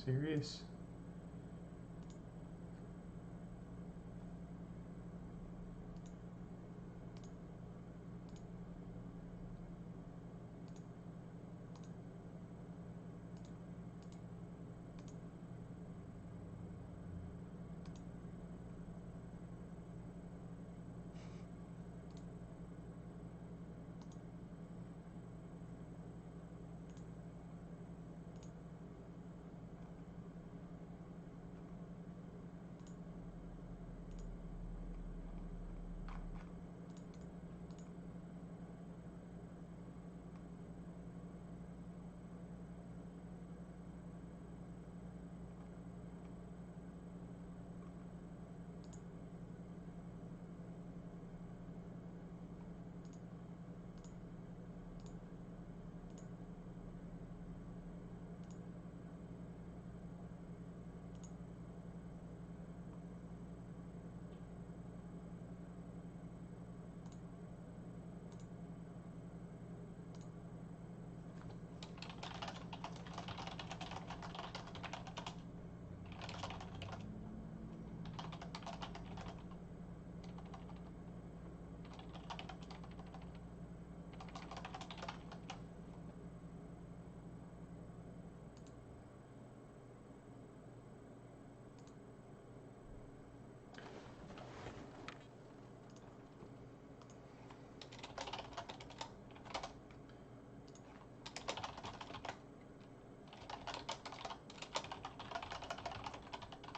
Serious?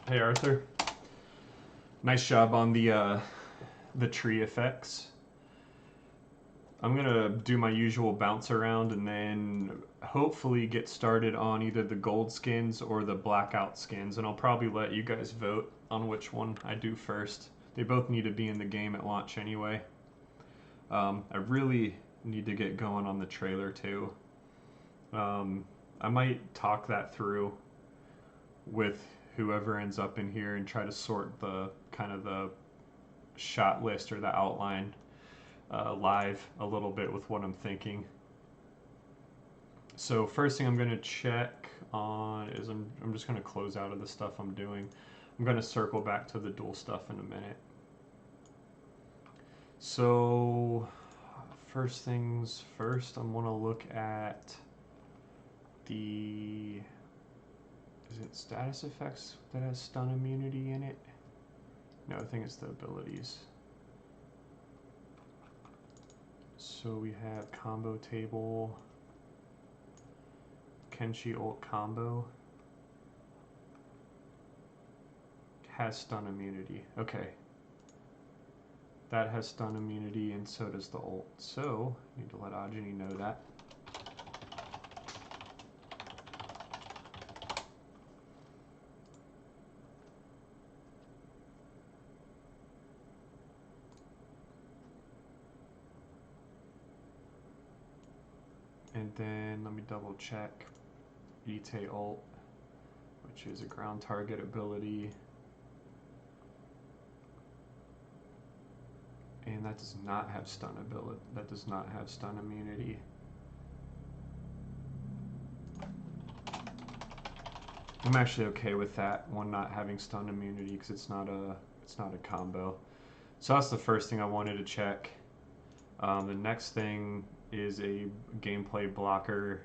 Hey Arthur, nice job on the tree effects. I'm gonna do my usual bounce around and then hopefully get started on either the gold skins or the blackout skins, and I'll probably let you guys vote on which one I do first. They both need to be in the game at launch anyway. I really need to get going on the trailer too. I might talk that through with whoever ends up in here and try to sort the kind of the shot list or the outline live a little bit with what I'm thinking. So first thing I'm going to check on is I'm just going to close out of the stuff I'm doing. I'm going to circle back to the duel stuff in a minute. So first things first, I'm going to look at the, is it status effects that has stun immunity in it? No, I think it's the abilities. So we have combo table, Kenshi ult combo, has stun immunity. Okay. That has stun immunity and so does the ult. So, I need to let Ajani know that. And then let me double check Ite ult, which is a ground target ability. And that does not have stun ability. That does not have stun immunity. I'm actually okay with that one not having stun immunity because it's not a combo. So that's the first thing I wanted to check. The next thing is a gameplay blocker.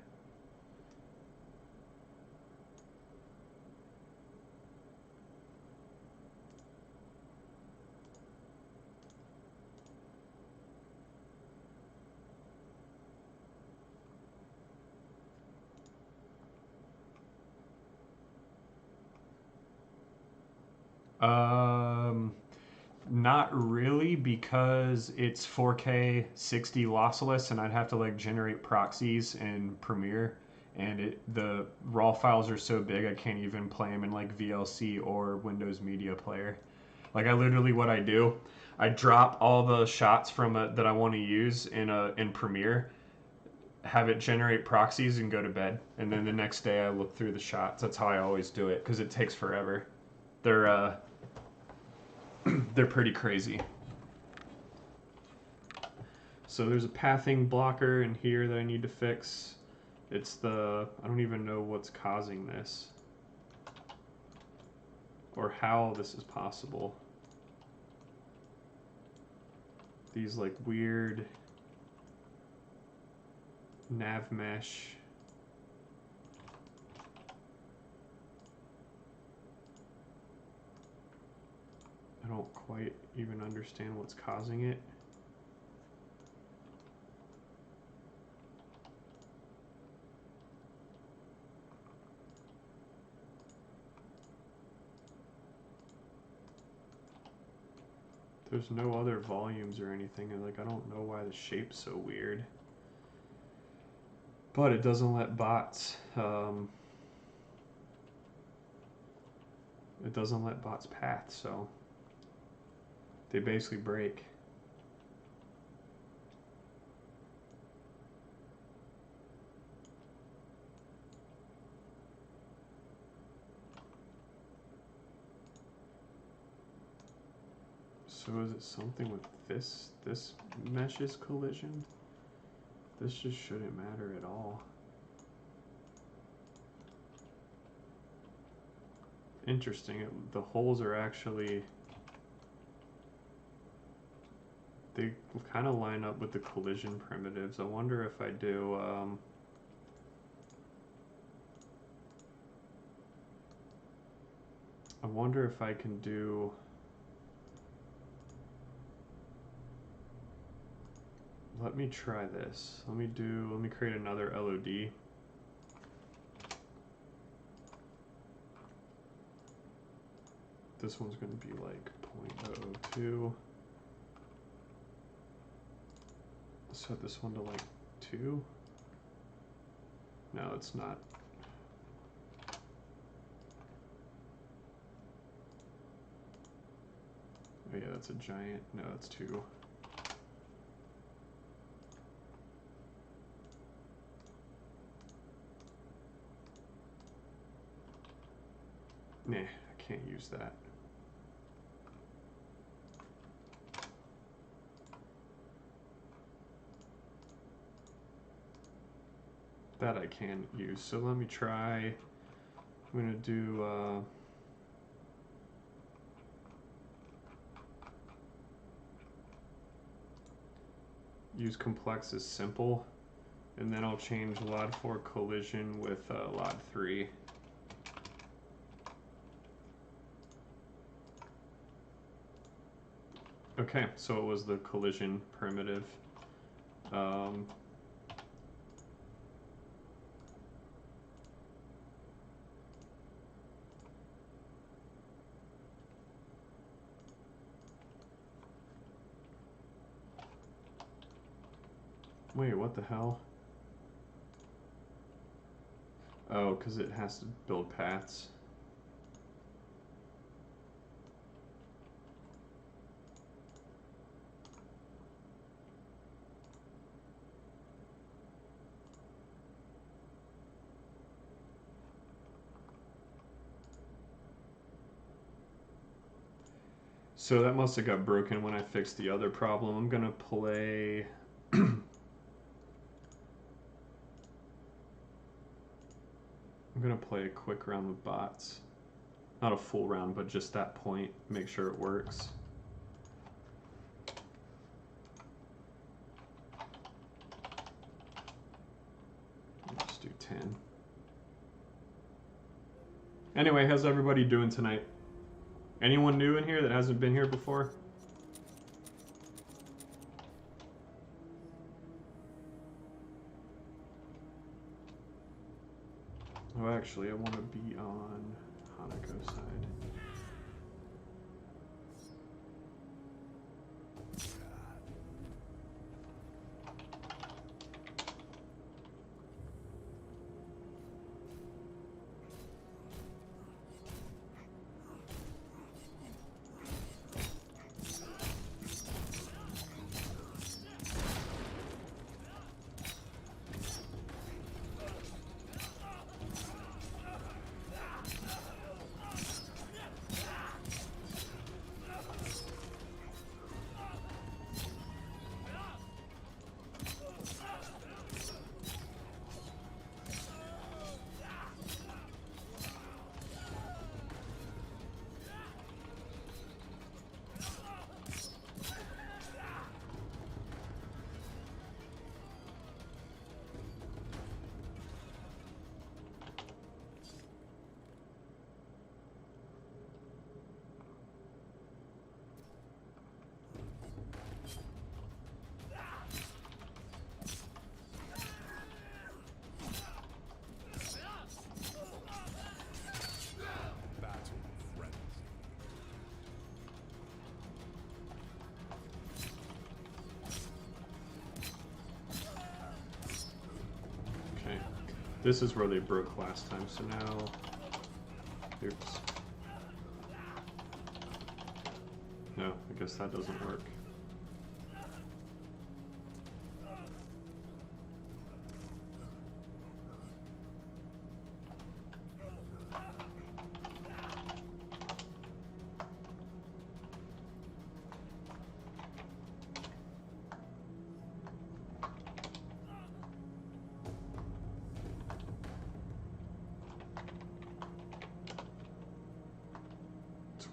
Not really, because it's 4K 60 lossless and I'd have to like generate proxies in Premiere, and the raw files are so big I can't even play them in like VLC or Windows Media Player. Like I literally, what I do, I drop all the shots from that I want to use in Premiere, have it generate proxies and go to bed, and then the next day I look through the shots. That's how I always do it because it takes forever. They're pretty crazy. So there's a pathing blocker in here that I need to fix. It's I don't even know what's causing this. or how this is possible. These like weird nav mesh. I don't quite even understand what's causing it. There's no other volumes or anything, and like I don't know why the shape's so weird. But it doesn't let bots it doesn't let bots path, so they basically break. So is it something with this mesh's collision? This just shouldn't matter at all. Interesting, the holes are actually, they kind of line up with the collision primitives. I wonder if I do, I wonder if I can do, let me try this. Let me create another LOD. This one's going to be like 0.002. Set this one to like 2. No, it's not. Oh yeah, that's a giant. No, it's 2. Nah, I can't use that. That I can use. So let me try. I'm gonna do use complex as simple, and then I'll change LOD4 collision with LOD3. Okay, so it was the collision primitive. Wait, what the hell? Oh, because it has to build paths. So that must have got broken when I fixed the other problem. I'm gonna play I'm gonna play a quick round with bots. Not a full round, but just that point. Make sure it works. Let's do 10. Anyway, how's everybody doing tonight? Anyone new in here that hasn't been here before? Oh, actually, I want to be on Hanako's side. This is where they broke last time, so now... Oops. No, I guess that doesn't work.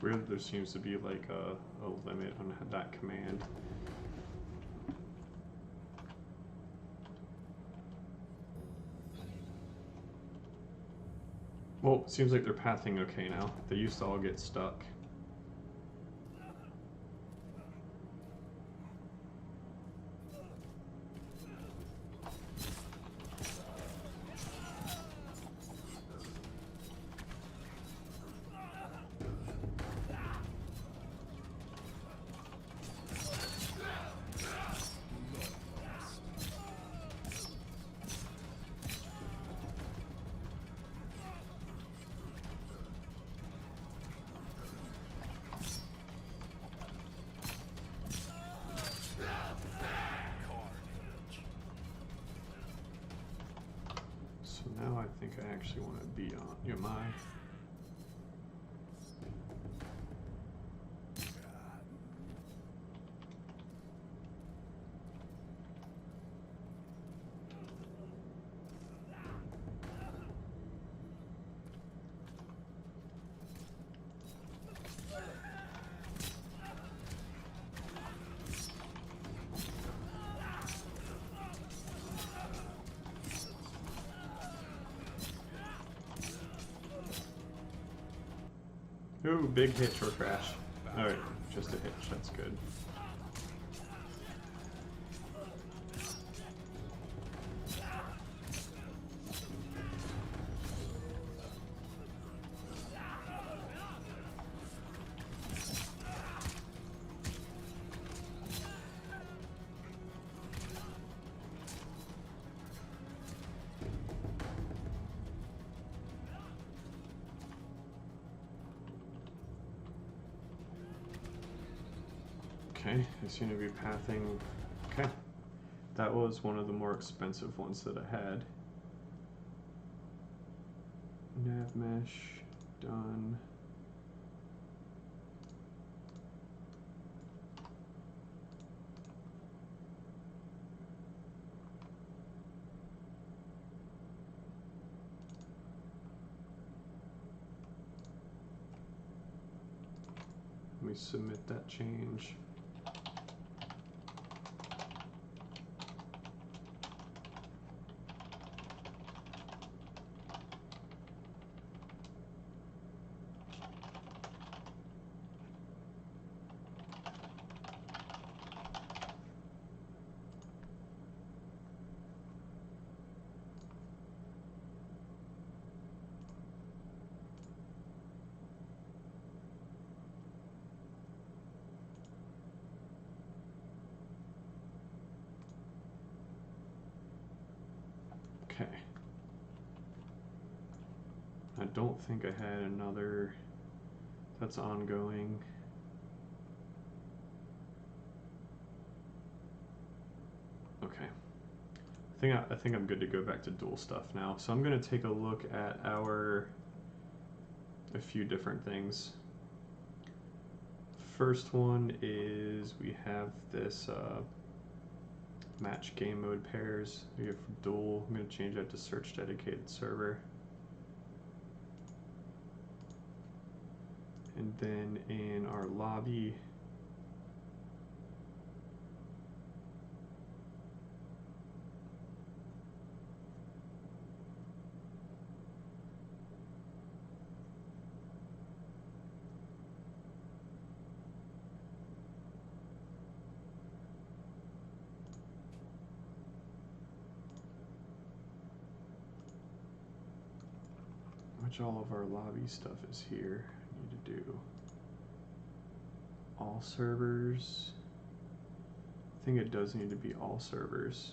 Weird that there seems to be like a limit on that command. Well, it seems like they're pathing okay now. They used to all get stuck. Now I think I actually want to be on Yamai. Ooh, big hitch or crash. Alright, just a hitch, that's good. Okay, they seem to be pathing. Okay, that was one of the more expensive ones that I had. Nav mesh, done. Let me submit that change. Okay. I don't think I had another that's ongoing. Okay. I think I'm good to go back to duel stuff now. So I'm going to take a look at a few different things. First one is we have this match game mode pairs. We have duel. I'm going to change that to search dedicated server. And then in our lobby, which all of our lobby stuff is here. I need to do all servers. I think it does need to be all servers.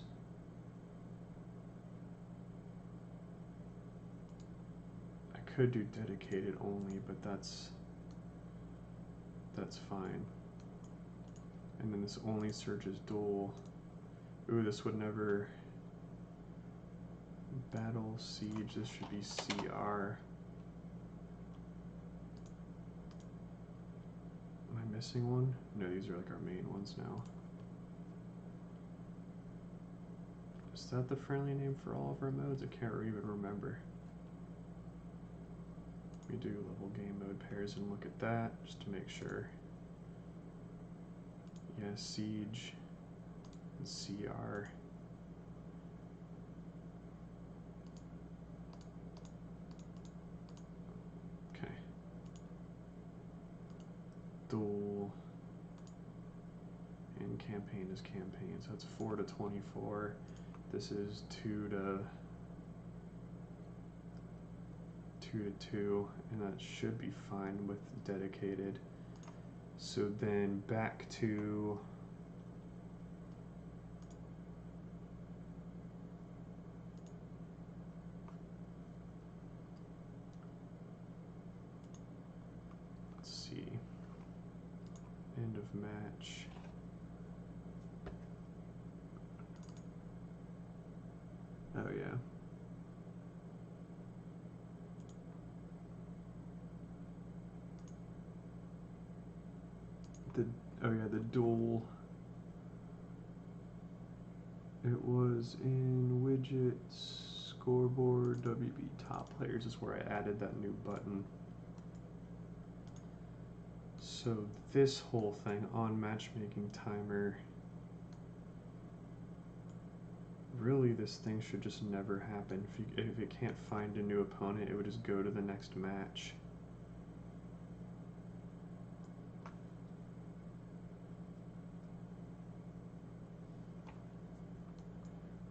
could do dedicated only, but that's fine. And then this only searches duel. Ooh, this would never... Battle, siege, this should be CR. Am I missing one? No, these are like our main ones now. Is that the friendly name for all of our modes? I can't even remember. We do level game mode pairs and look at that just to make sure. Yeah, siege and CR. Okay. Duel and campaign is campaign, so it's 4 to 24. This is 2 to 2, and that should be fine with dedicated. So then back to let's see, end of match. Oh yeah. The duel. It was in Widget, scoreboard, WB top players is where I added that new button. So this whole thing on matchmaking timer, really this thing should just never happen. If it can't find a new opponent, it would just go to the next match.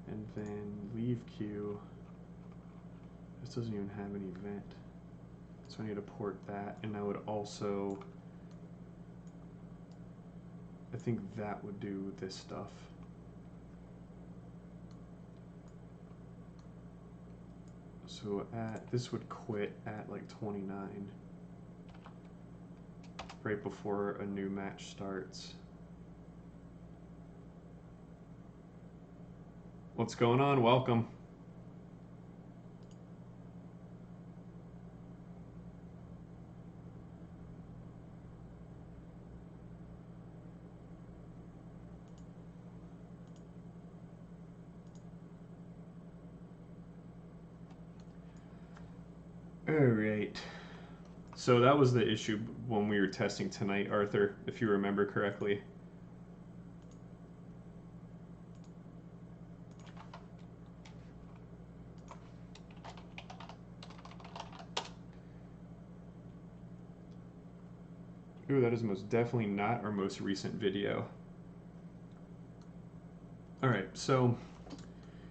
And then leave queue. This doesn't even have an event. So I need to port that, and I would also, I think that would do this stuff. So this would quit at like 29, right before a new match starts. What's going on? Welcome. All right. So that was the issue when we were testing tonight, Arthur, if you remember correctly. Ooh, that is most definitely not our most recent video. All right, so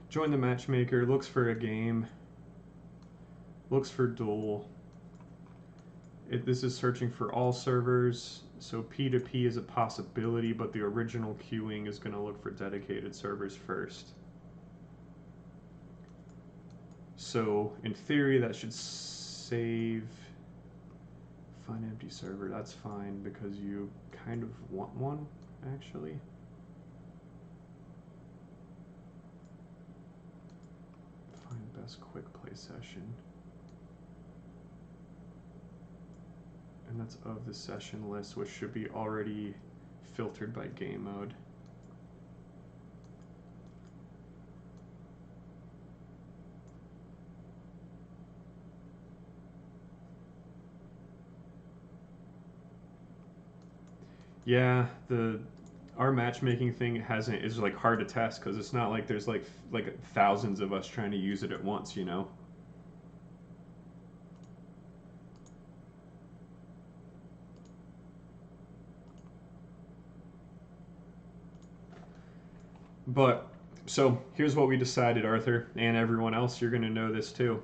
join the matchmaker, looks for a game, looks for duel. This is searching for all servers, so P2P is a possibility, but the original queuing is going to look for dedicated servers first. So in theory, that should save. Find empty server, that's fine because you kind of want one, actually. Find best quick play session. And that's of the session list, which should be already filtered by game mode. Yeah, our matchmaking thing is like hard to test because it's not like there's like thousands of us trying to use it at once, you know. But so here's what we decided, Arthur, and everyone else. You're gonna know this too.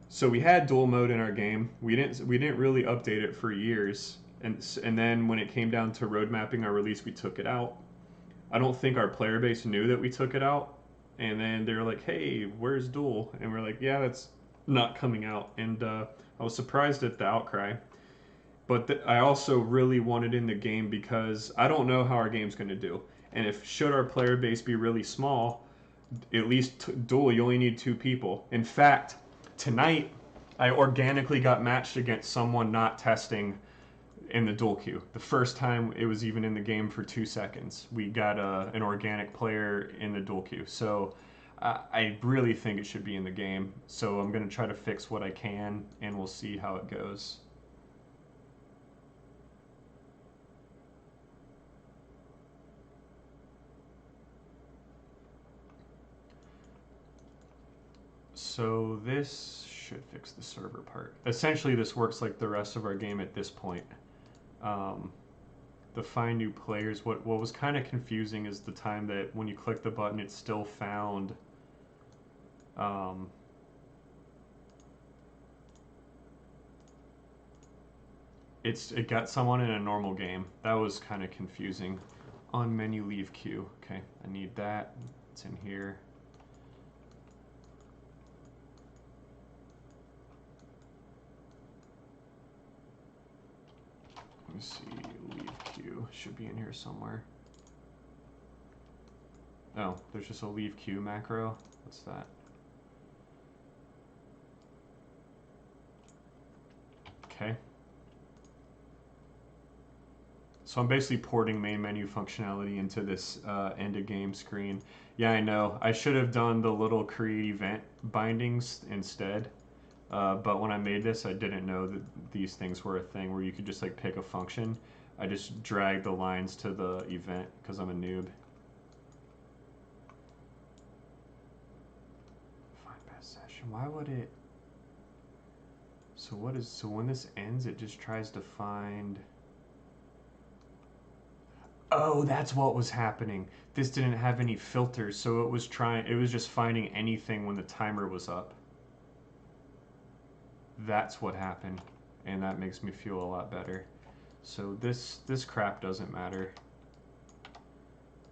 So we had duel mode in our game. We didn't really update it for years, and then when it came down to road mapping our release, we took it out. I don't think our player base knew that we took it out, And then they're like, hey, where's Duel? And we're like, yeah, that's not coming out. And I was surprised at the outcry. But I also really wanted in the game because I don't know how our game's going to do. And if should our player base be really small, at least Duel, you only need 2 people. In fact, tonight I organically got matched against someone not testing in the Duel queue. The first time it was even in the game for 2 seconds, we got an organic player in the Duel queue. So I really think it should be in the game. So I'm going to try to fix what I can, and we'll see how it goes. So this should fix the server part. Essentially, this works like the rest of our game at this point. The find new players. What was kind of confusing is the time that when you click the button, it still found it got someone in a normal game. That was kind of confusing. On menu, leave queue. Okay, I need that. It's in here. Let me see, leave queue should be in here somewhere. Oh, there's just a leave queue macro. What's that? Okay. So I'm basically porting main menu functionality into this end of game screen. Yeah, I know. I should have done the little create event bindings instead. But when I made this, I didn't know that these things were a thing where you could just like pick a function. I just dragged the lines to the event because I'm a noob. Find best session. Why would it? So when this ends, it just tries to find. Oh, that's what was happening. This didn't have any filters, so it was just finding anything when the timer was up. That's what happened, and that makes me feel a lot better. So this crap doesn't matter.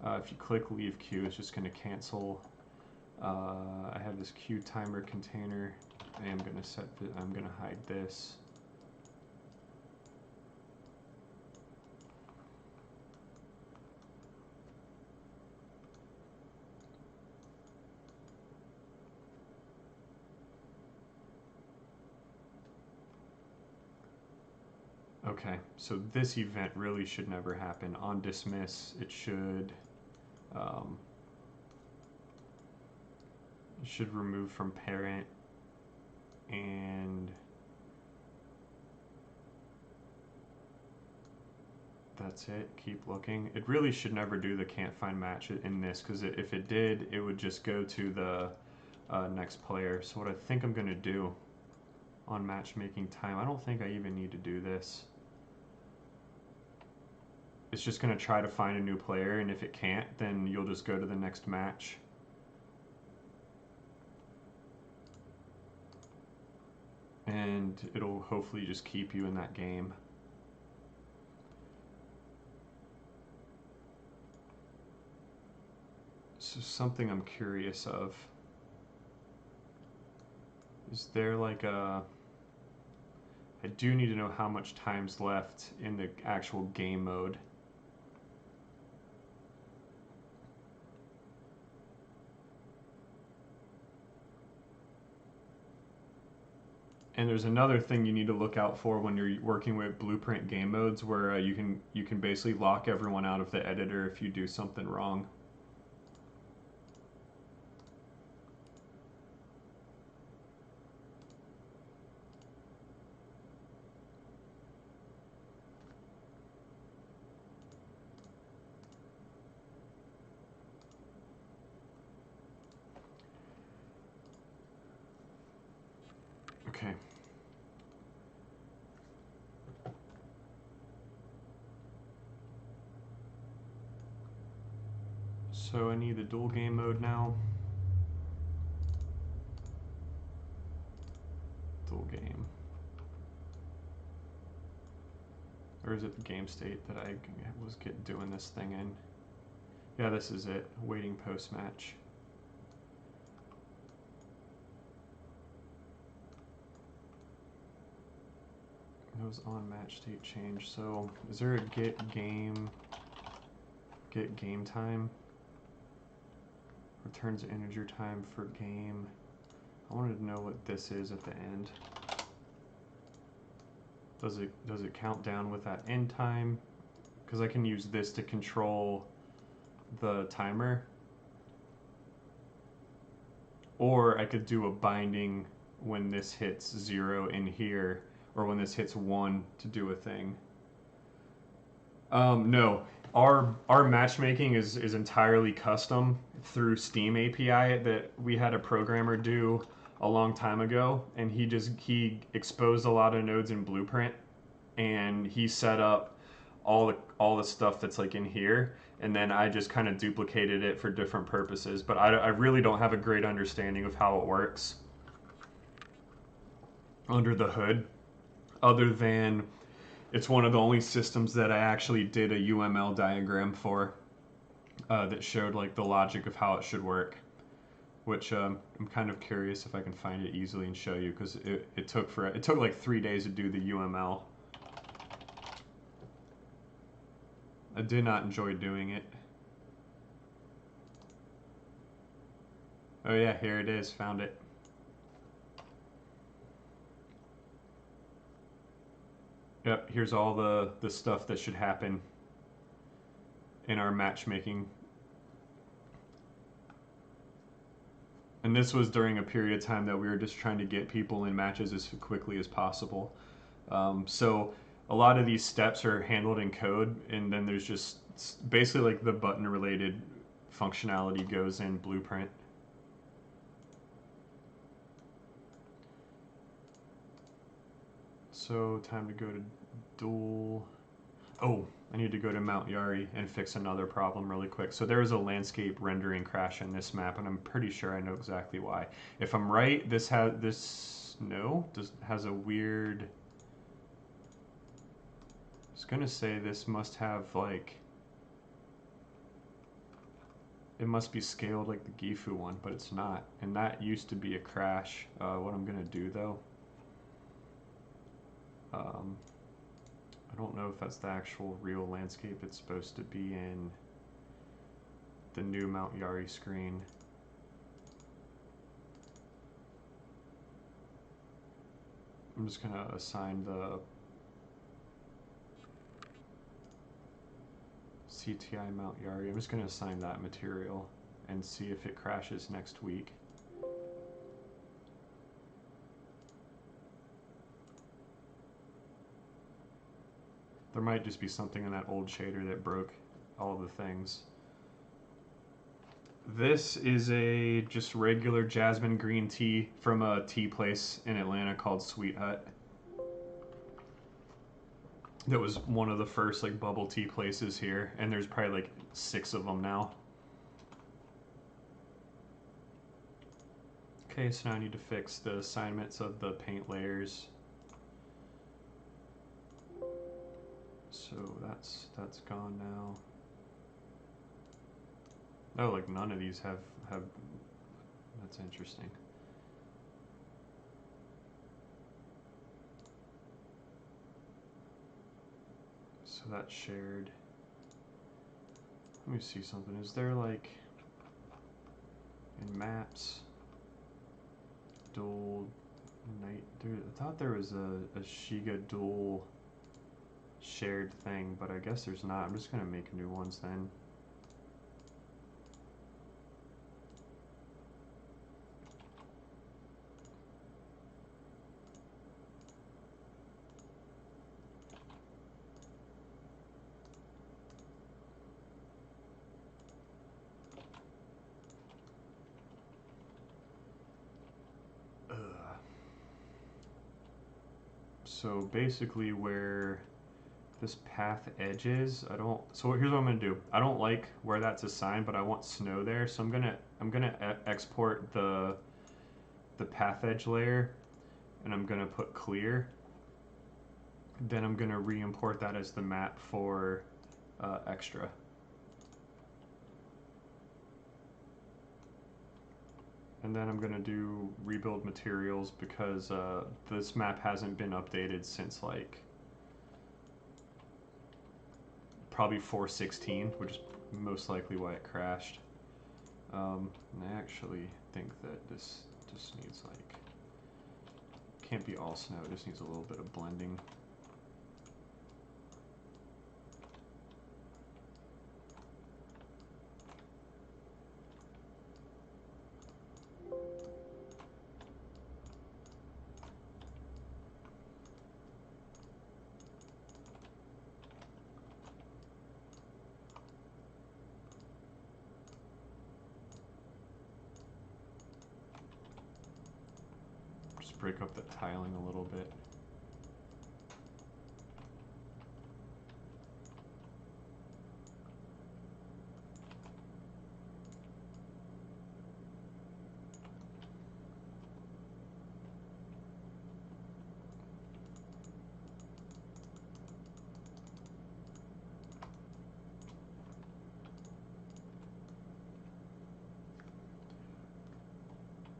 If you click leave queue, it's just going to cancel. I have this queue timer container. I'm going to hide this. Okay, so this event really should never happen. On dismiss, it should remove from parent, and that's it. Keep looking. It really should never do the can't find match in this, because if it did, it would just go to the next player. So what I think I'm going to do on matchmaking time, I don't think I even need to do this. It's just going to try to find a new player, and if it can't, then you'll just go to the next match. And it'll hopefully just keep you in that game. So something I'm curious of. Is there like a... I do need to know how much time's left in the actual game mode. And there's another thing you need to look out for when you're working with blueprint game modes, where you can basically lock everyone out of the editor if you do something wrong. Okay. So I need the dual game mode now. Dual game. Or is it the game state that I was doing this thing in? Yeah, this is it. Waiting post match. was on match state change. So is there a get game time? Returns integer time for game. I wanted to know what this is at the end. Does it count down with that end time? Because I can use this to control the timer. Or I could do a binding when this hits 0 in here, or when this hits 1 to do a thing. No, our matchmaking is entirely custom through Steam API that we had a programmer do a long time ago, and he exposed a lot of nodes in Blueprint, and he set up all the stuff that's like in here, and then I just kind of duplicated it for different purposes. But I really don't have a great understanding of how it works under the hood, other than it's one of the only systems that I actually did a UML diagram for that showed like the logic of how it should work, which I'm kind of curious if I can find it easily and show you, because it took like 3 days to do the UML. I did not enjoy doing it. Oh yeah, here it is, found it. Yep, here's all the stuff that should happen in our matchmaking. And this was during a period of time that we were just trying to get people in matches as quickly as possible. So a lot of these steps are handled in code, and then there's just basically like the button related functionality goes in Blueprint. So time to go to Duel. Oh, I need to go to Mount Yari and fix another problem really quick. So there is a landscape rendering crash in this map, and I'm pretty sure I know exactly why. If I'm right, this has a weird. I was gonna say this must have like. It must be scaled like the Gifu one, but it's not. And that used to be a crash. What I'm gonna do though. I don't know if that's the actual real landscape it's supposed to be in the new Mount Yari screen. I'm just gonna assign the CTI Mount Yari. I'm just gonna assign that material and see if it crashes next week. There might just be something in that old shader that broke all the things. This is a just regular jasmine green tea from a tea place in Atlanta called Sweet Hut. That was one of the first like bubble tea places here, and there's probably like 6 of them now. Okay, so now I need to fix the assignments of the paint layers. So that's gone now. Oh, like none of these have that's interesting. So that's shared. Let me see something. Is there like in maps dual night? Dude, I thought there was a Shiga dual shared thing, but I guess there's not. I'm just gonna make new ones then. So basically where this path edge is, so here's what I'm gonna do. I don't like where that's assigned, but I want snow there, so I'm gonna export the path edge layer, and I'm gonna put clear. Then I'm gonna re-import that as the map for extra. And then I'm gonna do rebuild materials because this map hasn't been updated since like probably 416, which is most likely why it crashed. And I actually think that this just needs like, can't be all snow, it just needs a little bit of blending. Break up the tiling a little bit.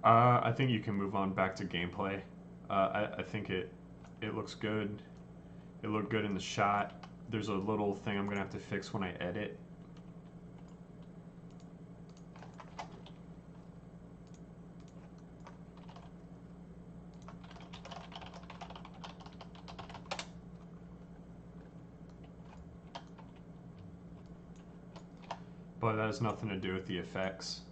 I think you can move on back to gameplay. I think it looks good. It looked good in the shot. There's a little thing I'm gonna have to fix when I edit. But that has nothing to do with the effects.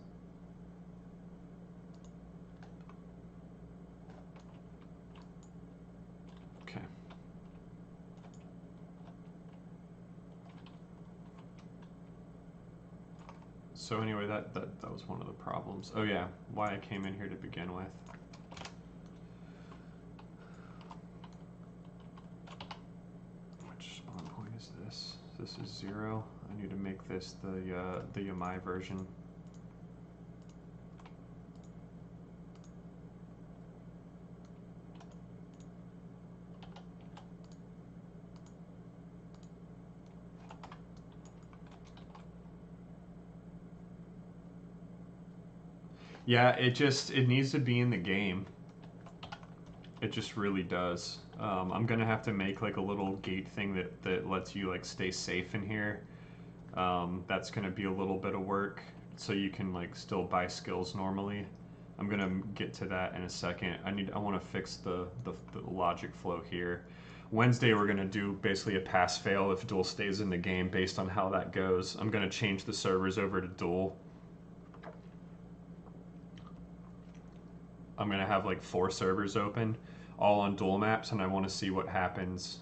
So anyway, that was one of the problems. Oh yeah, why I came in here to begin with. Which spawn point is this? This is 0. I need to make this the Yamai version. Yeah, it needs to be in the game. It just really does. I'm gonna have to make like a little gate thing that lets you like stay safe in here. That's gonna be a little bit of work, so you can like still buy skills normally. I'm gonna get to that in a second. I want to fix the logic flow here. Wednesday we're gonna do basically a pass fail if Duel stays in the game based on how that goes. I'm gonna change the servers over to Duel. I'm gonna have like 4 servers open, all on Duel maps, and I want to see what happens.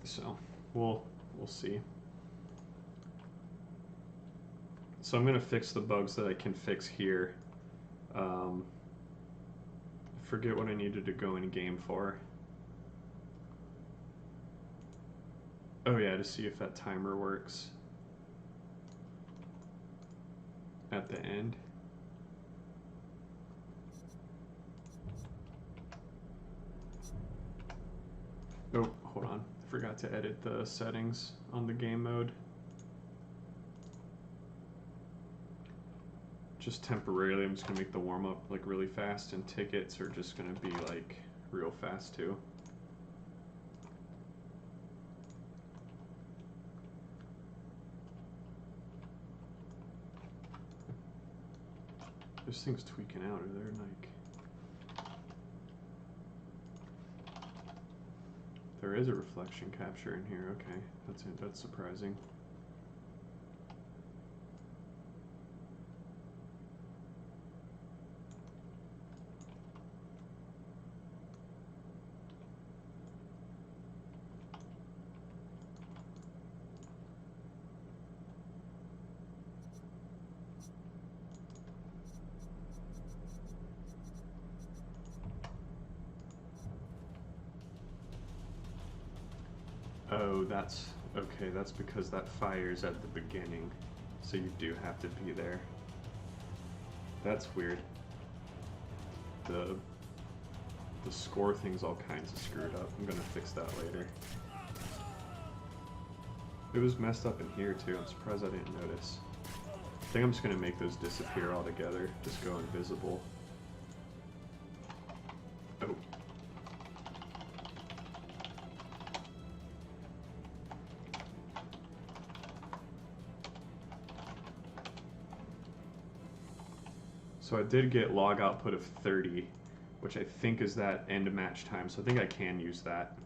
So we'll see. So I'm gonna fix the bugs that I can fix here. Forget what I needed to go in game for. Oh yeah, to see if that timer works at the end. Oh, hold on. I forgot to edit the settings on the game mode. Just temporarily, I'm just gonna make the warm-up like really fast, and tickets are just gonna be like real fast too. This thing's tweaking out, are there like... There is a reflection capture in here, okay. That's surprising. Oh, that's okay. That's because that fire's at the beginning, so you do have to be there. That's weird. The score thing's all kinds of screwed up. I'm gonna fix that later. It was messed up in here too. I'm surprised I didn't notice. think I'm just gonna make those disappear altogether. Just go invisible. Oh. So I did get log output of 30, which I think is that end match time. So I think I can use that.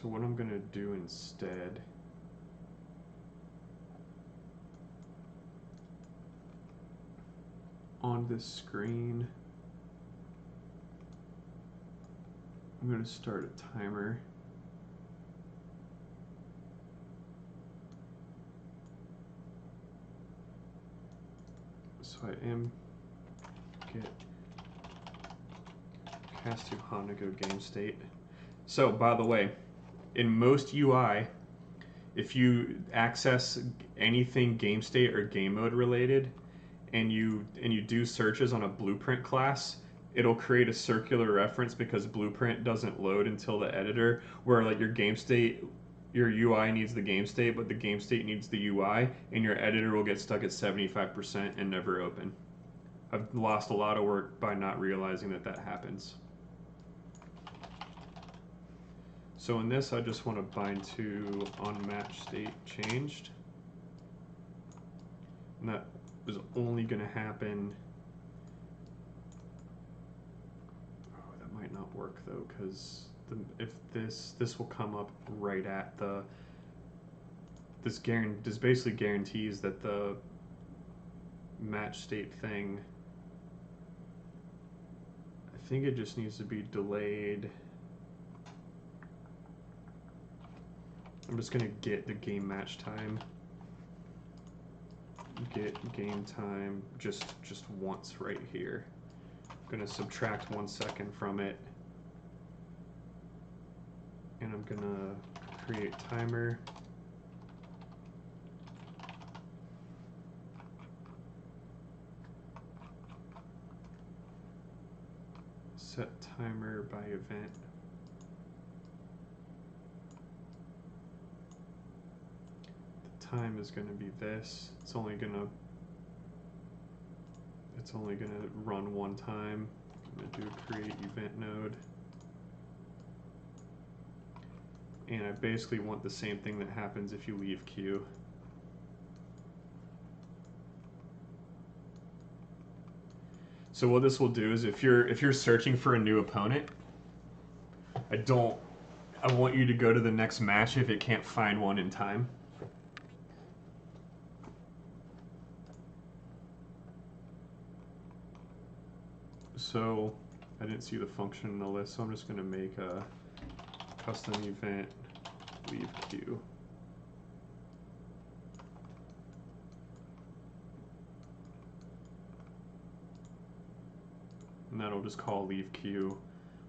So what I'm gonna do instead, on this screen, I'm gonna start a timer. So I am get cast to Hanako game state. So by the way, in most UI, if you access anything game state or game mode related, and you do searches on a blueprint class, it'll create a circular reference because blueprint doesn't load until the editor, where like your game state, your UI needs the game state, but the game state needs the UI, and your editor will get stuck at 75% and never open. I've lost a lot of work by not realizing that that happens. So in this, I just want to bind to onMatch state changed. And that is only going to happen. Oh, that might not work though, because if this will come up right at the this basically guarantees that the match state thing. I think it just needs to be delayed. I'm just gonna get the game match time. Get game time just once right here. I'm gonna subtract 1 second from it, and I'm gonna create timer. Set timer by event. Time is going to be this. It's only going to run one time. I'm going to do a create event node, and I basically want the same thing that happens if you leave queue. So what this will do is if you're searching for a new opponent, I want you to go to the next match if it can't find one in time. So I didn't see the function in the list, so I'm just going to make a custom event leave queue. And that'll just call leave queue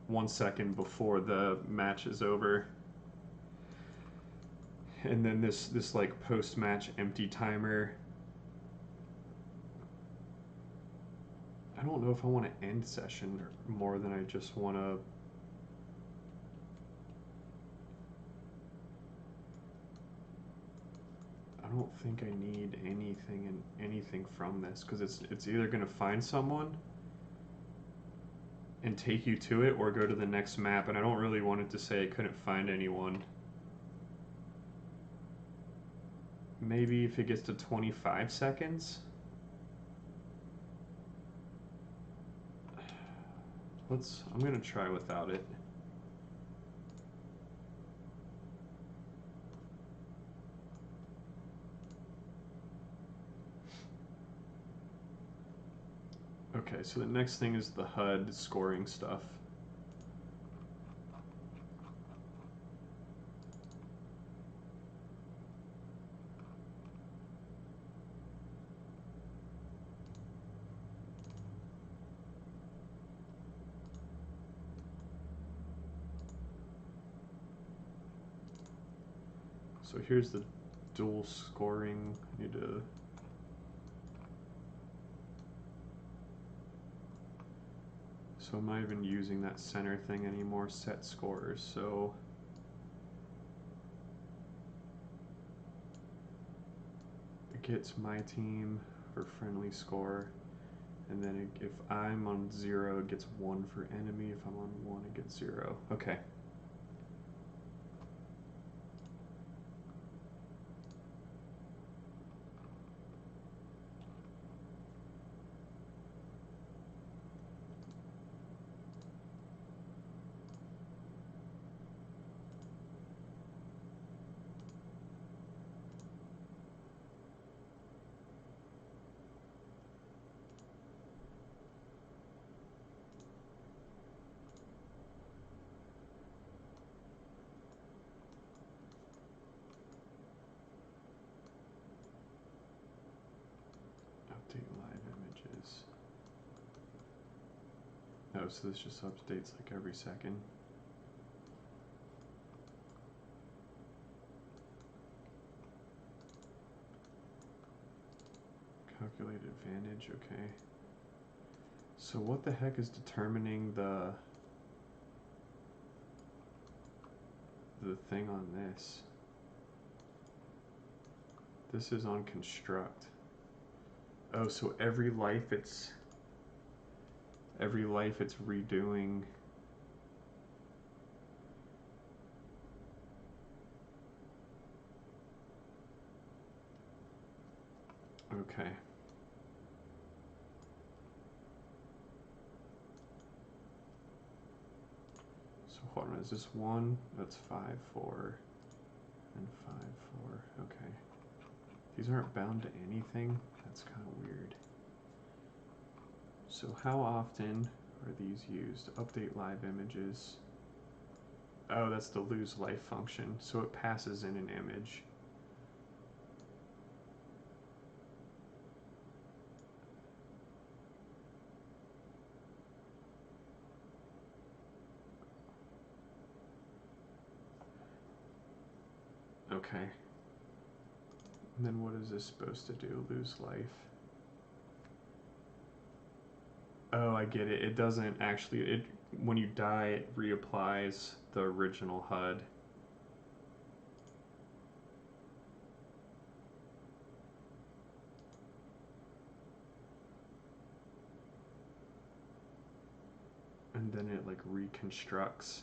1 second before the match is over. And then this like post-match empty timer. I don't know if I want to end session or more than I just want to. I don't think I need anything from this, because it's either going to find someone and take you to it or go to the next map, and I don't really want it to say it couldn't find anyone. Maybe if it gets to 25 seconds. I'm gonna try without it. Okay, so the next thing is the HUD scoring stuff. So here's the dual scoring. I need to. So I'm not even using that center thing anymore, set scores. So it gets my team for friendly score. And then if I'm on 0, it gets 1 for enemy. If I'm on 1, it gets 0. Okay. Update live images. Oh, so this just updates like every second. Calculate advantage, okay. So what the heck is determining the thing on this? This is on construct. Oh, so every life it's redoing. Okay. So hold on, is this 1? That's 5, 4, and 5, 4. Okay. These aren't bound to anything? That's kind of weird. So how often are these used? Update live images. Oh, that's the lose life function. So it passes in an image. Okay. And then what is this supposed to do? Lose life. Oh, I get it. It doesn't actually, when you die, it reapplies the original HUD. And then it like reconstructs.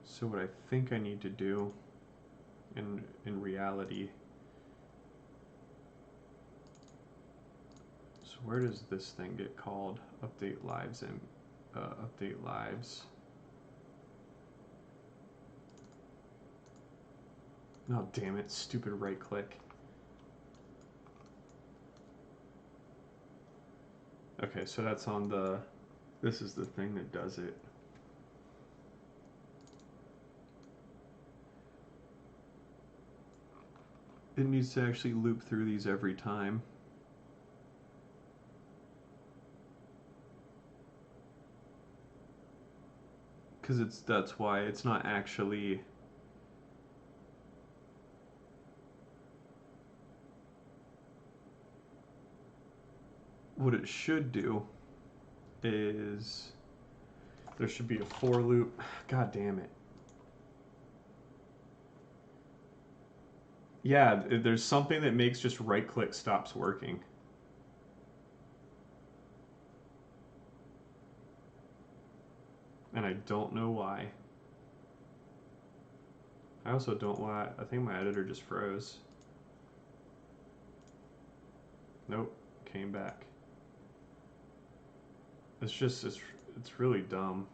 So what I think I need to do in reality, so where does this thing get called? Update lives and update lives. Oh, damn it, stupid right click. Okay, so that's on the, this is the thing that does it. It needs to actually loop through these every time. Because that's why it's not actually what it should do is there should be a for loop. God damn it. Yeah, there's something that makes just right click stops working. And I don't know why. I also don't know why. I think my editor just froze. Nope, came back. It's just, it's really dumb.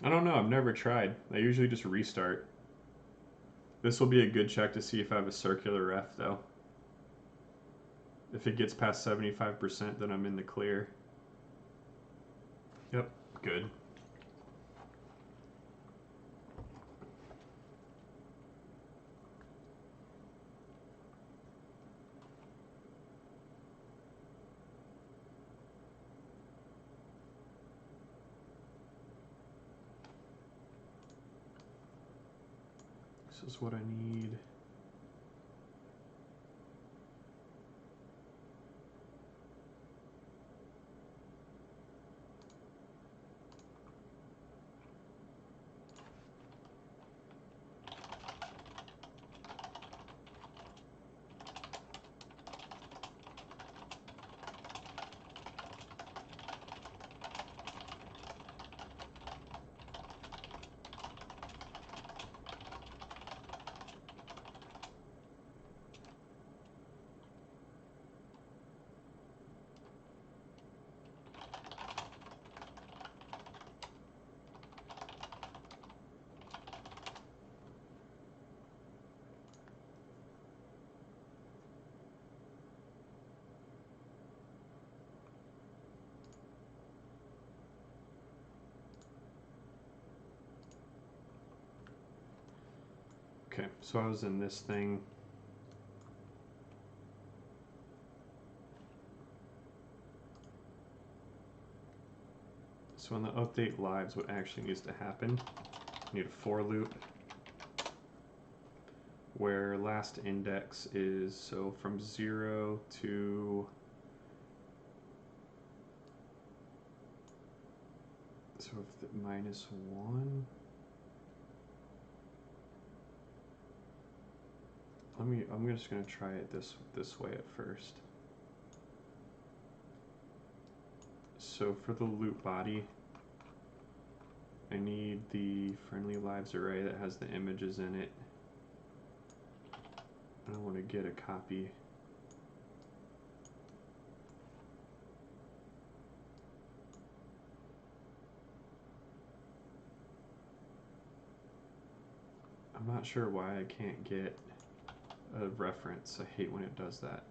I don't know, I've never tried. I usually just restart. This will be a good check to see if I have a circular ref, though. If it gets past 75%, then I'm in the clear. Yep, good. This is what I need. Okay, so I was in this thing. So in the update lives, what actually needs to happen, I need a for loop where last index is, so from 0 to, so if the -1, I'm just gonna try it this way at first. So for the loop body, I need the friendly lives array that has the images in it. I want to get a copy. I'm not sure why I can't get a reference. I hate when it does that.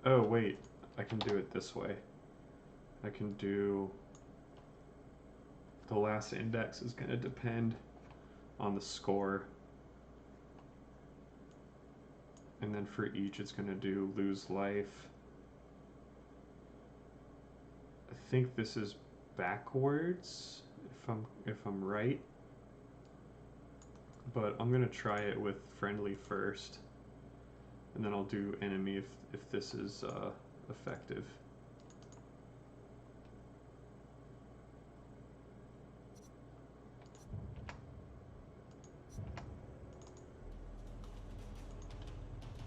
Oh wait, I can do it this way. I can do, the last index is going to depend on the score. And then for each it's going to do lose life. I think this is backwards if I'm right. But I'm going to try it with friendly first. And then I'll do enemy if this is effective.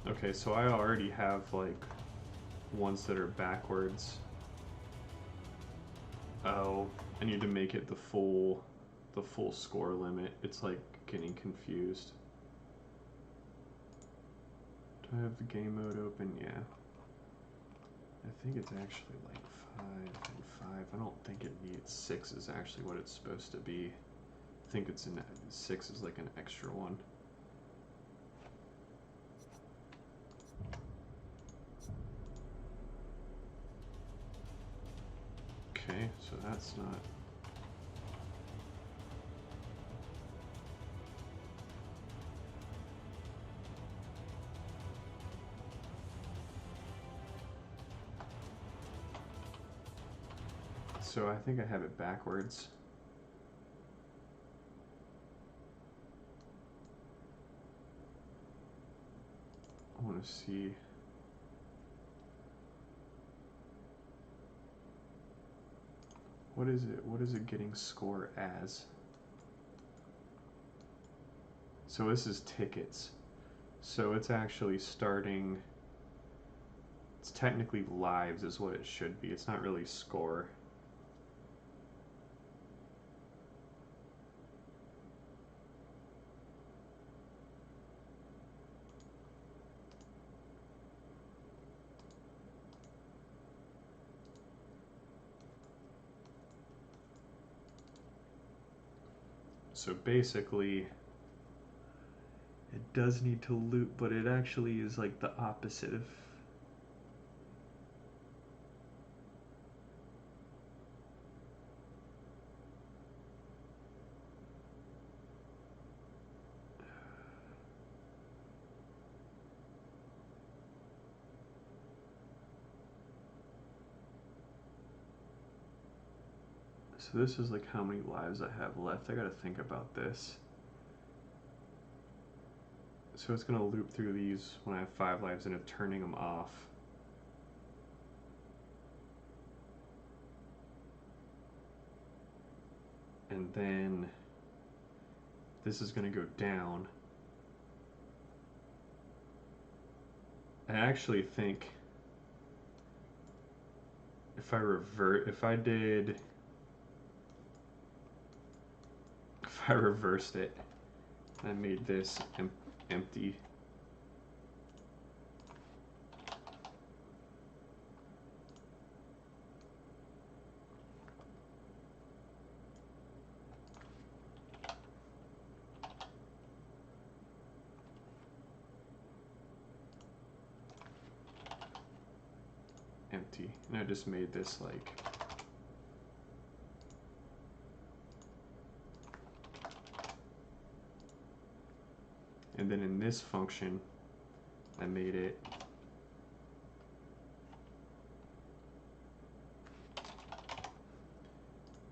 Okay, so I already have like ones that are backwards. Oh, I need to make it the full score limit. It's like getting confused. Do I have the game mode open? Yeah. I think it's actually like 5 and 5. I don't think it needs 6 is actually what it's supposed to be. I think it's 6 is like an extra one. Okay, so that's not. So I think I have it backwards. I want to see. What is it? What is it getting score as? So this is tickets. So it's actually starting. It's technically lives is what it should be. It's not really score. So basically, it does need to loop, but it actually is like the opposite of. So this is like how many lives I have left. I gotta think about this. So it's gonna loop through these when I have 5 lives and it's turning them off. And then this is gonna go down. I actually think if I reversed it, I made this empty. Empty. And I just made this like and then in this function I made it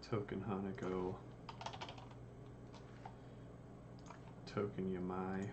token Hanako, token Yamai,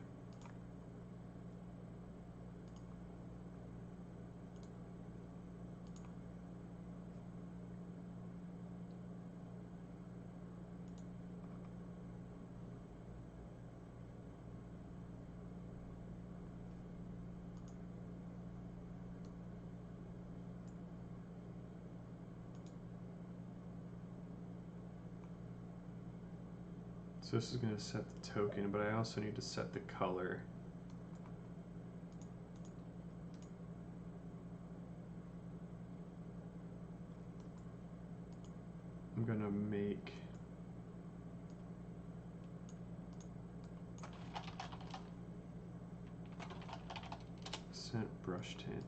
so this is going to set the token, but I also need to set the color. I'm going to make set brush tint.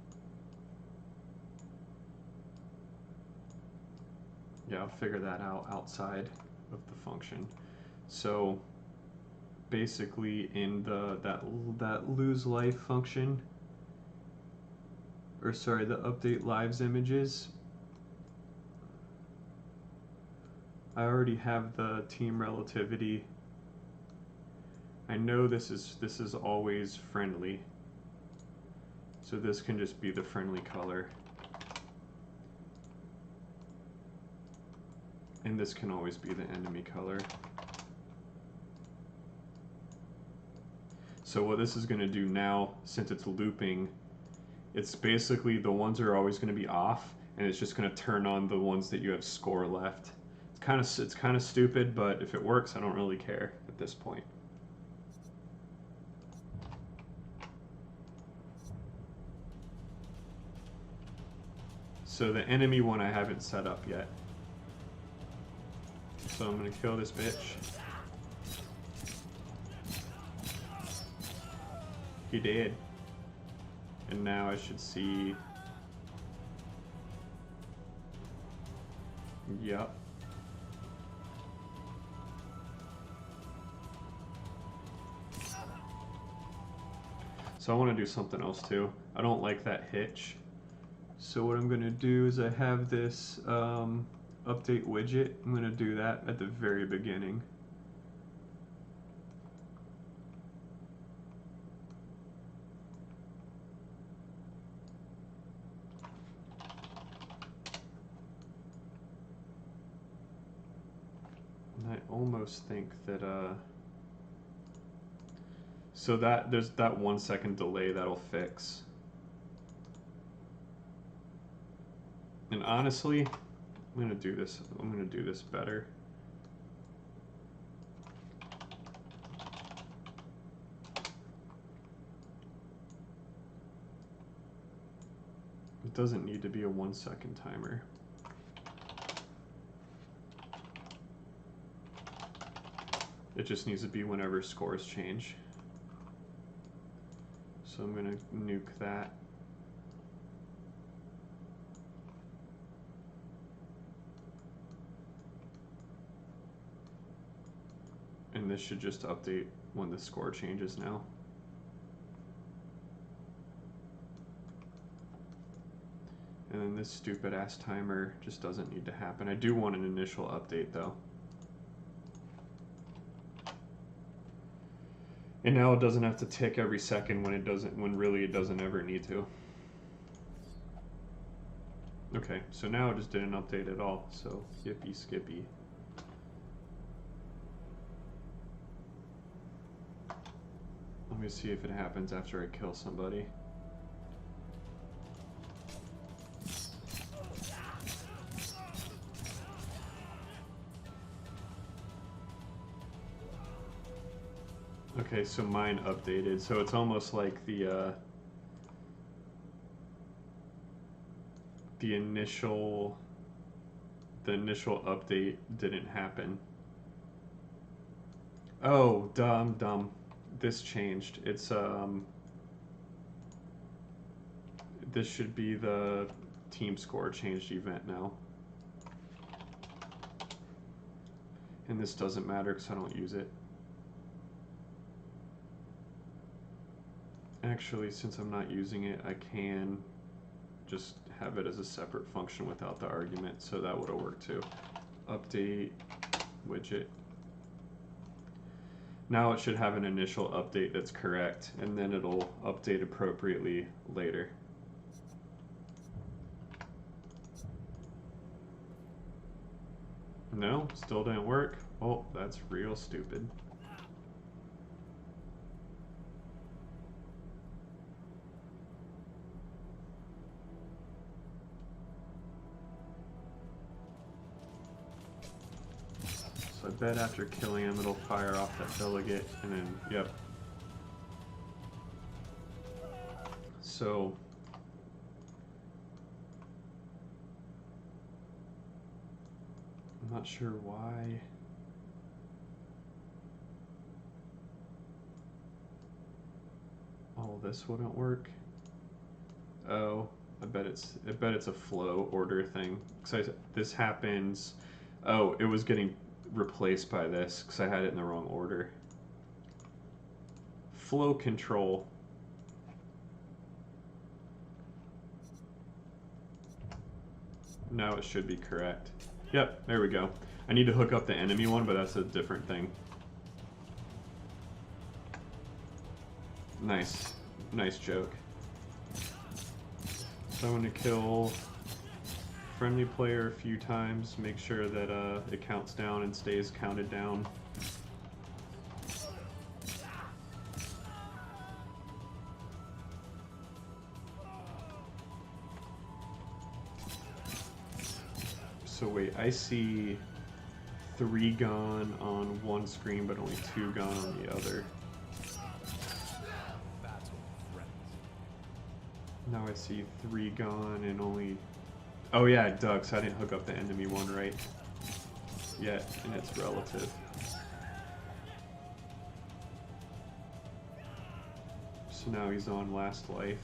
Yeah, I'll figure that out outside of the function. So basically in that lose life function, or sorry, the update lives images, I already have the team relativity. I know this is always friendly, so this can just be the friendly color, and this can always be the enemy color. So what this is going to do now, since it's looping, it's basically the ones that are always going to be off, and it's just going to turn on the ones that you have score left. It's kind of stupid, but if it works, I don't really care at this point. So the enemy one I haven't set up yet. So I'm going to kill this bitch. He did. And now I should see. Yup. So I want to do something else too. I don't like that hitch. So what I'm going to do is I have this update widget. I'm going to do that at the very beginning. I almost think that so that there's that 1 second delay that'll fix. And honestly, I'm gonna do this better. It doesn't need to be a 1 second timer. It just needs to be whenever scores change. So I'm going to nuke that. And this should just update when the score changes now. And then this stupid ass timer just doesn't need to happen. I do want an initial update though. And now it doesn't have to tick every second when really it doesn't ever need to. Okay, so now it just didn't update at all, so yippee skippy. Let me see if it happens after I kill somebody. Okay, so mine updated, so it's almost like the initial update didn't happen. Oh, dumb. This changed. It's this should be the team score changed event now. And this doesn't matter because I don't use it. Actually, since I'm not using it, I can just have it as a separate function without the argument, so that would have worked too. Update widget. Now it should have an initial update that's correct, and then it'll update appropriately later. No, still didn't work. Oh, that's real stupid. I bet after killing him it'll fire off that delegate, and then, yep. So, I'm not sure why. All this wouldn't work. Oh, I bet it's a flow order thing. Cause this happens. Oh, it was getting replaced by this because I had it in the wrong order. Flow control. Now it should be correct. Yep, there we go. I need to hook up the enemy one, but that's a different thing. Nice. Nice joke. So I'm going to kill friendly player a few times, make sure that it counts down and stays counted down. So wait, I see 3 gone on one screen, but only 2 gone on the other. Now I see 3 gone and only... Oh yeah, it dug, so I didn't hook up the enemy one right yet, and it's relative. So now he's on last life.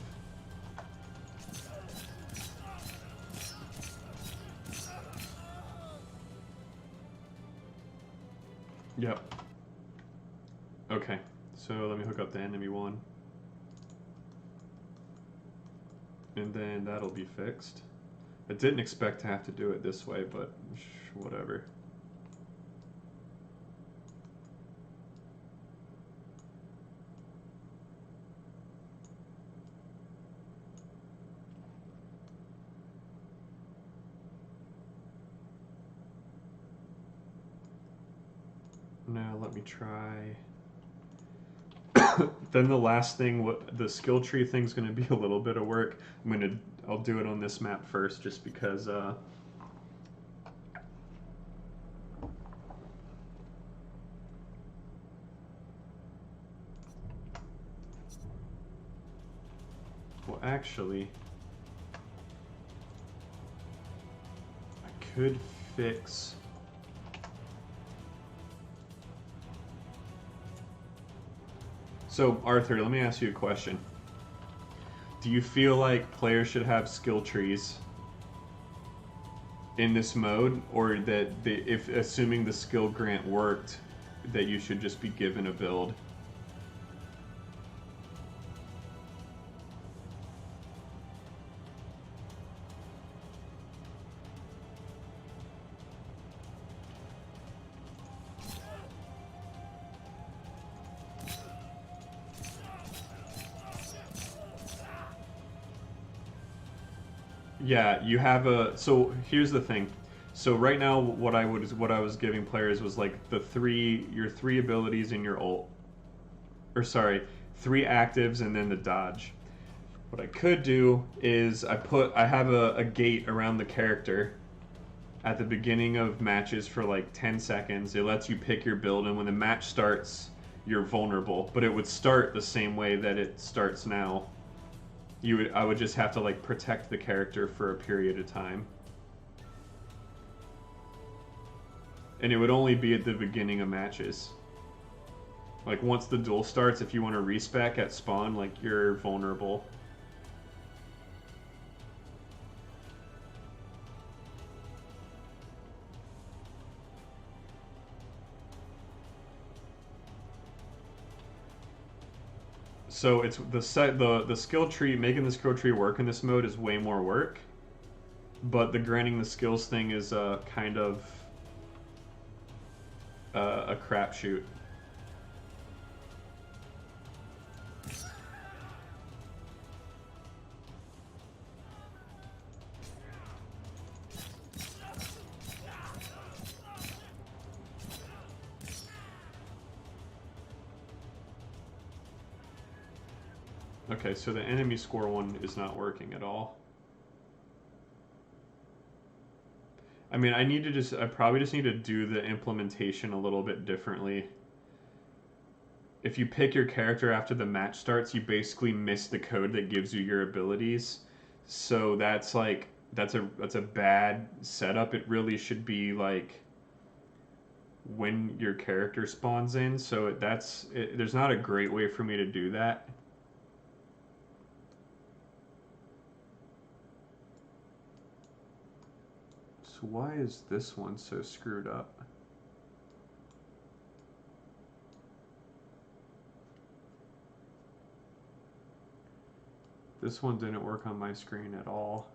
Yep. Okay, so let me hook up the enemy one. And then that'll be fixed. I didn't expect to have to do it this way, but whatever. Now let me try. Then the last thing, the skill tree thing's going to be a little bit of work. I'll do it on this map first, just because. Well, actually, I could fix. So, Arthur, let me ask you a question. Do you feel like players should have skill trees in this mode, or that if assuming the skill grant worked, that you should just be given a build? Yeah, you have a. So here's the thing. So right now, what I was giving players was like your three abilities in your ult, or sorry, three actives and then the dodge. What I could do is I have a gate around the character at the beginning of matches for like 10 seconds. It lets you pick your build, and when the match starts, you're vulnerable. But it would start the same way that it starts now. I would just have to like protect the character for a period of time. And it would only be at the beginning of matches. Like once the duel starts, if you want to respec at spawn, like you're vulnerable. So it's the skill tree, making the skill tree work in this mode is way more work, but the granting the skills thing is kind of a crapshoot. Okay, so the enemy score one is not working at all. I mean, I probably just need to do the implementation a little bit differently. If you pick your character after the match starts, you basically miss the code that gives you your abilities. So that's like, that's a bad setup. It really should be like when your character spawns in. So there's not a great way for me to do that. So why is this one so screwed up? This one didn't work on my screen at all.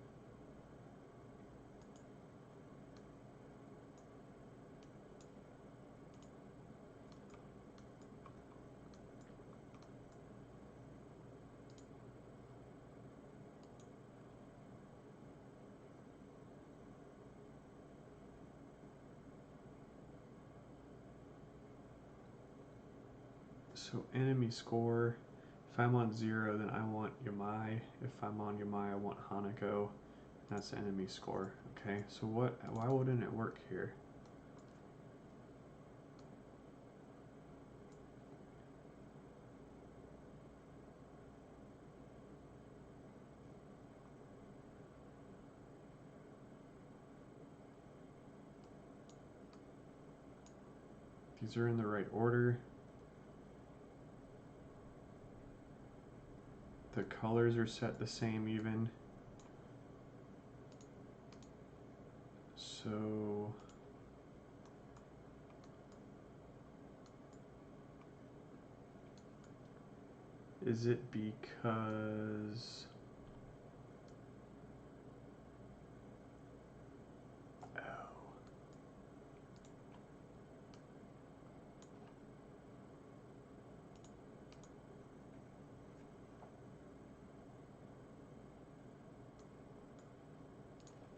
So enemy score, if I'm on 0, then I want Yamai. If I'm on Yamai, I want Hanako. That's the enemy score. Okay, so why wouldn't it work here? These are in the right order. The colors are set the same even. So is it because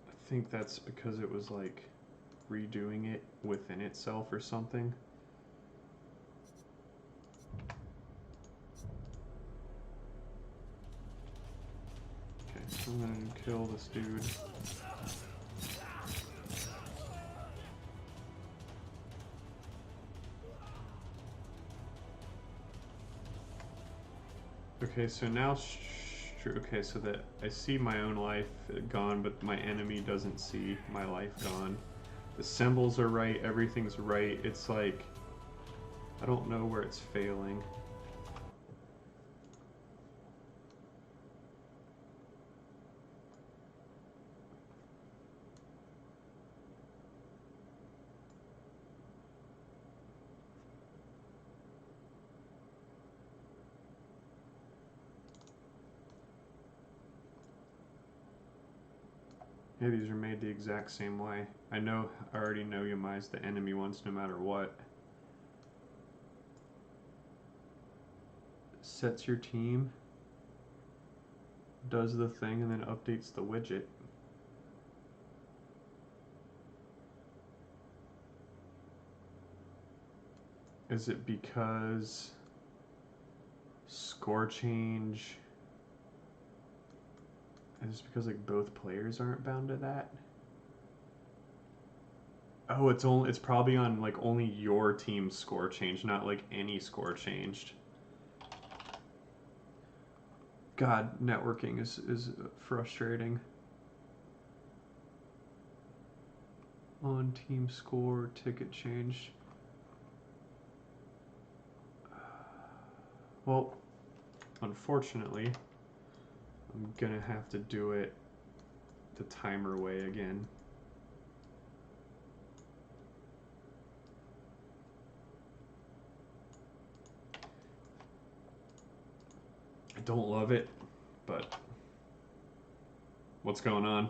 I think that's because it was like redoing it within itself or something. Okay, so I'm gonna kill this dude. Okay, so now, okay, so that I see my own life gone, but my enemy doesn't see my life gone. The symbols are right, everything's right. It's like, I don't know where it's failing. Yeah, these are made the exact same way. I already know Yamai's the enemy ones no matter what. Sets your team, does the thing, and then updates the widget. Is it because score change? Is it because like both players aren't bound to that? Oh, it's probably on like only your team's score change, not like any score changed. God, networking is frustrating. On team score, ticket change. Well, unfortunately, I'm gonna have to do it the timer way again. I don't love it, but what's going on?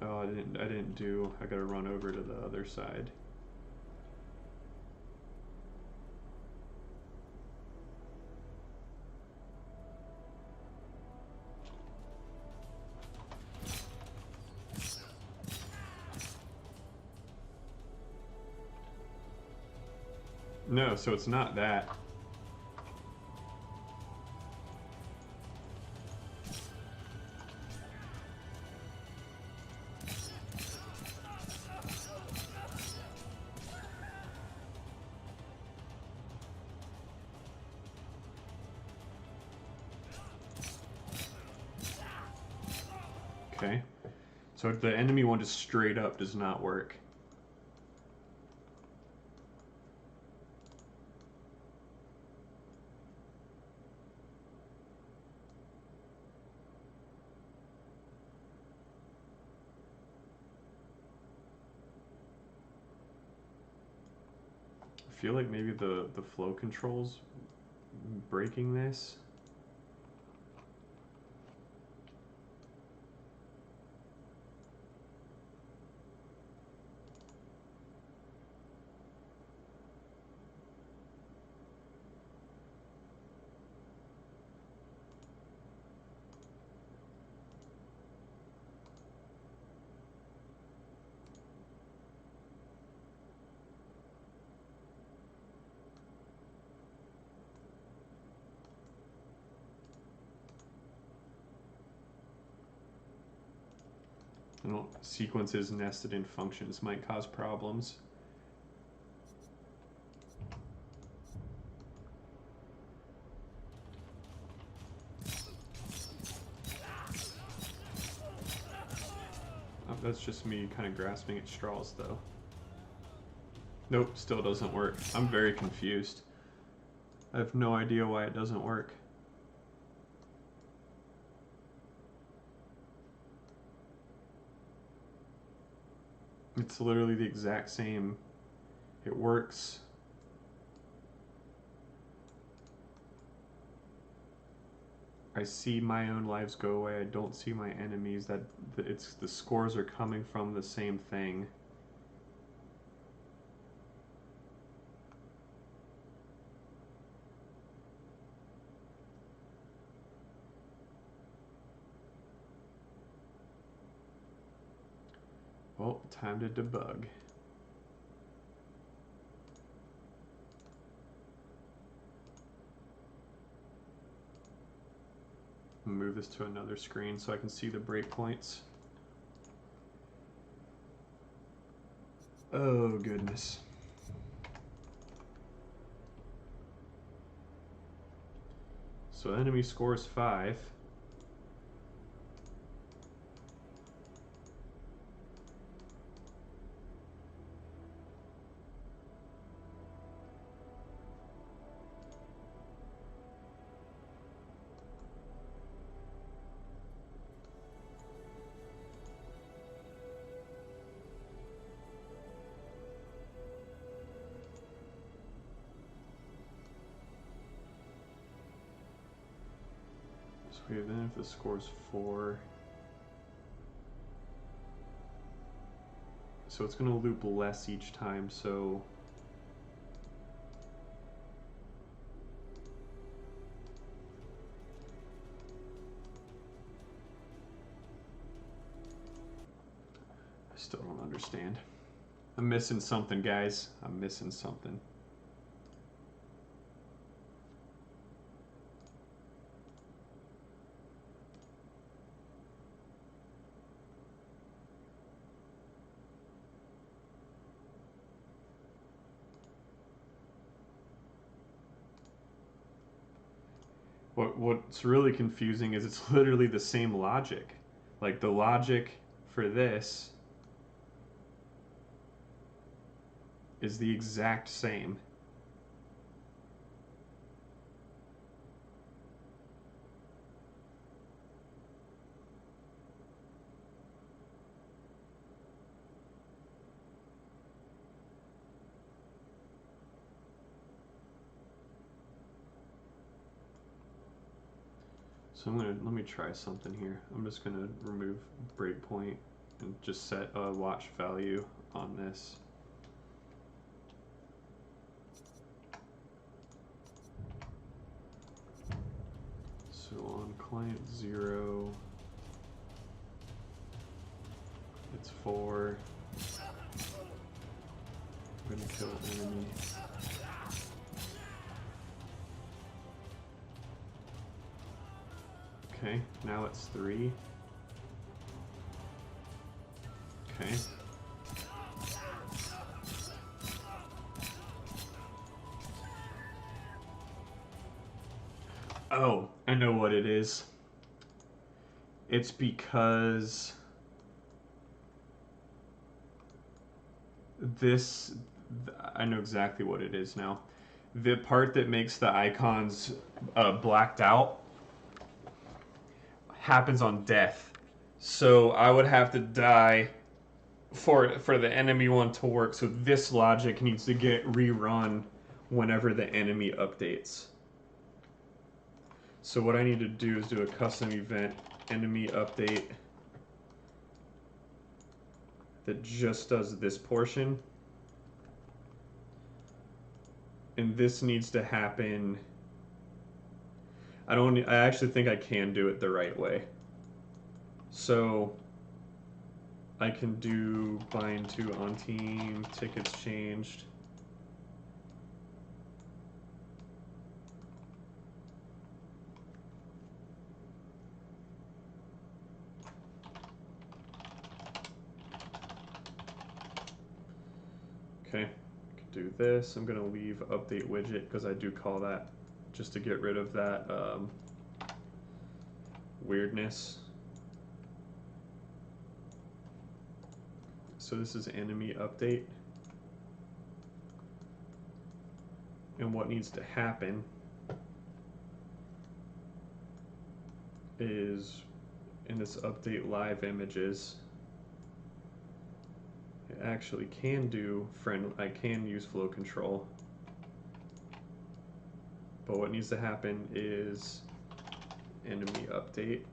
Oh, I gotta run over to the other side. No, so it's not that. Okay. So the enemy one just straight up does not work. I feel like maybe the flow controls breaking this. Sequences nested in functions might cause problems. Oh, that's just me kind of grasping at straws, though. Nope, still doesn't work. I'm very confused. I have no idea why it doesn't work. It's literally the exact same. It works. I see my own lives go away. I don't see my enemies. The scores are coming from the same thing. Well, time to debug. Move this to another screen so I can see the breakpoints. Oh, goodness. So enemy scores 5. Okay, then if the score's 4. So it's going to loop less each time, so... I still don't understand. I'm missing something, guys. I'm missing something. What's really confusing is it's literally the same logic. Like the logic for this is the exact same. So let me try something here. I'm just gonna remove breakpoint and just set a watch value on this. So on client 0, it's 4. I'm gonna kill enemy. Okay, now it's 3. Okay. Oh, I know what it is. It's because this, I know exactly what it is now. The part that makes the icons blacked out happens on death. So I would have to die for the enemy one to work. So this logic needs to get rerun whenever the enemy updates. So what I need to do is do a custom event enemy update that just does this portion. And this needs to happen. I actually think I can do it the right way. So I can do bind to on team, tickets changed. Okay, I can do this. I'm gonna leave update widget because I do call that just to get rid of that weirdness. So this is enemy update. And what needs to happen is in this update live images, I actually can do I can use flow control. But what needs to happen is enemy update.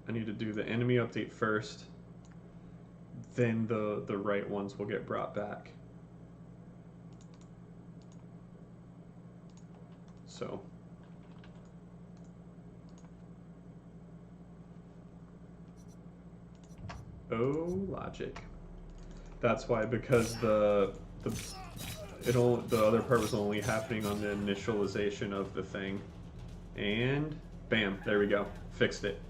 I need to do the enemy update first, then the right ones will get brought back. So logic. That's why, because the other part was only happening on the initialization of the thing. And bam, there we go. Fixed it.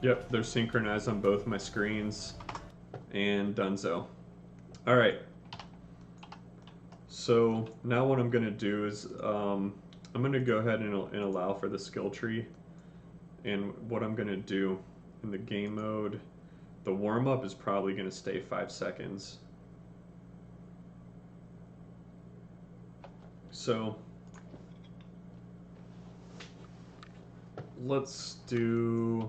Yep, they're synchronized on both my screens, and donezo. All right, So now what I'm going to do is I'm going to go ahead and allow for the skill tree. And what I'm going to do in the game mode, the warm-up is probably going to stay 5 seconds. So let's go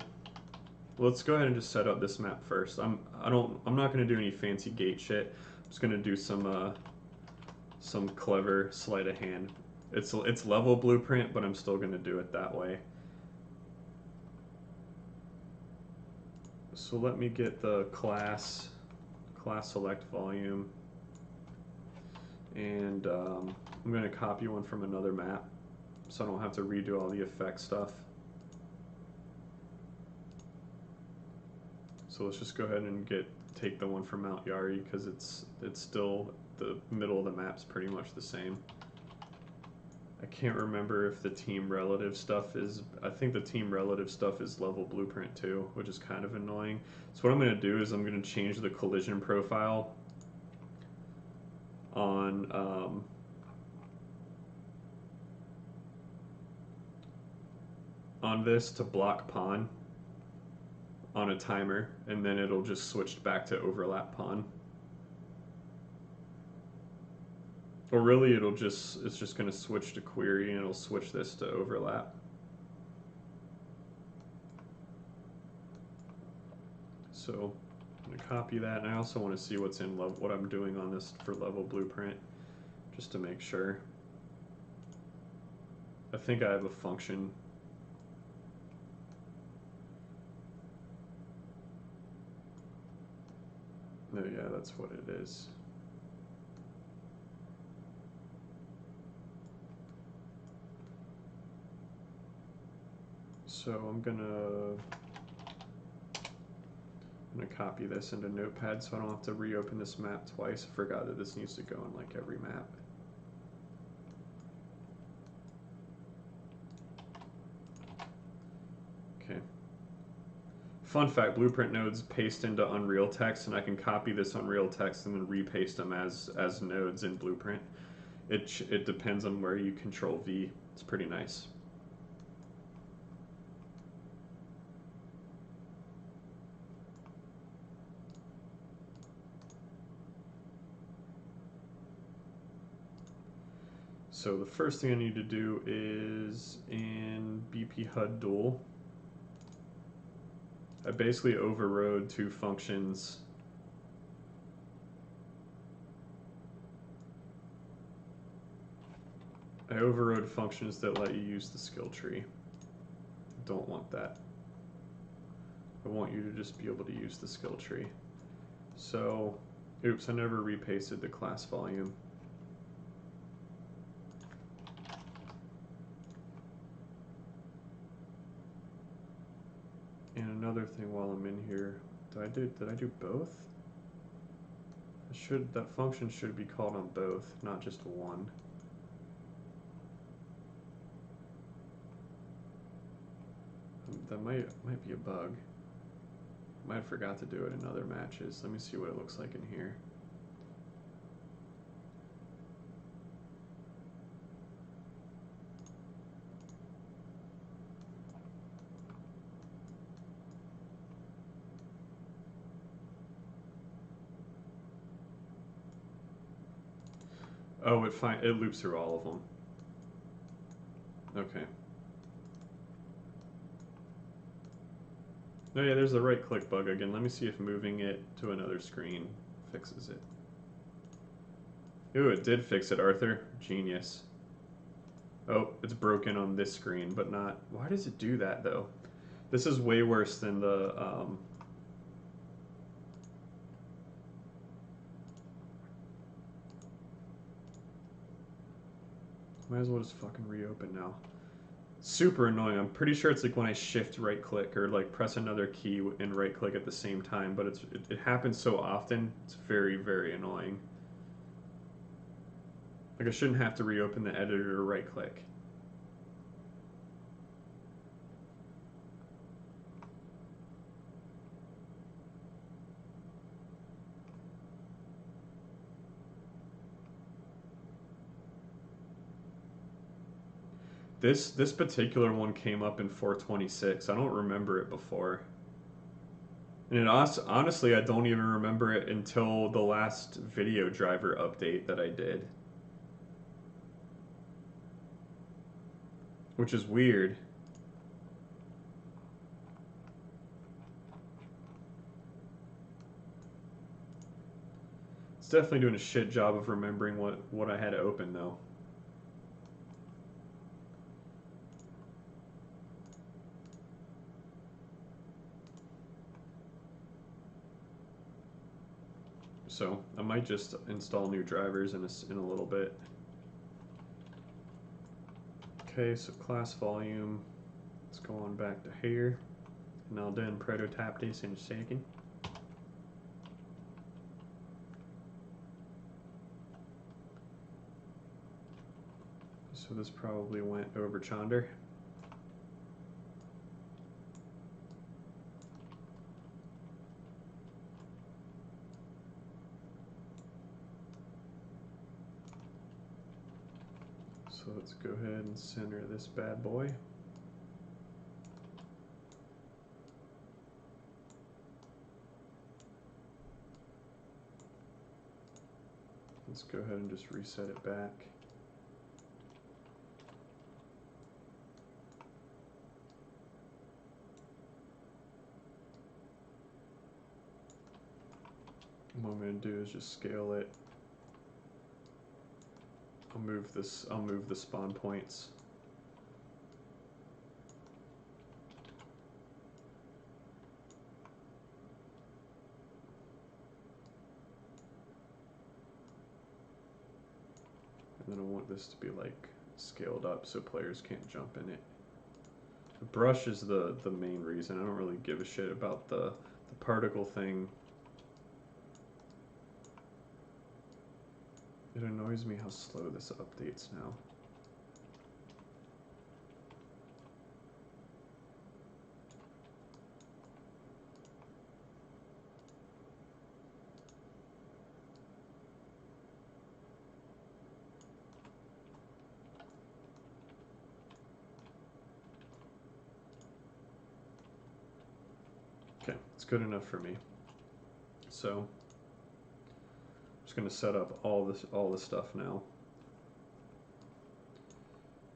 ahead and just set up this map first. I'm not going to do any fancy gate shit. I'm just going to do some clever sleight of hand. It's level blueprint, but I'm still going to do it that way. So let me get the class select volume, and I'm going to copy one from another map so I don't have to redo all the effect stuff. So let's just go ahead and take the one from Mount Yari, because it's still, the middle of the map's pretty much the same. I can't remember if the team relative stuff is, I think the team relative stuff is level blueprint too, which is kind of annoying. So what I'm going to do is I'm going to change the collision profile on this to block pawn on a timer, and then it'll just switch back to overlap pawn. Or really it's just going to switch to query, and it'll switch this to overlap. So I'm going to copy that, and I also want to see what I'm doing on this for level blueprint, just to make sure. I think I have a function. No, yeah, that's what it is. So I'm gonna copy this into Notepad so I don't have to reopen this map twice. I forgot that this needs to go in like every map. Okay. Fun fact, blueprint nodes paste into Unreal text, and I can copy this Unreal text and then repaste them as nodes in blueprint. It depends on where you control V. It's pretty nice. So the first thing I need to do is in BP Hud Duel, I basically overrode two functions. I overrode functions that let you use the skill tree. Don't want that. I want you to just be able to use the skill tree. So, oops, I never repasted the class volume. And another thing while I'm in here, did I do both? That function should be called on both, not just one. That might be a bug. Might have forgot to do it in other matches. Let me see what it looks like in here. Oh, it loops through all of them. Okay. Oh yeah, there's the right click bug again. Let me see if moving it to another screen fixes it. Ooh, it did fix it, Arthur. Genius. Oh, it's broken on this screen, but not... Why does it do that, though? This is way worse than the... Might as well just fucking reopen now. Super annoying. I'm pretty sure it's like when I shift right click or like press another key and right click at the same time, but it happens so often, it's very, very annoying. Like I shouldn't have to reopen the editor or right click. This particular one came up in 426. I don't remember it before. And honestly, I don't even remember it until the last video driver update that I did. Which is weird. It's definitely doing a shit job of remembering what I had to open though. So I might just install new drivers in a little bit. Okay, so class volume. Let's go on back to here. And I'll then prototype this in a second. So this probably went over Chonder. So let's go ahead and center this bad boy. Let's go ahead and just reset it back. What I'm going to do is just scale it. I'll move the spawn points. And then I want this to be like scaled up so players can't jump in it. The brush is the main reason. I don't really give a shit about the particle thing. It annoys me how slow this updates now. Okay, it's good enough for me. So I'm just going to set up all this stuff now.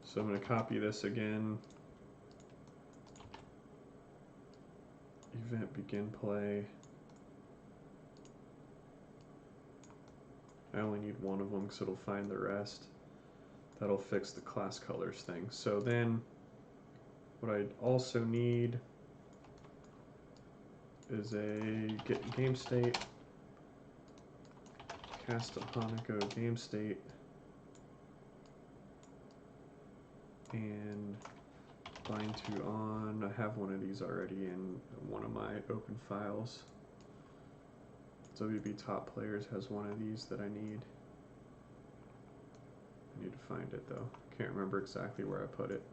So I'm going to copy this again. Event begin play. I only need one of them because it'll find the rest. That'll fix the class colors thing. So then what I also need is a get game state, cast a Hanako game state, and bind to on. I have one of these already in one of my open files. WB top players has one of these that I need. I need to find it though. Can't remember exactly where I put it.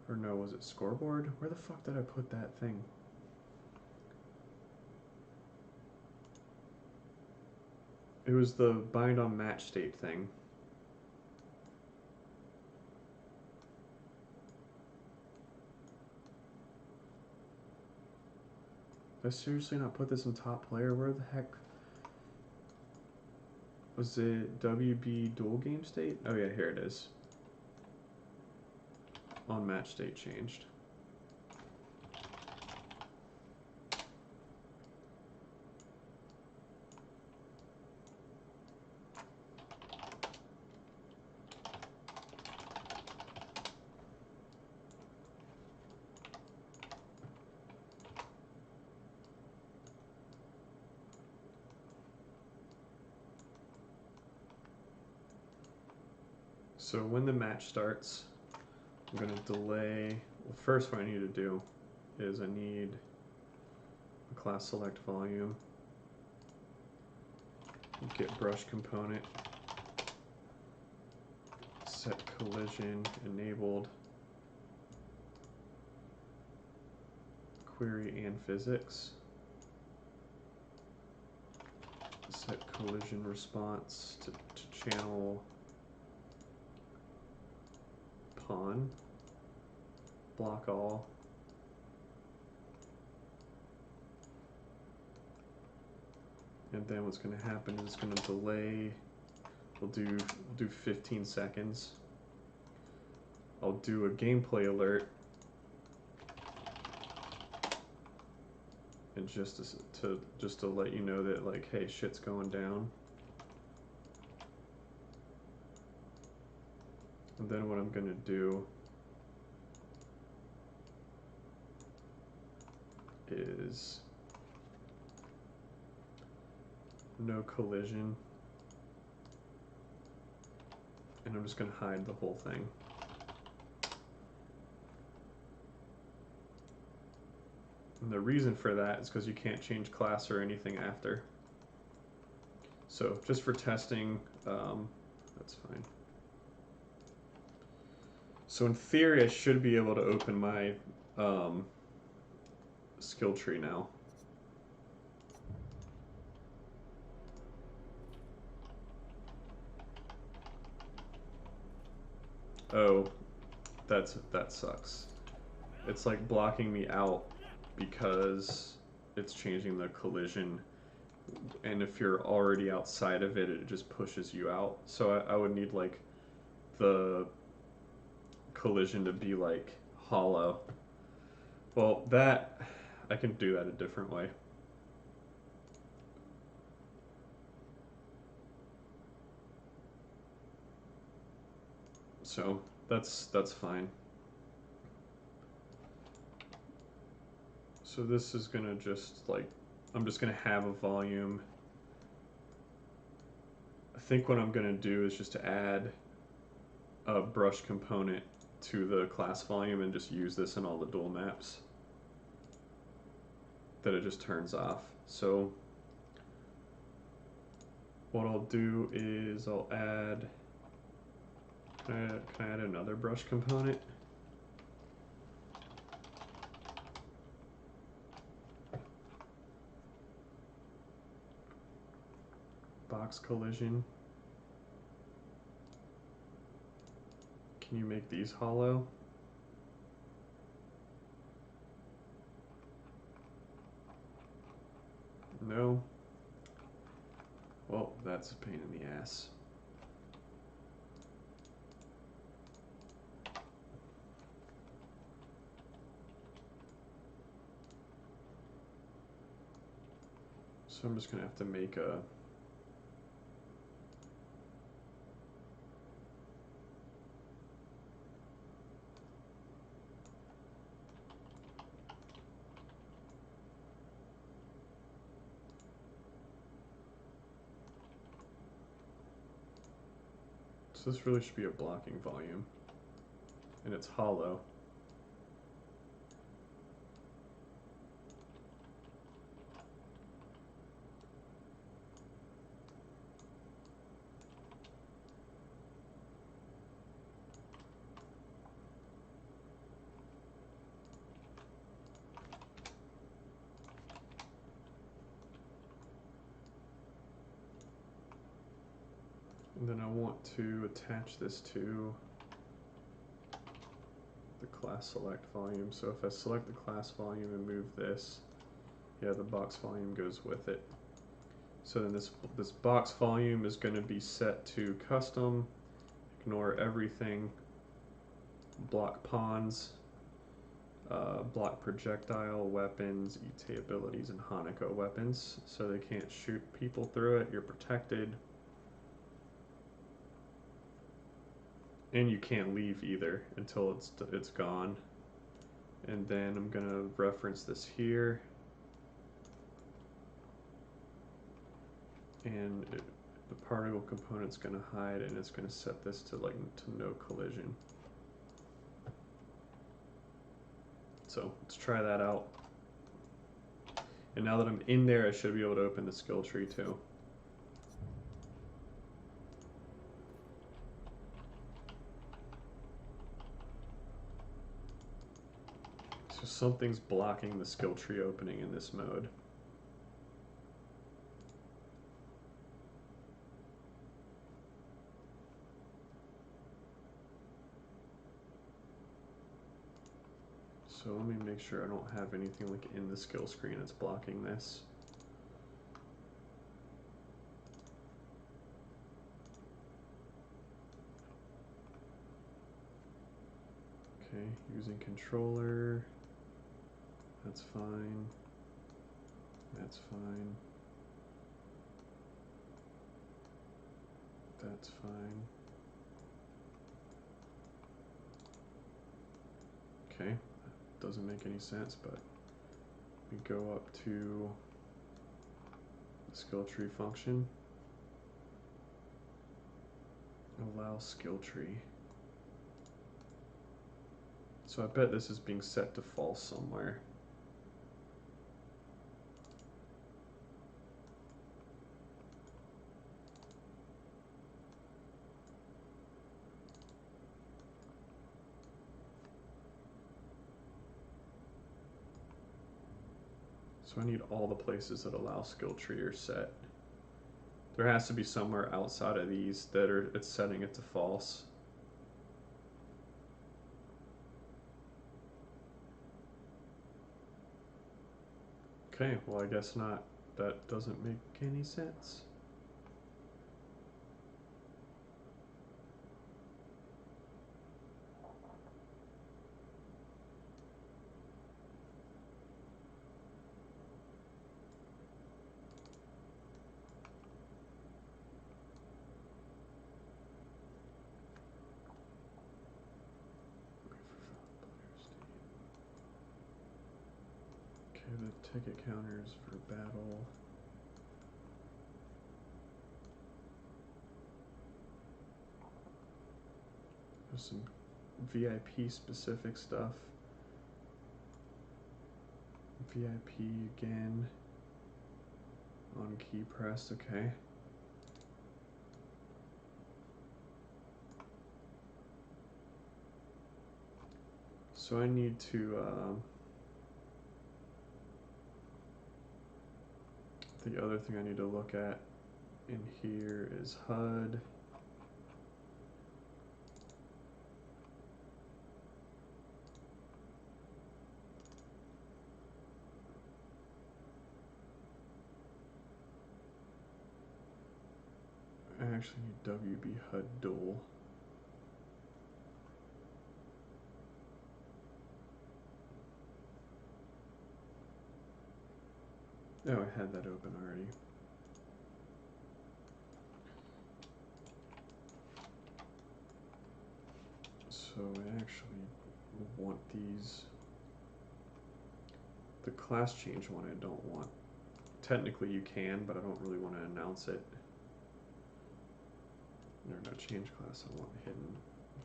Or no, was it scoreboard? Where the fuck did I put that thing? It was the bind on match state thing. Did I seriously not put this in top player? Where the heck? Was it WB dual game state? Oh yeah, here it is. On match state changed. So when the match starts, I'm going to delay. Well, first what I need to do is I need a class select volume, get brush component, set collision enabled, query and physics, set collision response to channel pawn, block all. And then what's going to happen is it's going to delay. We'll do 15 seconds. I'll do a gameplay alert, and just to let you know that, like, hey, shit's going down. And then what I'm going to do is no collision, and I'm just going to hide the whole thing. And the reason for that is because you can't change class or anything after. So just for testing, that's fine. So in theory, I should be able to open my skill tree now. Oh, that sucks. It's like blocking me out because it's changing the collision, and if you're already outside of it, it just pushes you out. So I would need like the collision to be like hollow. Well, that I can do that a different way. So that's fine. So this is gonna just like, I'm just gonna have a volume. I think what I'm gonna do is just to add a brush component to the class volume and just use this in all the dual maps that it just turns off. So what I'll do is I'll add, can I add another brush component? Box collision. Can you make these hollow? No. Well, that's a pain in the ass. So I'm just gonna have to make a so this really should be a blocking volume, and it's hollow. And then I want to attach this to the class select volume. So if I select the class volume and move this, yeah, the box volume goes with it. So then this box volume is going to be set to custom, ignore everything, block pawns, block projectile weapons, ET abilities, and Hanako weapons. So they can't shoot people through it, you're protected. And you can't leave either until it's gone. And then I'm gonna reference this here, and the particle component's gonna hide, and it's gonna set this to no collision. So let's try that out. And now that I'm in there, I should be able to open the skill tree too. So something's blocking the skill tree opening in this mode. So let me make sure I don't have anything like in the skill screen that's blocking this. Okay, using controller, that's fine, that's fine, that's fine. Okay, that doesn't make any sense, but we go up to the skill tree function, allow skill tree. So I bet this is being set to false somewhere. So I need all the places that allow skill tree are set. There has to be somewhere outside of these that it's setting it to false. Okay, well I guess not. That doesn't make any sense. Okay, the ticket counters for battle. There's some VIP specific stuff. VIP again. On key press, okay. So I need to, the other thing I need to look at in here is HUD. I actually need WB HUD Duel. Oh, I had that open already. So I actually want these. The class change one I don't want. Technically you can, but I don't really want to announce it. No, change class I want hidden.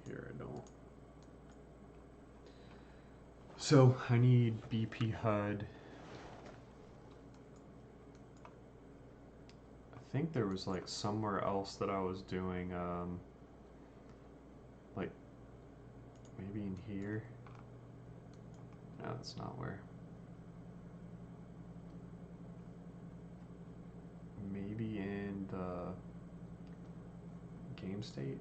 Here I don't. So I need BP HUD. I think there was like somewhere else that I was doing, like maybe in here. No, that's not where. Maybe in the game state.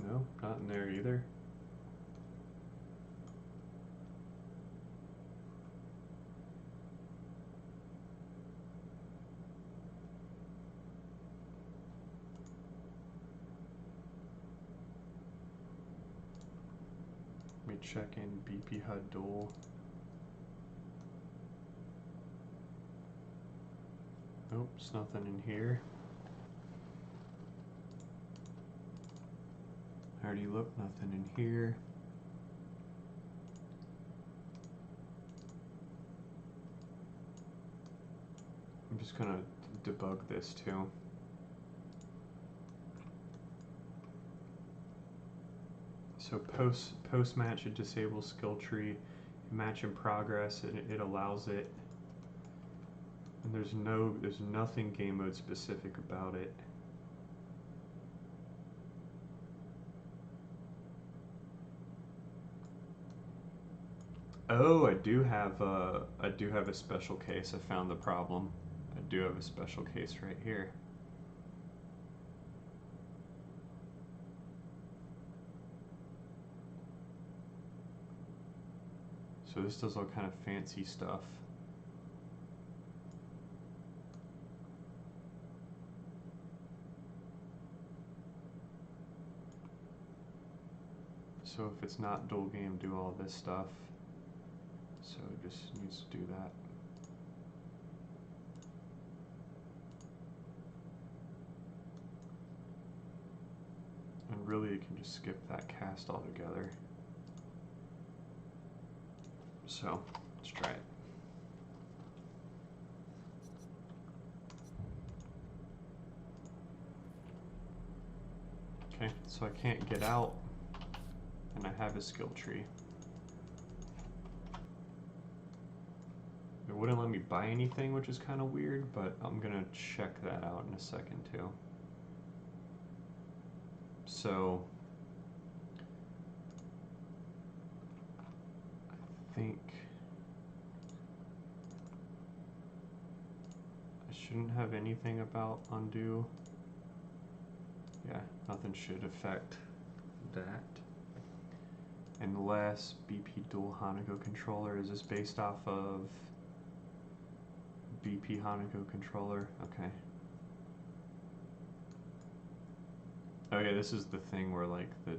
No, not in there either. Let me check in BP HUD Duel. Nope, it's nothing in here. I already looked, nothing in here. I'm just gonna debug this too. So post match it disables skill tree. Match in progress it allows it. And there's nothing game mode specific about it. Oh, I do have a special case. I found the problem. I do have a special case right here. So this does all kind of fancy stuff. So if it's not dual game, do all this stuff. So it just needs to do that. And really you can just skip that cast altogether. So let's try it. Okay, so I can't get out, and I have a skill tree. It wouldn't let me buy anything, which is kind of weird, but I'm gonna check that out in a second too. So I think I shouldn't have anything about undo. Yeah, nothing should affect that. Unless BP Dual Hanako controller, is this based off of BP Hanako controller? Okay. Oh yeah, this is the thing where like the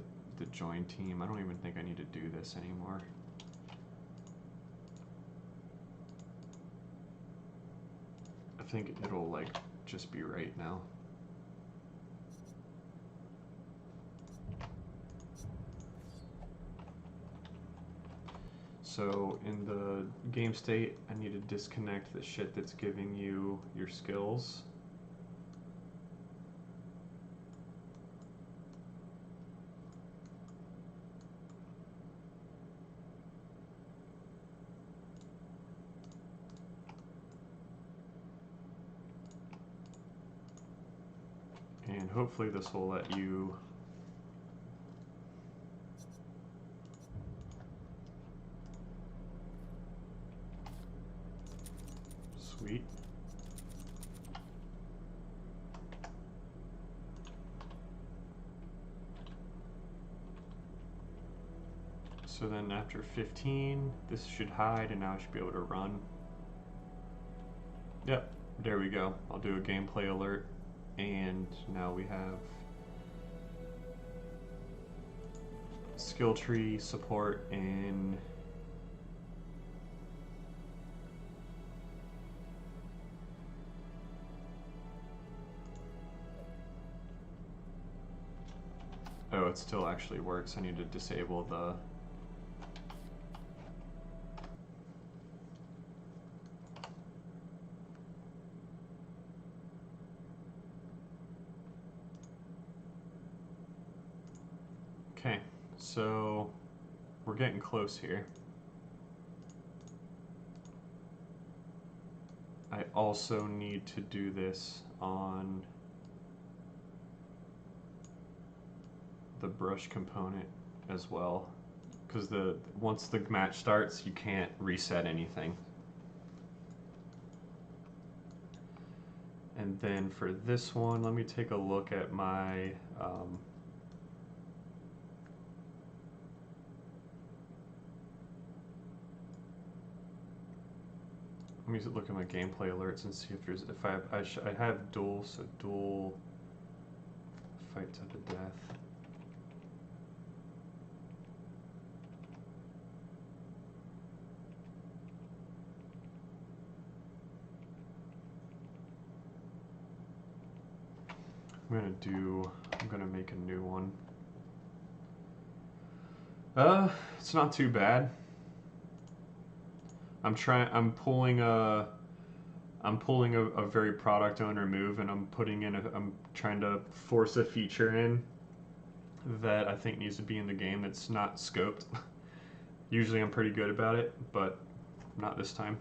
join team, I don't even think I need to do this anymore. I think it'll like just be right now. So in the game state, I need to disconnect the shit that's giving you your skills. And hopefully this will let you sweet. So then after 15, this should hide and now I should be able to run. Yep, there we go. I'll do a gameplay alert and now we have skill tree support in oh, it still actually works. I need to disable the okay, so we're getting close here. I also need to do this on the brush component as well, because once the match starts, you can't reset anything. And then for this one, let me take a look at my let me look at my gameplay alerts and see if there's I have duel, so duel fight to the death. I'm gonna make a new one. It's not too bad. I'm pulling a very product owner move, and I'm trying to force a feature in that I think needs to be in the game that's not scoped. Usually I'm pretty good about it, but not this time.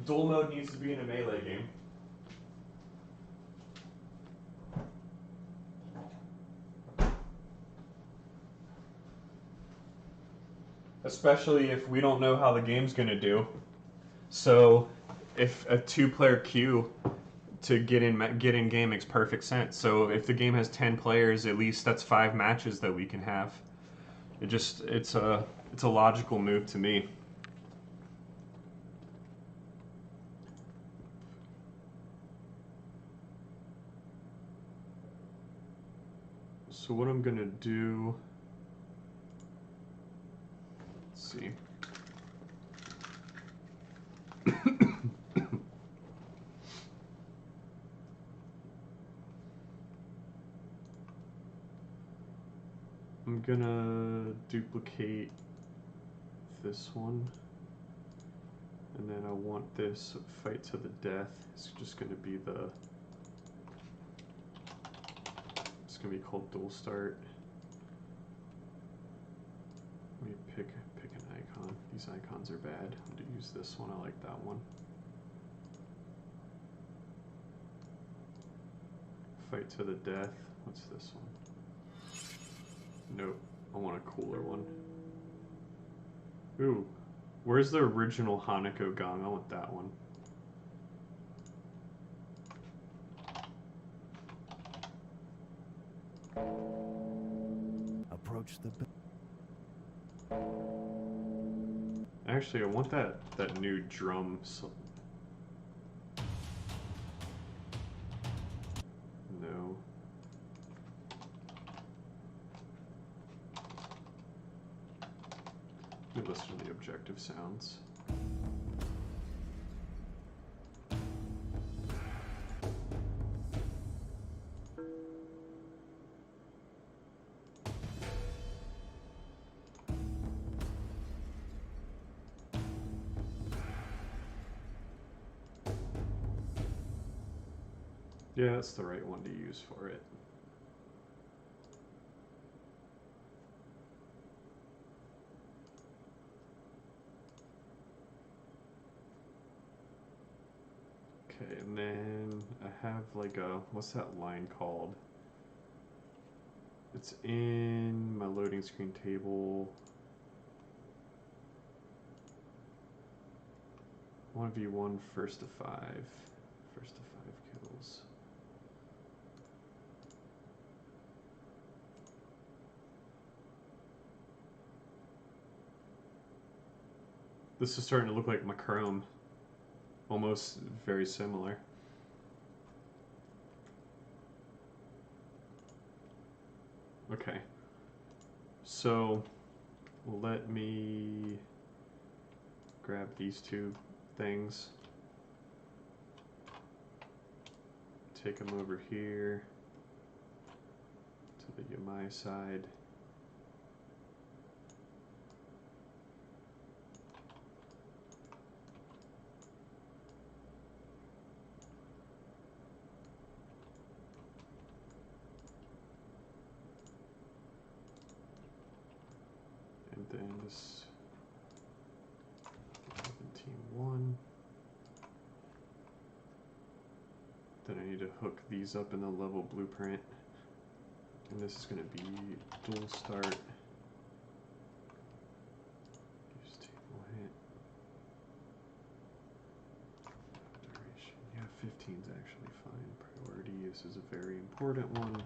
Duel mode needs to be in a melee game. Especially if we don't know how the game's going to do. So if a two-player queue to get in game makes perfect sense. So if the game has 10 players, at least that's 5 matches that we can have. It's a logical move to me. So what I'm gonna do, let's see. I'm gonna duplicate this one, and then I want this fight to the death. It's just gonna be it's gonna be called Duel Start. Let me pick an icon. These icons are bad. I'm gonna use this one. I like that one. Fight to the death. What's this one? Nope. I want a cooler one. Ooh. Where's the original Hanako gong? I want that one. Approach the... Actually, I want that new drum. No. Let me listen to the objective sounds. Yeah, that's the right one to use for it. Okay, and then I have like a, what's that line called? It's in my loading screen table. 1v1 first to 5. First to 5 kills. This is starting to look like my Chrome. Almost very similar. Okay. So let me grab these two things. Take them over here to the Yamai side. And then this 17-1. Then I need to hook these up in the level blueprint. And this is going to be Duel Start. Use table hit. Duration. Yeah, 15 is actually fine. Priority. This is a very important one.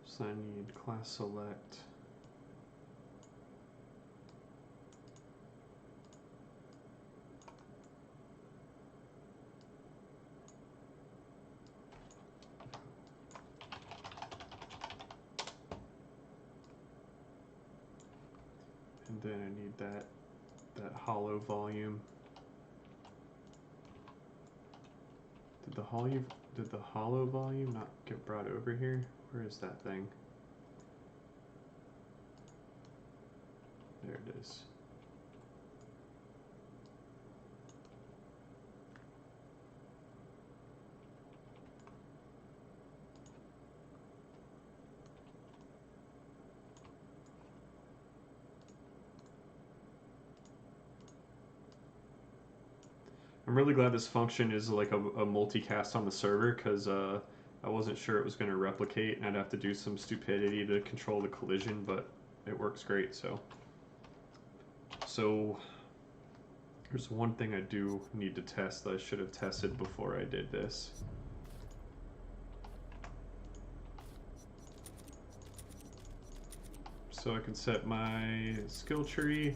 So I need class select. And then I need that hollow volume. Did the hollow volume not get brought over here? Where is that thing? There it is. I'm really glad this function is like a multicast on the server, because I wasn't sure it was going to replicate and I'd have to do some stupidity to control the collision, but it works great. So There's one thing I do need to test that I should have tested before I did this. So I can set my skill tree.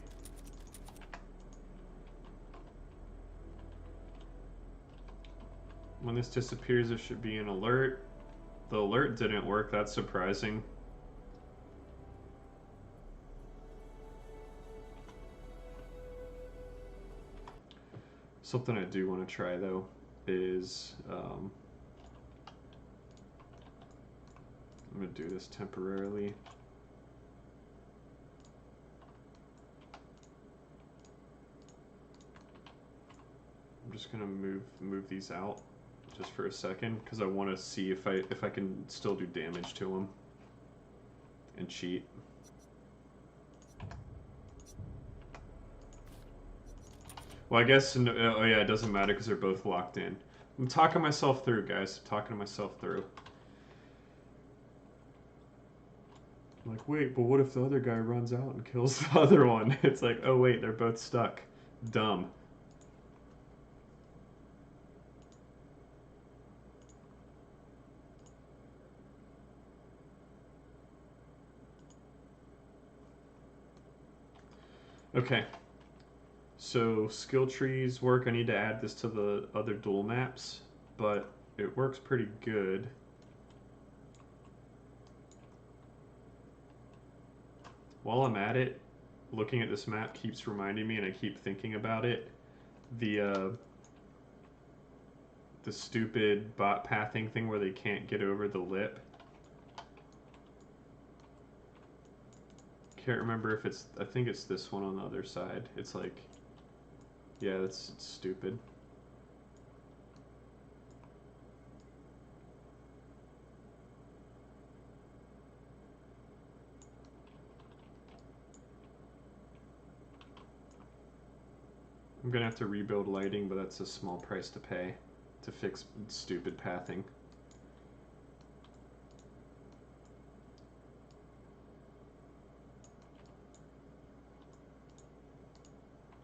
When this disappears, there should be an alert. The alert didn't work, that's surprising. Something I do want to try though is I'm going to do this temporarily. I'm just going to move these out just for a second because I want to see if I can still do damage to them and cheat. Well, I guess, oh yeah, it doesn't matter because they're both locked in. I'm talking myself through, guys. I'm talking myself through. I'm like, wait, but what if the other guy runs out and kills the other one? It's like, oh wait, they're both stuck. Dumb. Okay. So skill trees work. I need to add this to the other duel maps, but it works pretty good. While I'm at it, looking at this map keeps reminding me, and I keep thinking about it, the stupid bot pathing thing where they can't get over the lip. Can't remember if it's, I think it's this one on the other side. It's like, yeah, it's stupid. I'm gonna have to rebuild lighting, but that's a small price to pay to fix stupid pathing.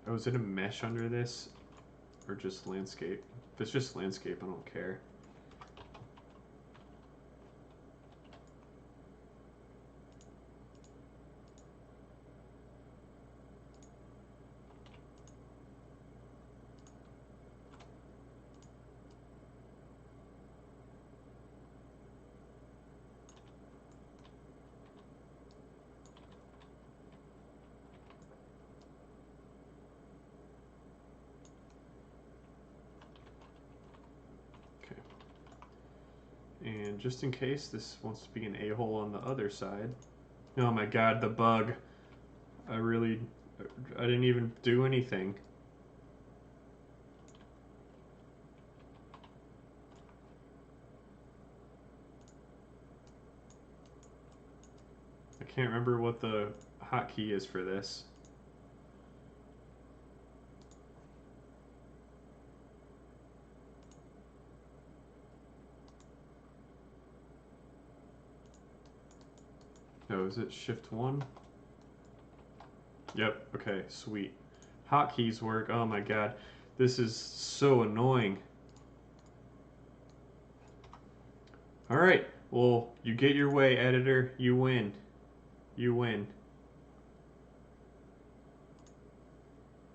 Oh, is it a mesh under this? Or just landscape? If it's just landscape, I don't care. And just in case this wants to be an a-hole on the other side. Oh my god, the bug. I didn't even do anything. I can't remember what the hotkey is for this. No, is it shift 1? Yep, okay, sweet. Hotkeys work, oh my god. This is so annoying. Alright, well, you get your way, editor. You win. You win.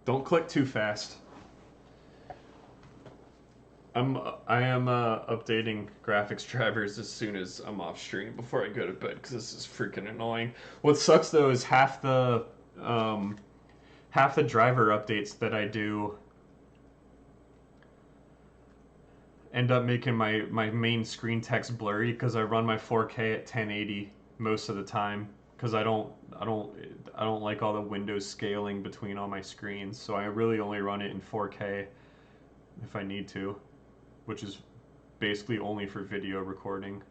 Don't click too fast. I am updating graphics drivers as soon as I'm off stream before I go to bed because this is freaking annoying. What sucks though is half the driver updates that I do end up making my main screen text blurry because I run my 4K at 1080 most of the time because I don't like all the windows scaling between all my screens, so I really only run it in 4K if I need to, which is basically only for video recording.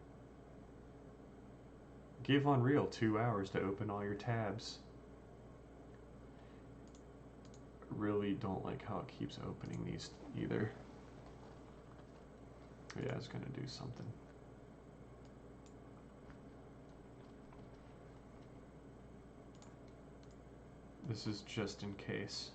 Give Unreal 2 hours to open all your tabs. Really don't like how it keeps opening these either. Yeah, it's gonna do something. This is just in case.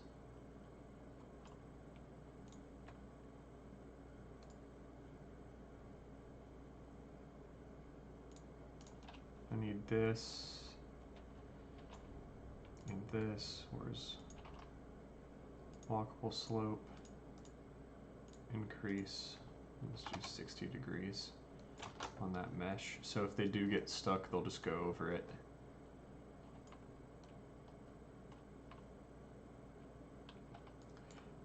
I need this and this. Where's walkable slope? Increase. Let's do 60 degrees on that mesh. So if they do get stuck, they'll just go over it.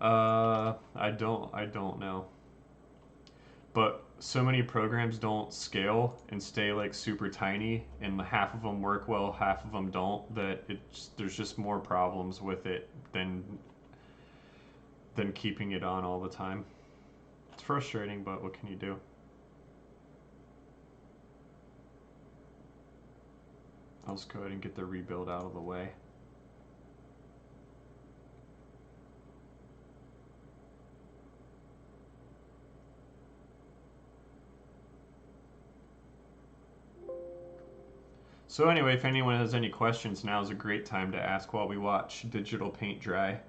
I don't know. But so many programs don't scale and stay like super tiny, and half of them work well, half of them don't, that there's just more problems with it than keeping it on all the time. It's frustrating, but what can you do? I'll just go ahead and get the rebuild out of the way. So anyway, if anyone has any questions, now is a great time to ask while we watch digital paint dry.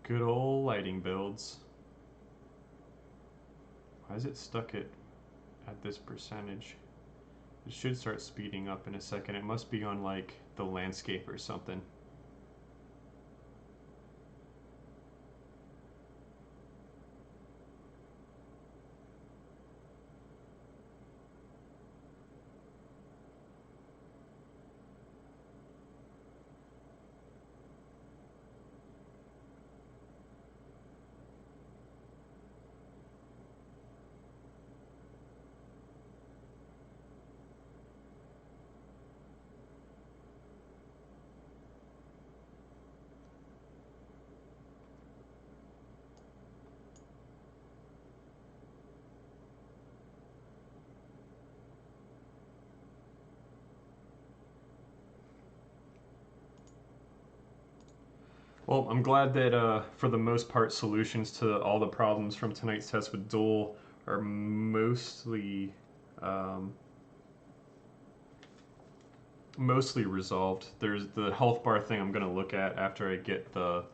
Good old lighting builds. Why is it stuck at this percentage? It should start speeding up in a second. It must be on like the landscape or something. Well, I'm glad that for the most part, solutions to all the problems from tonight's test with Duel are mostly resolved. There's the health bar thing I'm going to look at after I get the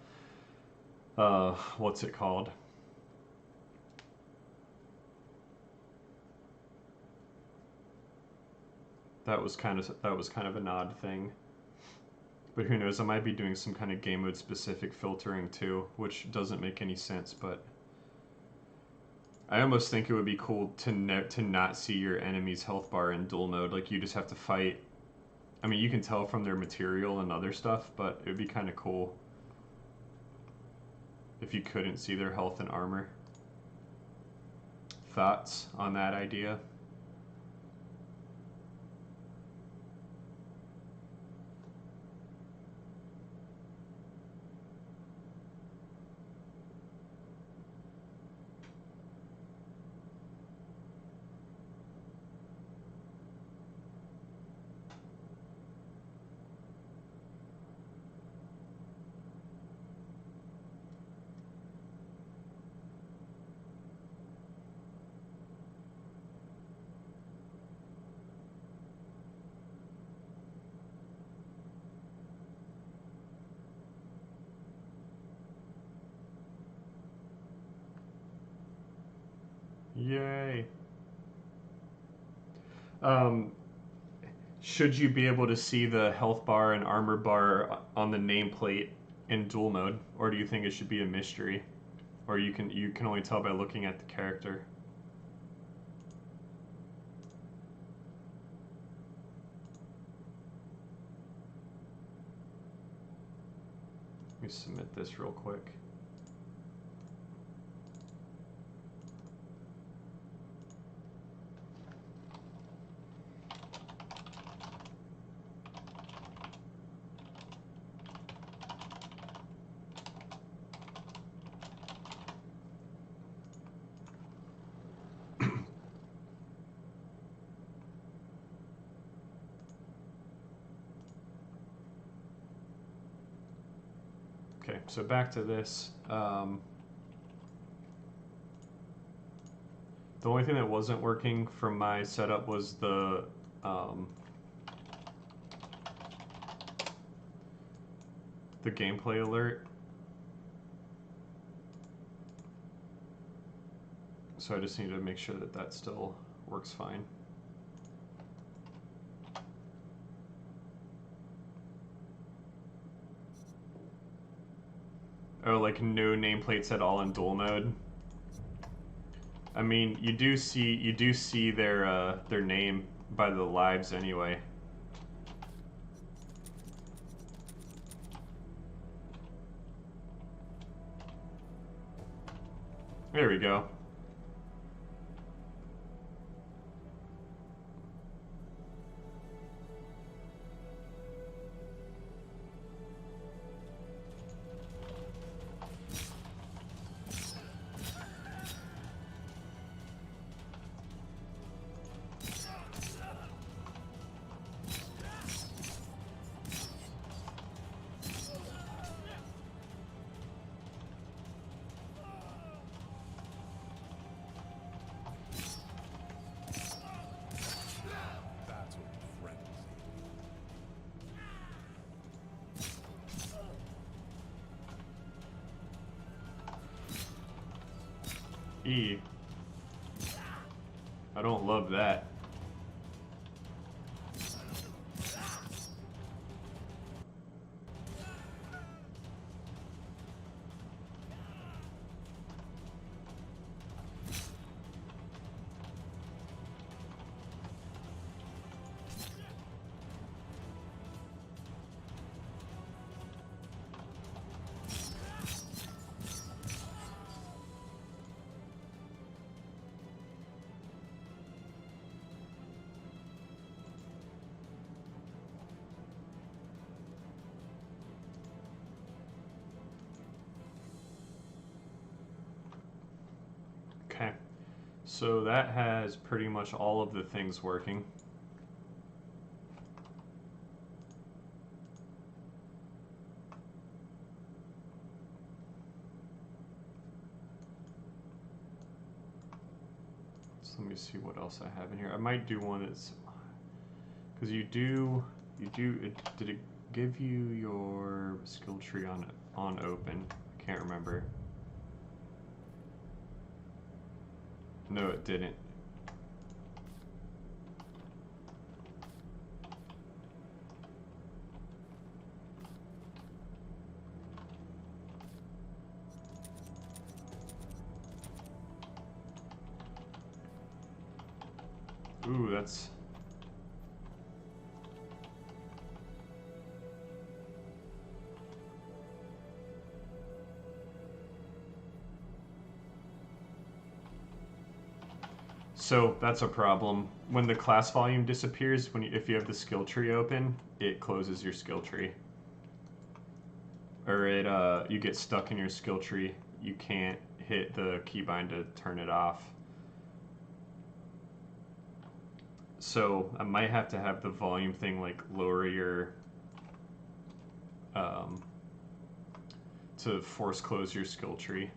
what's it called? That was kind of an odd thing. But who knows, I might be doing some kind of game mode specific filtering too, which doesn't make any sense, but I almost think it would be cool to not see your enemy's health bar in duel mode. Like, you just have to fight. I mean, you can tell from their material and other stuff, but it would be kind of cool if you couldn't see their health and armor. thoughts on that idea? Yay. Should you be able to see the health bar and armor bar on the nameplate in dual mode, or do you think it should be a mystery, or you can only tell by looking at the character? Let me submit this real quick. Okay, so back to this. The only thing that wasn't working from my setup was the gameplay alert. So I just need to make sure that that still works fine. Oh, like no nameplates at all in dual mode. I mean, you do see their name by the lives anyway. There we go. E. I don't love that. Okay, so that has pretty much all of the things working. So let me see what else I have in here. I might do one that's, because you do, did it give you your skill tree on open? I can't remember. No, it didn't. Ooh, that's... So that's a problem. When the class volume disappears, if you have the skill tree open, it closes your skill tree. Or you get stuck in your skill tree. You can't hit the keybind to turn it off. So I might have to have the volume thing like lower your to force close your skill tree.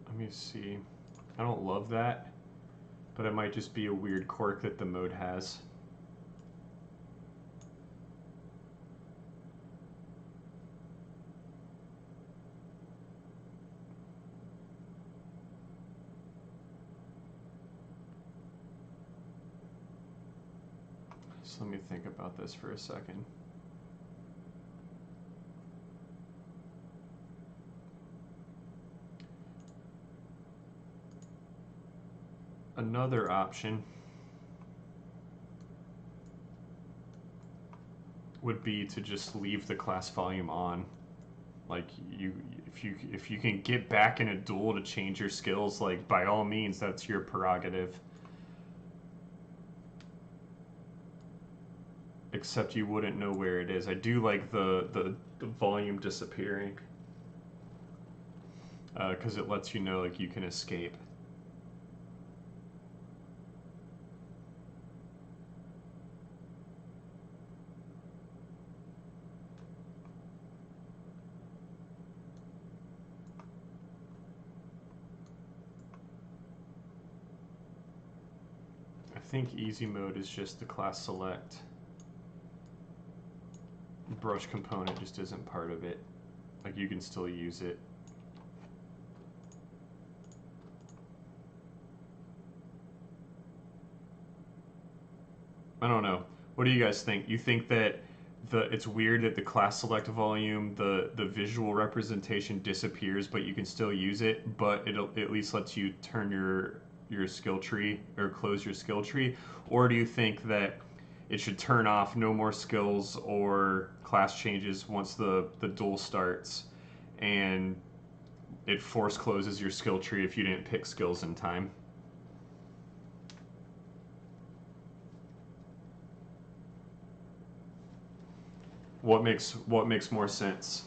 Let me see. I don't love that, but it might just be a weird quirk that the mode has. So let me think about this for a second. Another option would be to just leave the class volume on. Like if you can get back in a duel to change your skills, like by all means, that's your prerogative. Except you wouldn't know where it is. I do like the volume disappearing because it lets you know like you can escape. I think easy mode is just the class select. Brush component just isn't part of it. Like you can still use it. I don't know. What do you guys think? You think that it's weird that the class select volume, the visual representation disappears, but you can still use it, but it at least lets you turn your skill tree or close your skill tree? Or do you think that it should turn off no more skills or class changes once the duel starts, and it force closes your skill tree if you didn't pick skills in time? What makes more sense?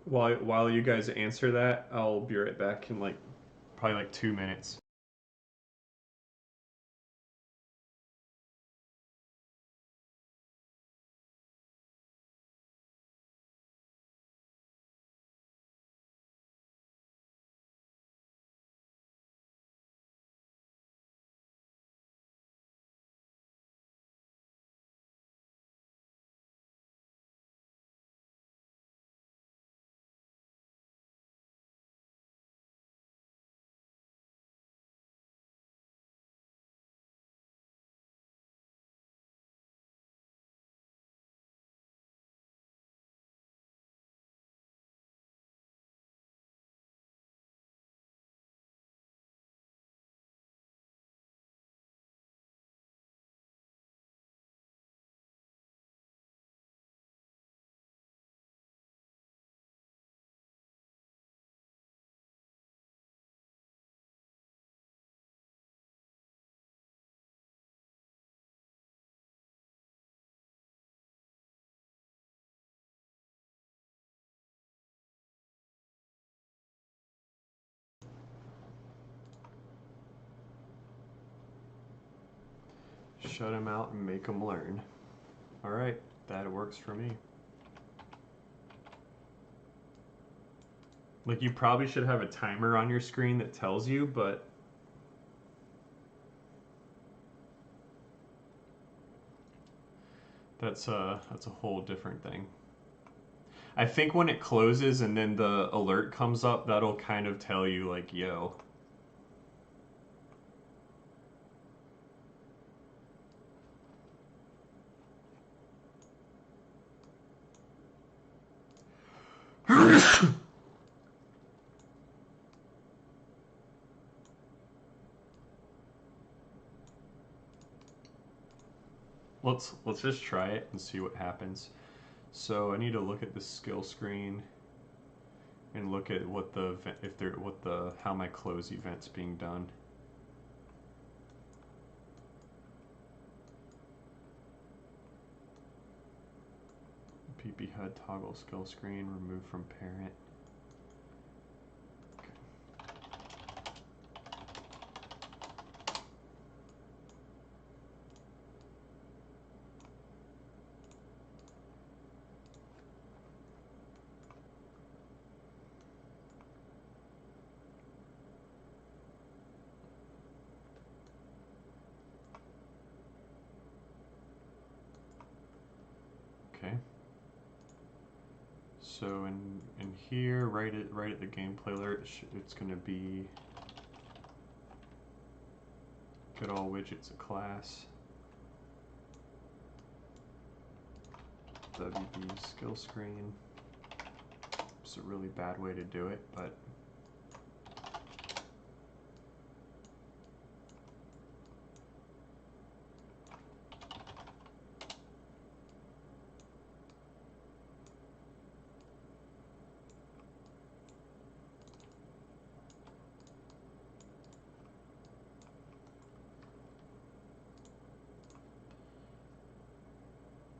While you guys answer that, I'll be right back in like probably like 2 minutes. Shut them out and make them learn. All right, that works for me. Like you probably should have a timer on your screen that tells you, but That's a whole different thing. I think when it closes and then the alert comes up, that'll kind of tell you like, yo. let's just try it and see what happens. So I need to look at the skill screen and look at what the how my close event's being done. PP HUD toggle skill screen, remove from parent. Okay. So in here, right at the gameplay alert, it's going to be get all widgets a class. WB skill screen. It's a really bad way to do it, but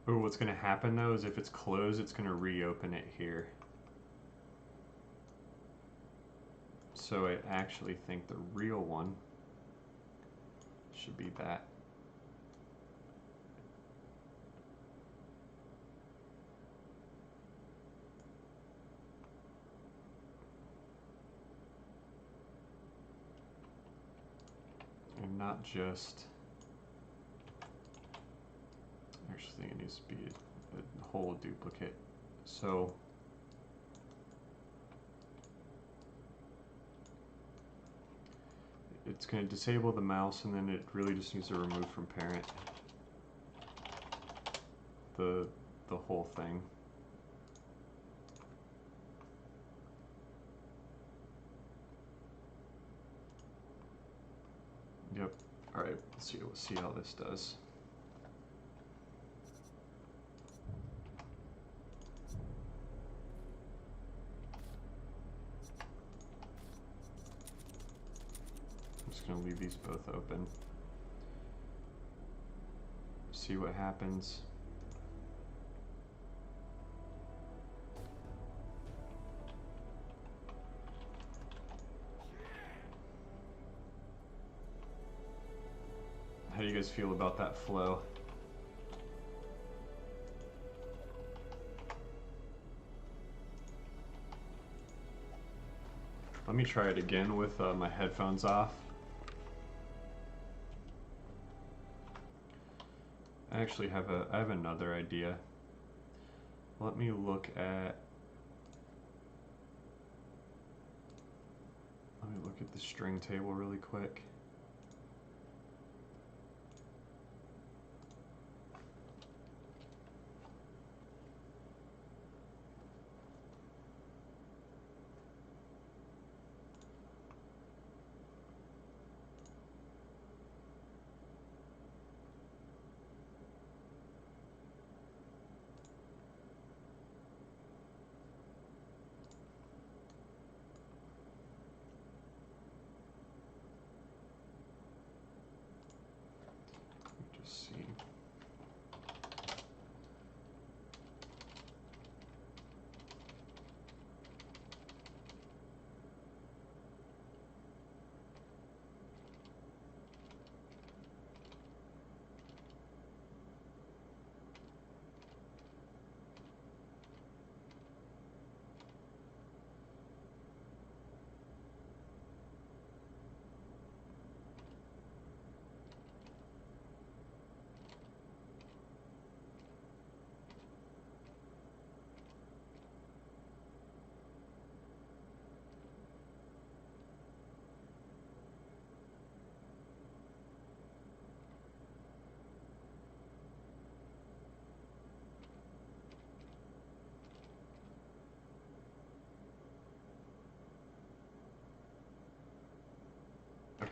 oh, what's going to happen though is if it's closed, it's going to reopen it here. So I actually think the real one should be that. And not just, I actually think it needs to be a whole duplicate. So it's going to disable the mouse, and then it really just needs to remove from parent the whole thing. Yep. All right. Let's see how this does. I'm just going to leave these both open. See what happens. How do you guys feel about that flow? Let me try it again with my headphones off. I actually have another idea. Let me look at the string table really quick.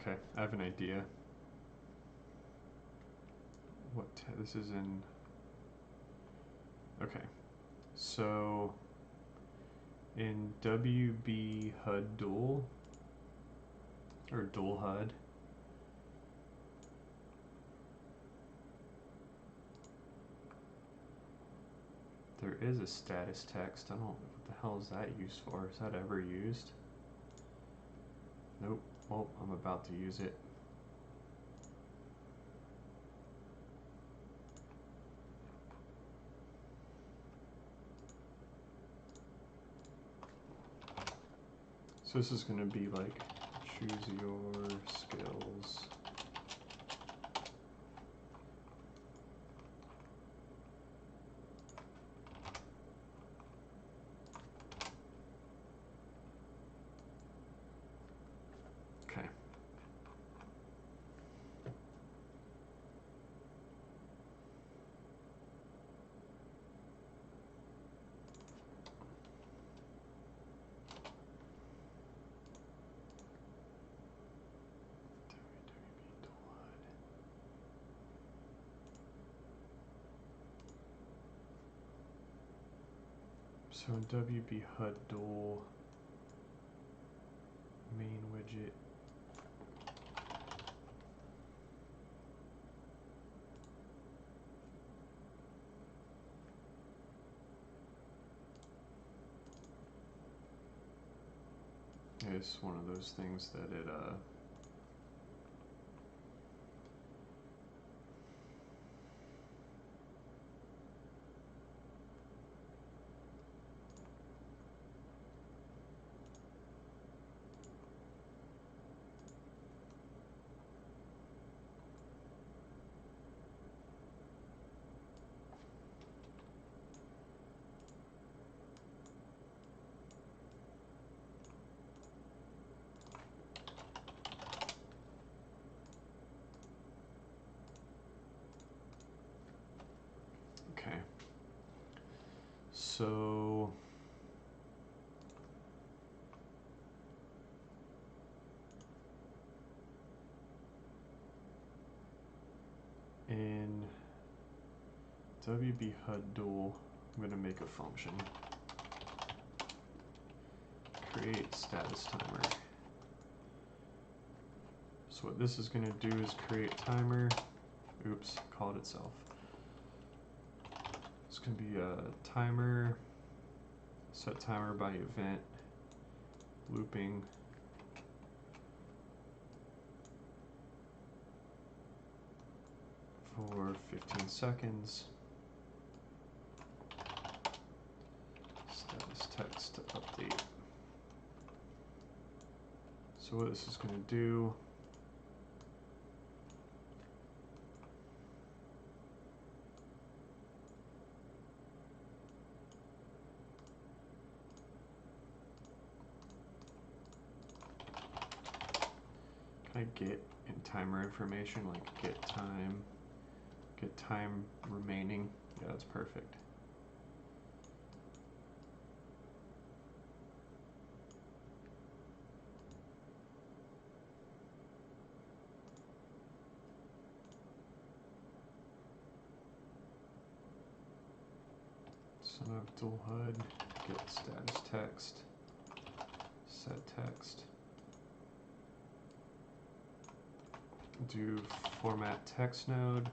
Okay, I have an idea. This is in. Okay, so in WB Hud Duel or Duel Hud, there is a status text. I don't know what the hell is that used for. Is that ever used? Nope. Well, I'm about to use it. So this is going to be like, choose your skills. Okay. So in WB Hud Duel, main widget. It's one of those things that it okay. So in WB Hud Duel, I'm going to make a function. Create status timer. So what this is going to do is create timer. Oops, called itself. It's going to be a timer, set timer by event, looping. For 15 seconds. Status text to update. So what this is going to do, can I get in timer information, like get time remaining? Yeah, that's perfect. Son of Duel Hud, get status text, set text. Do format text node.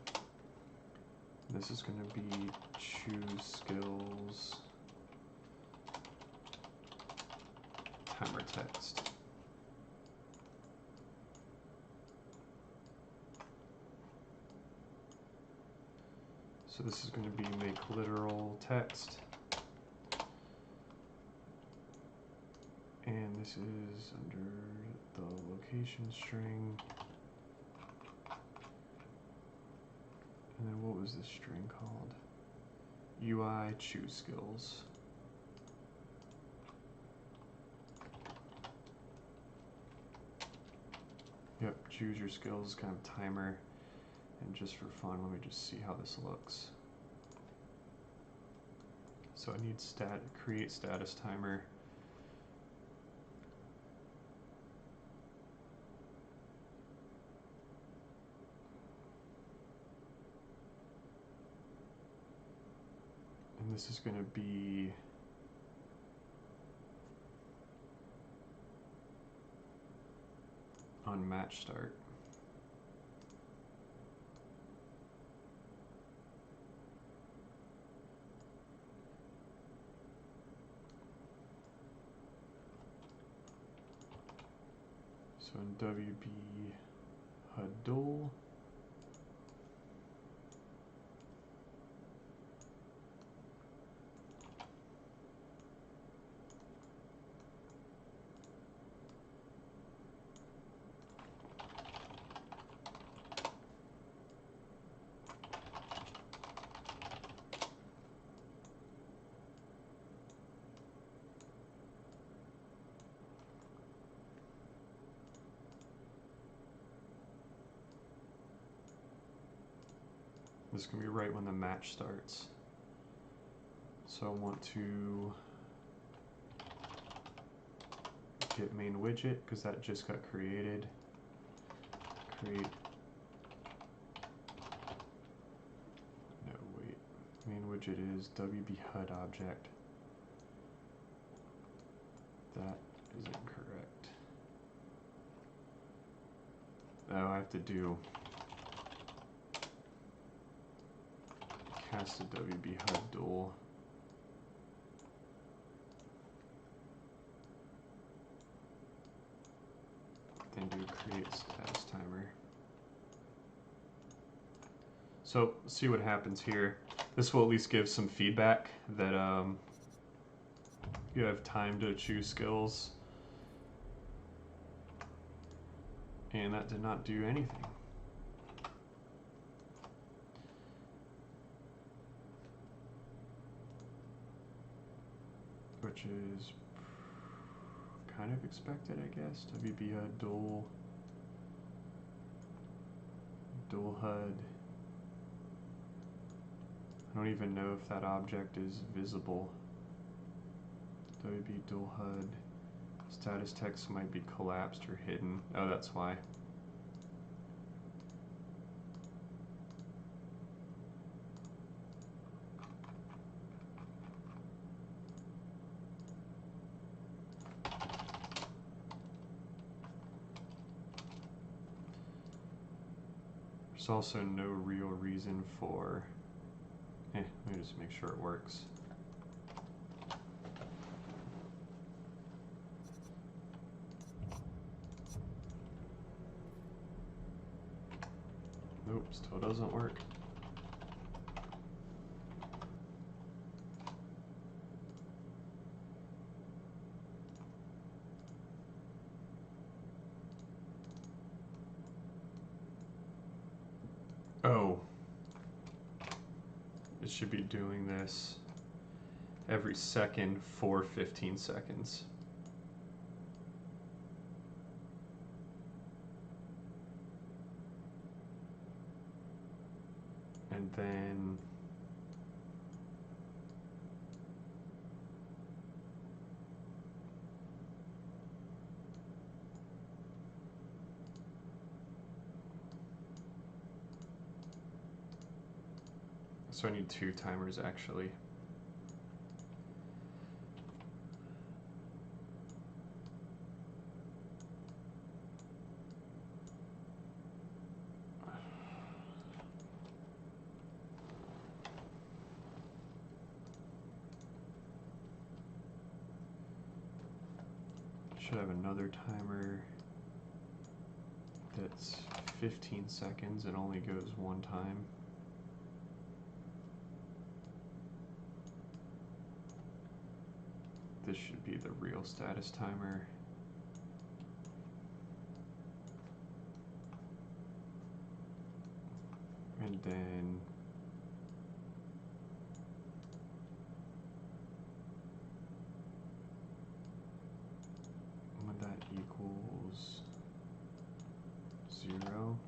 This is going to be choose skills, timer text. So this is going to be make literal text. And this is under the location string. And then what was this string called? UI choose skills. Yep, choose your skills, kind of timer. And just for fun, let me just see how this looks. So I need create status timer. this is going to be on match start. So in WB Hud Duel, this is going to be right when the match starts. So I want to get main widget because that just got created. Create. No, wait. Main widget is WB HUD object. That is incorrect. Oh, I have to do cast a WB HUD Duel. Then do create status timer. So see what happens here. This will at least give some feedback that you have time to choose skills. And that did not do anything. Which is kind of expected, I guess. WB HUD Duel, Duel HUD. I don't even know if that object is visible. WB Duel HUD. Status text might be collapsed or hidden. Oh, that's why. There's also no real reason for... let me just make sure it works. Nope, still doesn't work. Oh. It should be doing this every second for 15 seconds. And then so I need 2 timers actually. Should have another timer that's 15 seconds and only goes 1 time. This should be the real status timer. And then when that equals 0,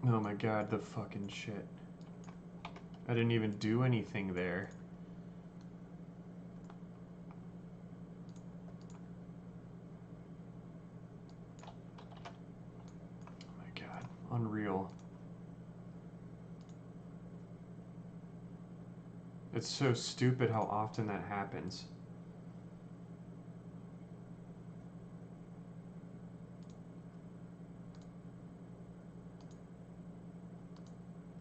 oh my god, the fucking shit. I didn't even do anything there. Oh my god. It's so stupid how often that happens.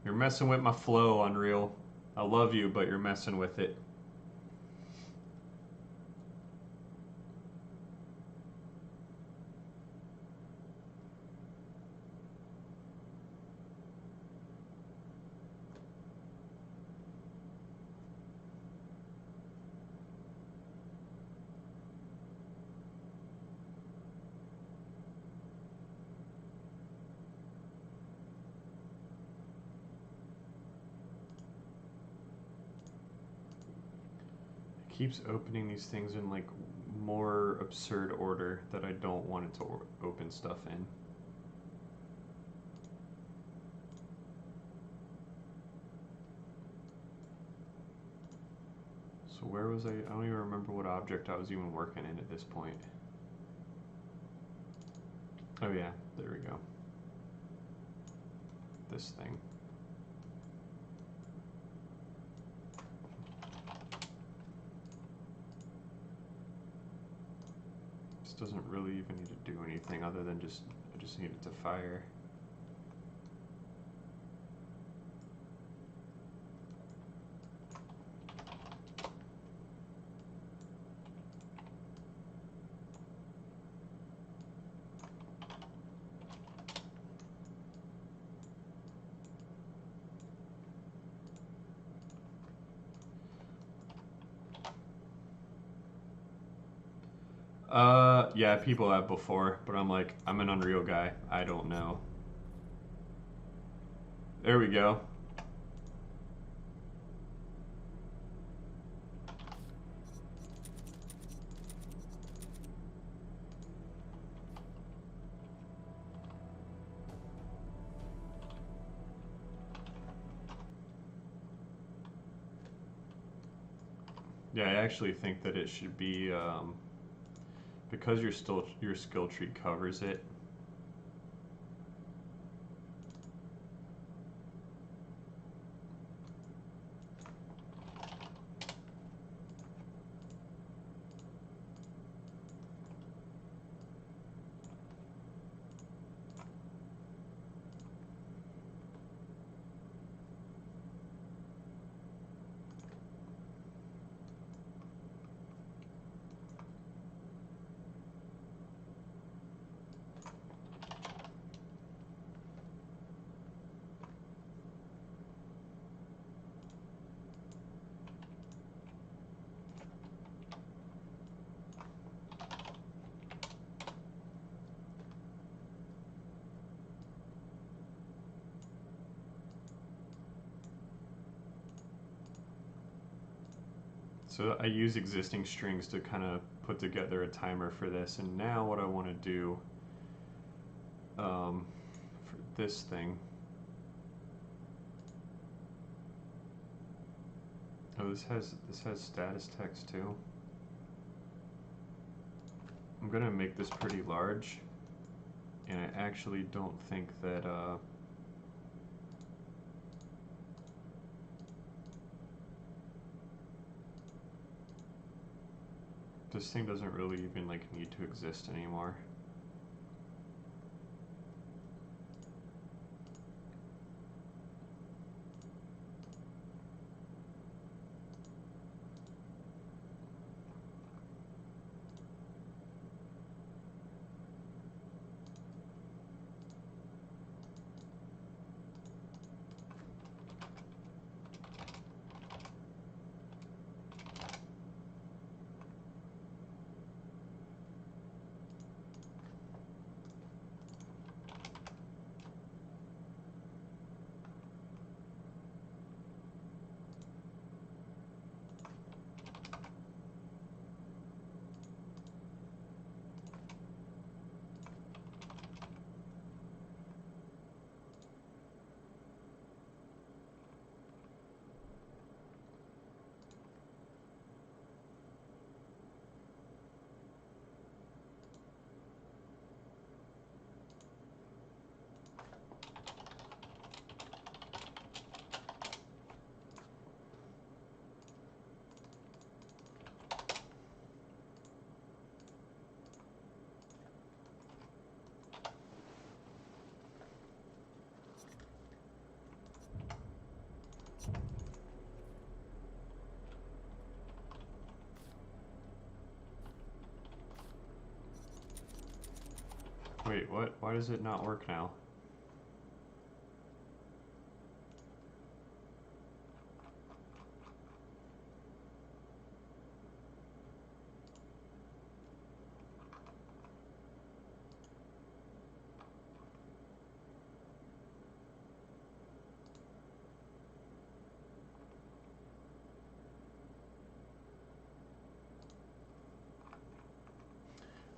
You're messing with my flow, Unreal. I love you, but you're messing with it. Keeps opening these things in like more absurd order that I don't want it to open stuff in. So where was I don't even remember what object I was even working in at this point. Oh yeah, there we go. This thing. Doesn't really even need to do anything other than I just need it to fire. Yeah, people have before, but I'm like, I'm an Unreal guy. I don't know. There we go. Yeah, I actually think that it should be, because your skill tree covers it. So I use existing strings to kind of put together a timer for this, and now what I want to do for this thing. Oh, this has status text too. I'm gonna make this pretty large, and I actually don't think that this thing doesn't really even like need to exist anymore. Wait, what? Why does it not work now?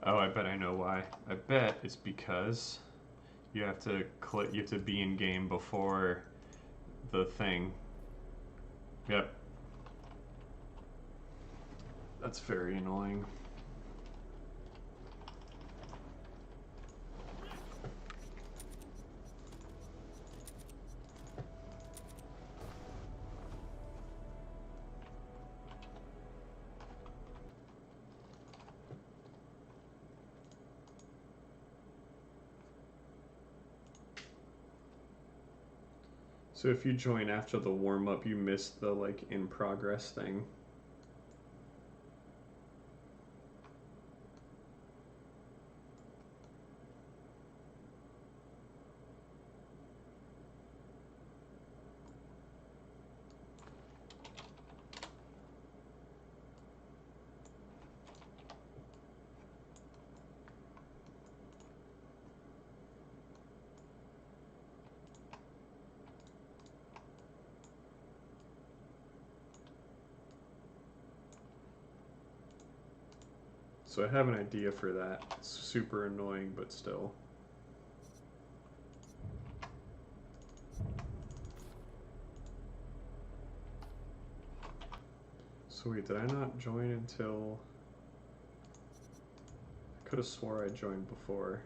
Oh, I bet I know why. I bet it's because you have to click, you have to be in game before the thing. Yep. That's very annoying. So if you join after the warm-up, you miss the like in progress thing. So I have an idea for that. It's super annoying, but still. So wait, did I not join until... I could have swore I joined before.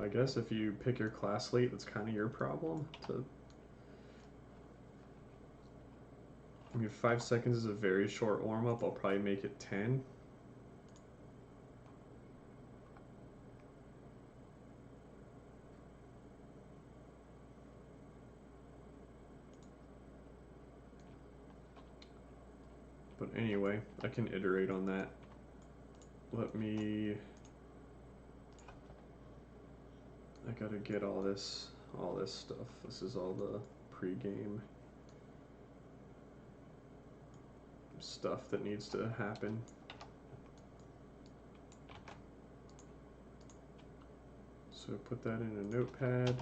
I guess if you pick your class late, that's kind of your problem. I mean, 5 seconds is a very short warm-up. I'll probably make it 10. But anyway, I can iterate on that. Let me... I gotta get all this stuff. This is all the pre-game stuff that needs to happen. So put that in a notepad.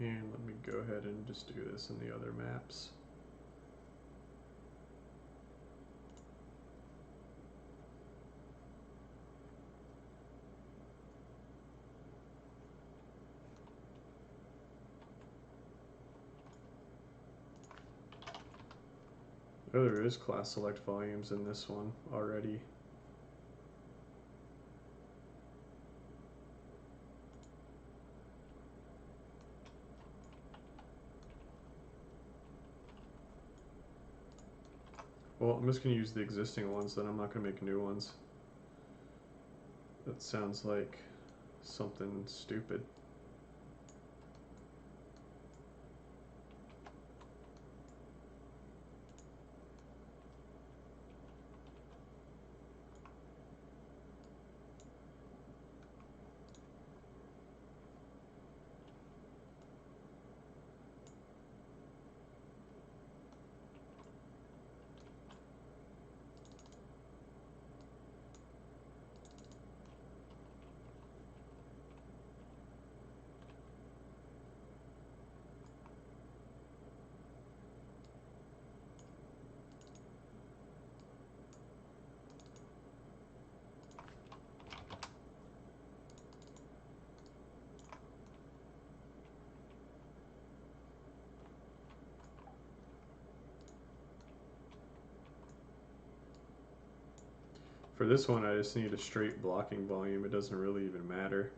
And let me go ahead and just do this in the other maps. Oh, there is class select volumes in this one already. Well, I'm just going to use the existing ones, then I'm not going to make new ones. That sounds like something stupid. For this one, I just need a straight blocking volume. It doesn't really even matter.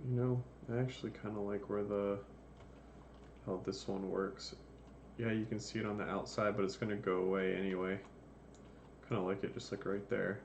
You know, I actually kind of like how this one works. Yeah, you can see it on the outside, but it's going to go away anyway. Kind of like it just like right there.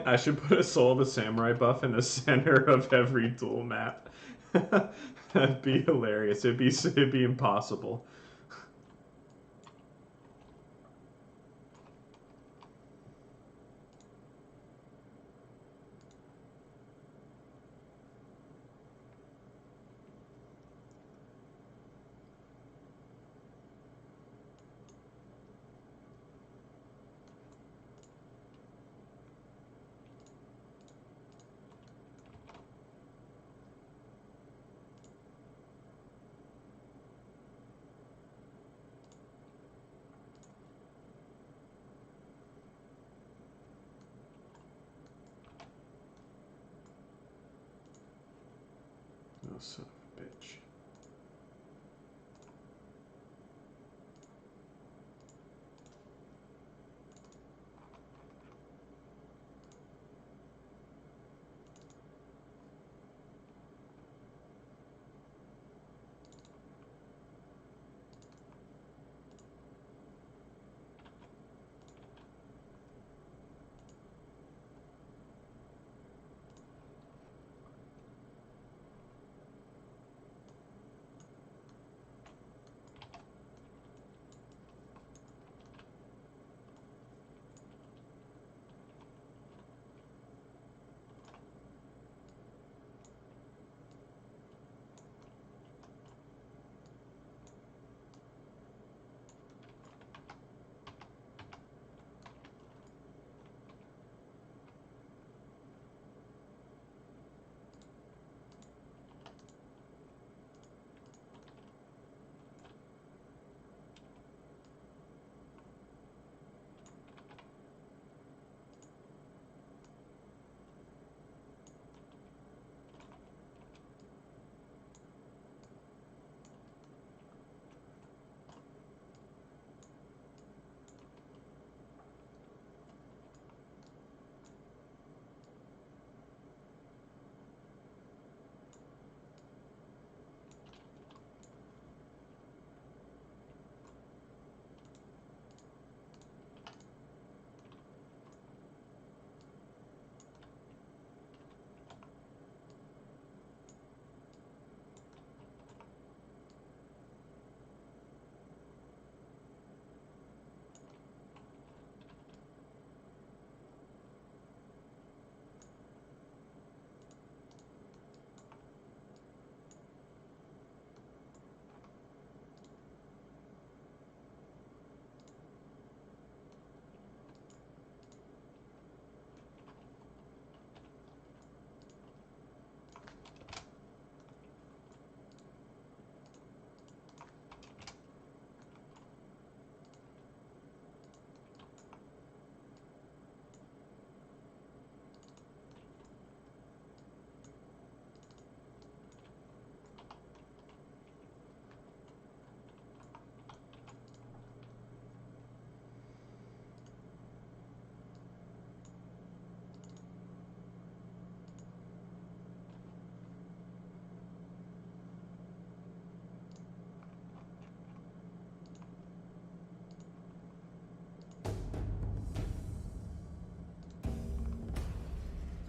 I should put a Soul of the Samurai buff in the center of every duel map. That'd be hilarious. It'd be impossible. Oh, son of a bitch.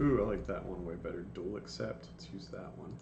Ooh, I like that one way better. Duel accept. Let's use that one.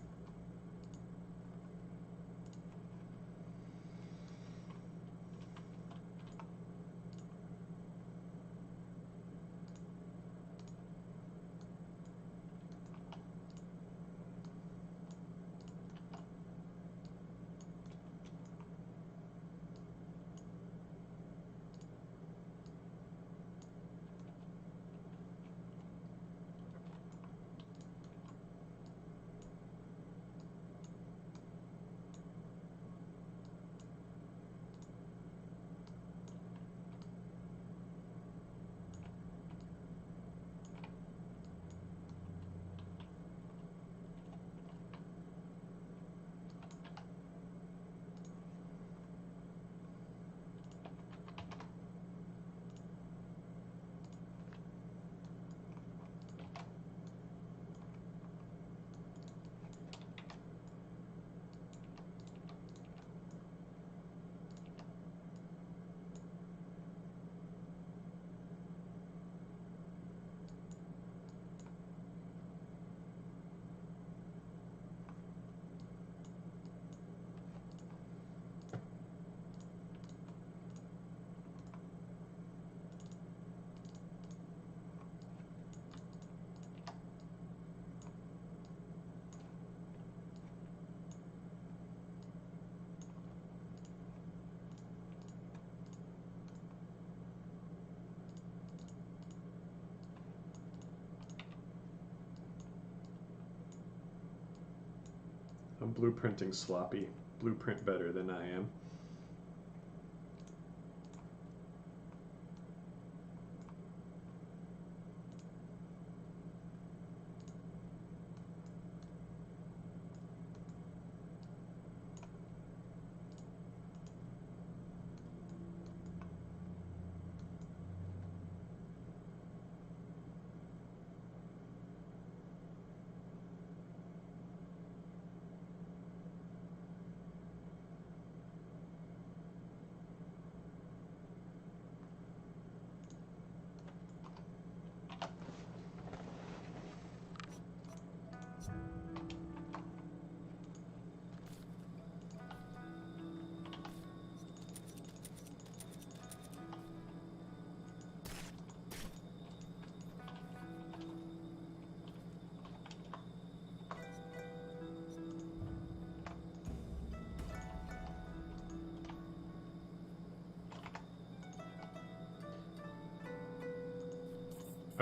blueprinting sloppy. Blueprint better than I am.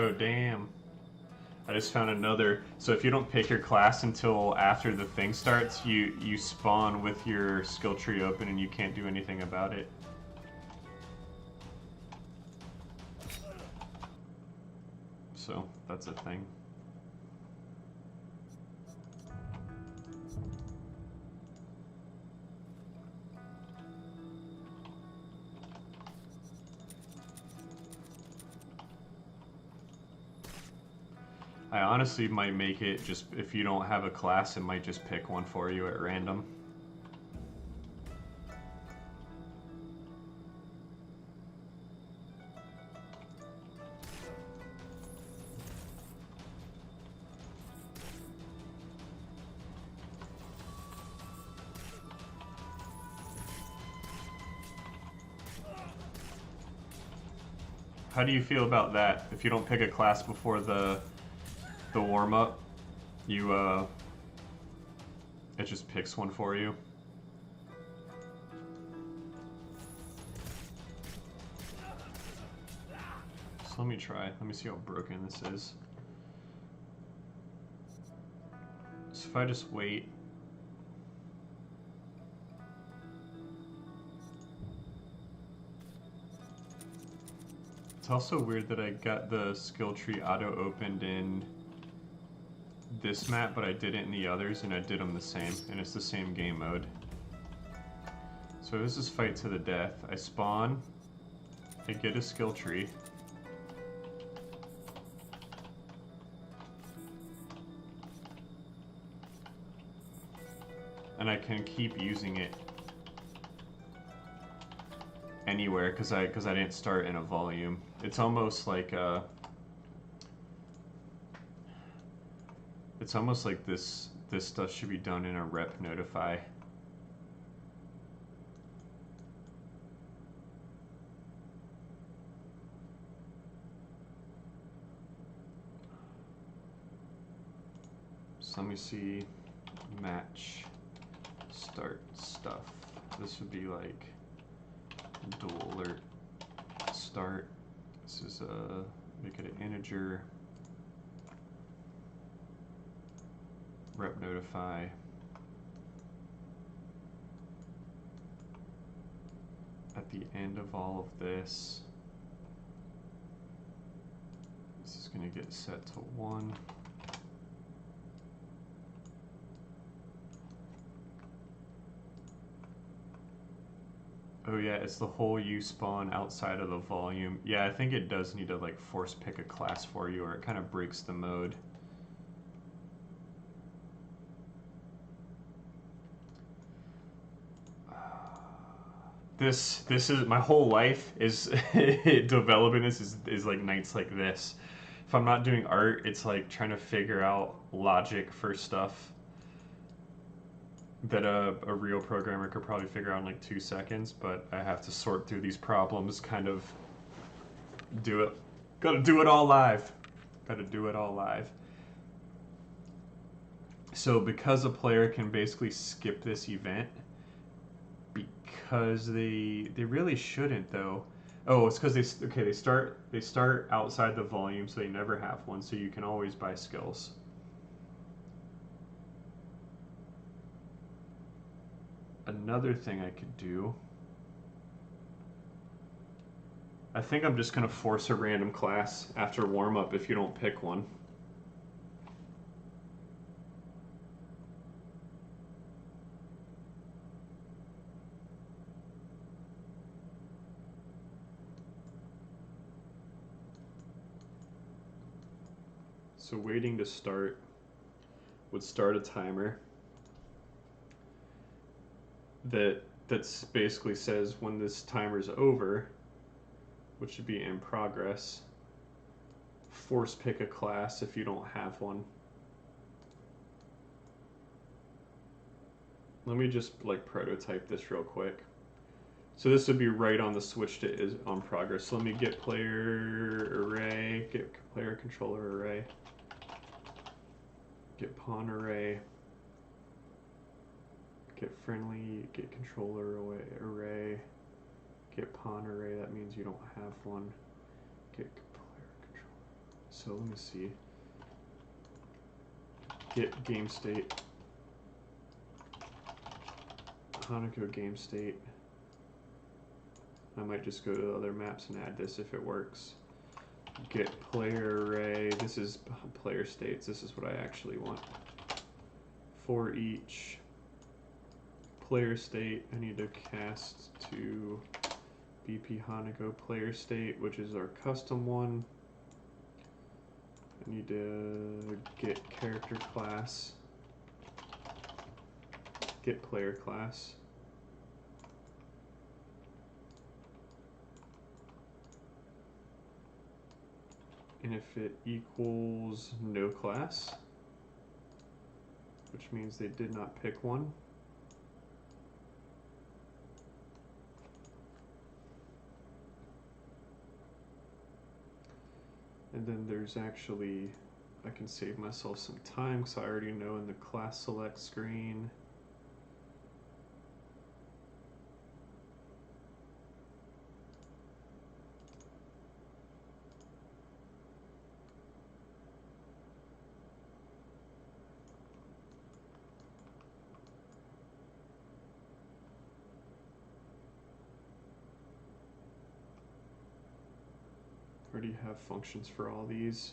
Oh, damn. I just found another. So if you don't pick your class until after the thing starts, you spawn with your skill tree open and you can't do anything about it. So that's a thing. I honestly might make it just, if you don't have a class, it might just pick one for you at random. How do you feel about that? If you don't pick a class before the warm-up, it just picks one for you. So let me try. Let me see how broken this is. So if I just wait. It's also weird that I got the skill tree auto-opened in this map, but I did it in the others, and I did them the same, and it's the same game mode. So this is fight to the death. I spawn, I get a skill tree. And I can keep using it anywhere because I didn't start in a volume. It's almost like this stuff should be done in a rep notify. So let me see, match start stuff. This would be like dual alert start. This is make it an integer. Rep notify. At the end of all of this, this is going to get set to 1. Oh yeah, it's the whole you spawn outside of the volume. Yeah, I think it does need to like force pick a class for you, or it kind of breaks the mode. This is my whole life is developing this is like nights like this. If I'm not doing art, it's like trying to figure out logic for stuff that a real programmer could probably figure out in like 2 seconds, but I have to sort through these problems, kind of do it. Gotta do it all live. Gotta do it all live. So because a player can basically skip this event, because they really shouldn't though. Oh, it's because they start outside the volume, so they never have one. So you can always buy skills. another thing I could do, I think I'm just going to force a random class after warm-up if you don't pick one. So waiting to start would start a timer that's basically says when this timer's over, which should be in progress, force pick a class if you don't have one. Let me just like prototype this real quick. So this would be right on the switch to is on progress. So let me get player array, get player controller array, get pawn array, get friendly, get controller array, get pawn array. That means you don't have one. Get player controller. So let me see. Get game state. Hanako game state. I might just go to other maps and add this if it works. Get player array. This is player states. This is what I actually want. For each player state, I need to cast to BP Hanako player state, which is our custom one. I need to get character class. Get player class. And if it equals no class, which means they did not pick one, and then there's actually, I can save myself some time because I already know in the class select screen. Already have functions for all these.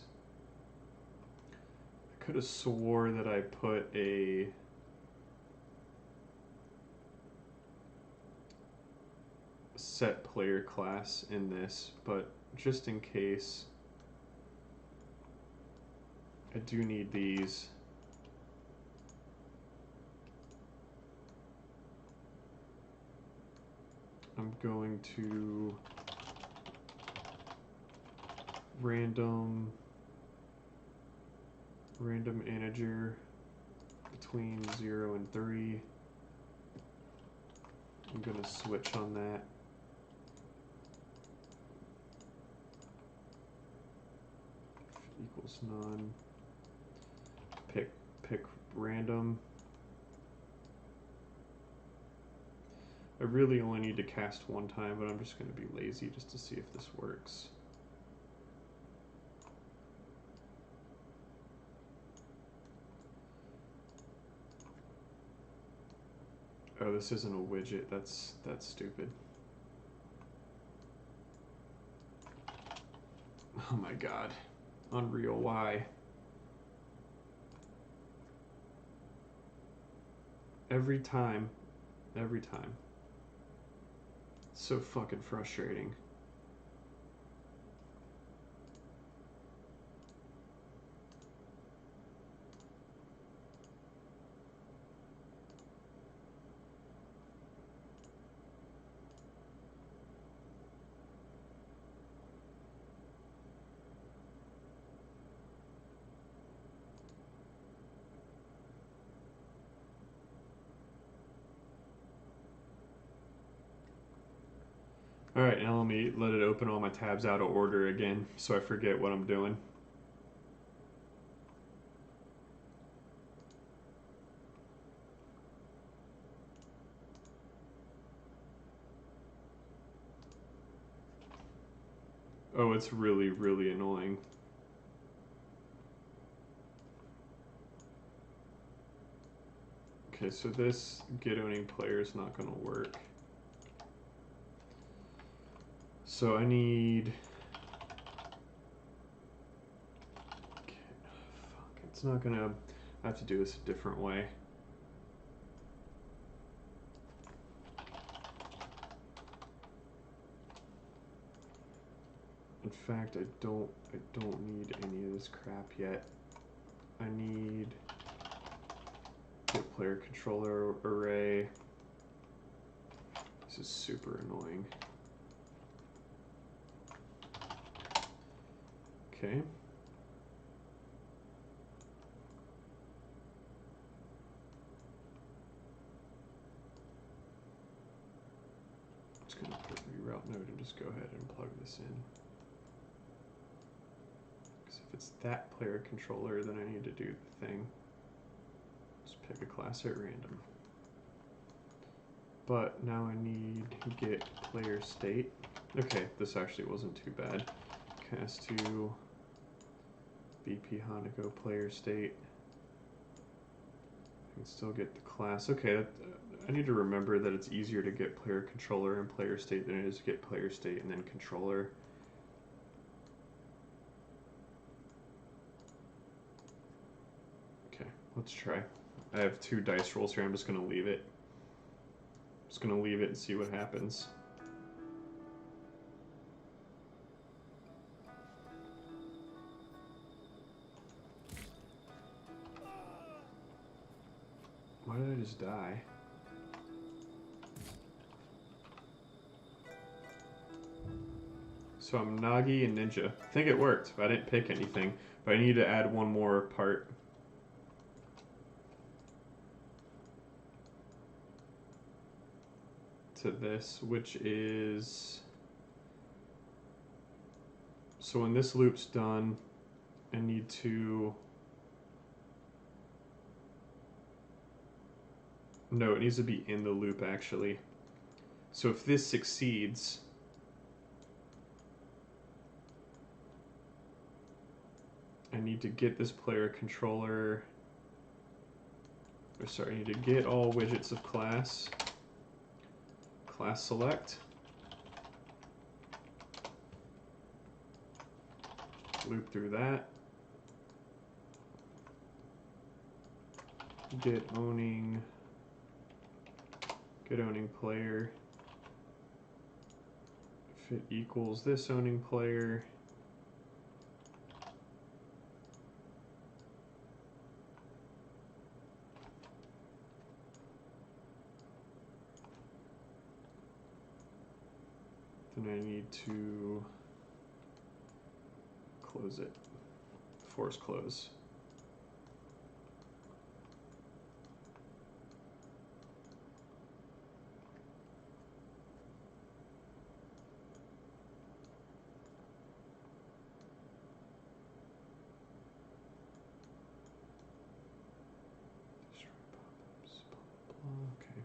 I could have swore that I put a set player class in this, but just in case, I do need these. I'm going to random integer between 0 and 3. I'm going to switch on that. Equals none. Pick random. I really only need to cast one time, but I'm just going to be lazy just to see if this works. Oh, this isn't a widget. That's stupid. Oh my god. Unreal, why? Every time. Every time. It's so fucking frustrating. Alright, now let me let it open all my tabs out of order again so I forget what I'm doing. Oh, it's really, really annoying. Okay, so this get owning player is not going to work. So I need... Okay, fuck, it's not going to... I have to do this a different way. In fact, I don't need any of this crap yet. I need get player controller array. This is super annoying. Okay. I'm just gonna put reroute node and just go ahead and plug this in. Because if it's that player controller, then I need to do the thing. Just pick a class at random. But now I need get player state. Okay, this actually wasn't too bad. Cast to BP Hanako player state. I can still get the class. Okay, I need to remember that it's easier to get player controller and player state than it is to get player state and then controller. Okay, let's try. I have 2 dice rolls here. I'm just going to leave it. Just going to leave it and see what happens. Why did I just die? So I'm Nagi and Ninja. I think it worked, but I didn't pick anything. But I need to add one more part. To this, which is... So when this loop's done, I need to... No, it needs to be in the loop, actually. So if this succeeds, I need to get this player controller, or sorry, I need to get all widgets of class select, loop through that, get owning player, if it equals this owning player, then I need to close it, force close. Okay.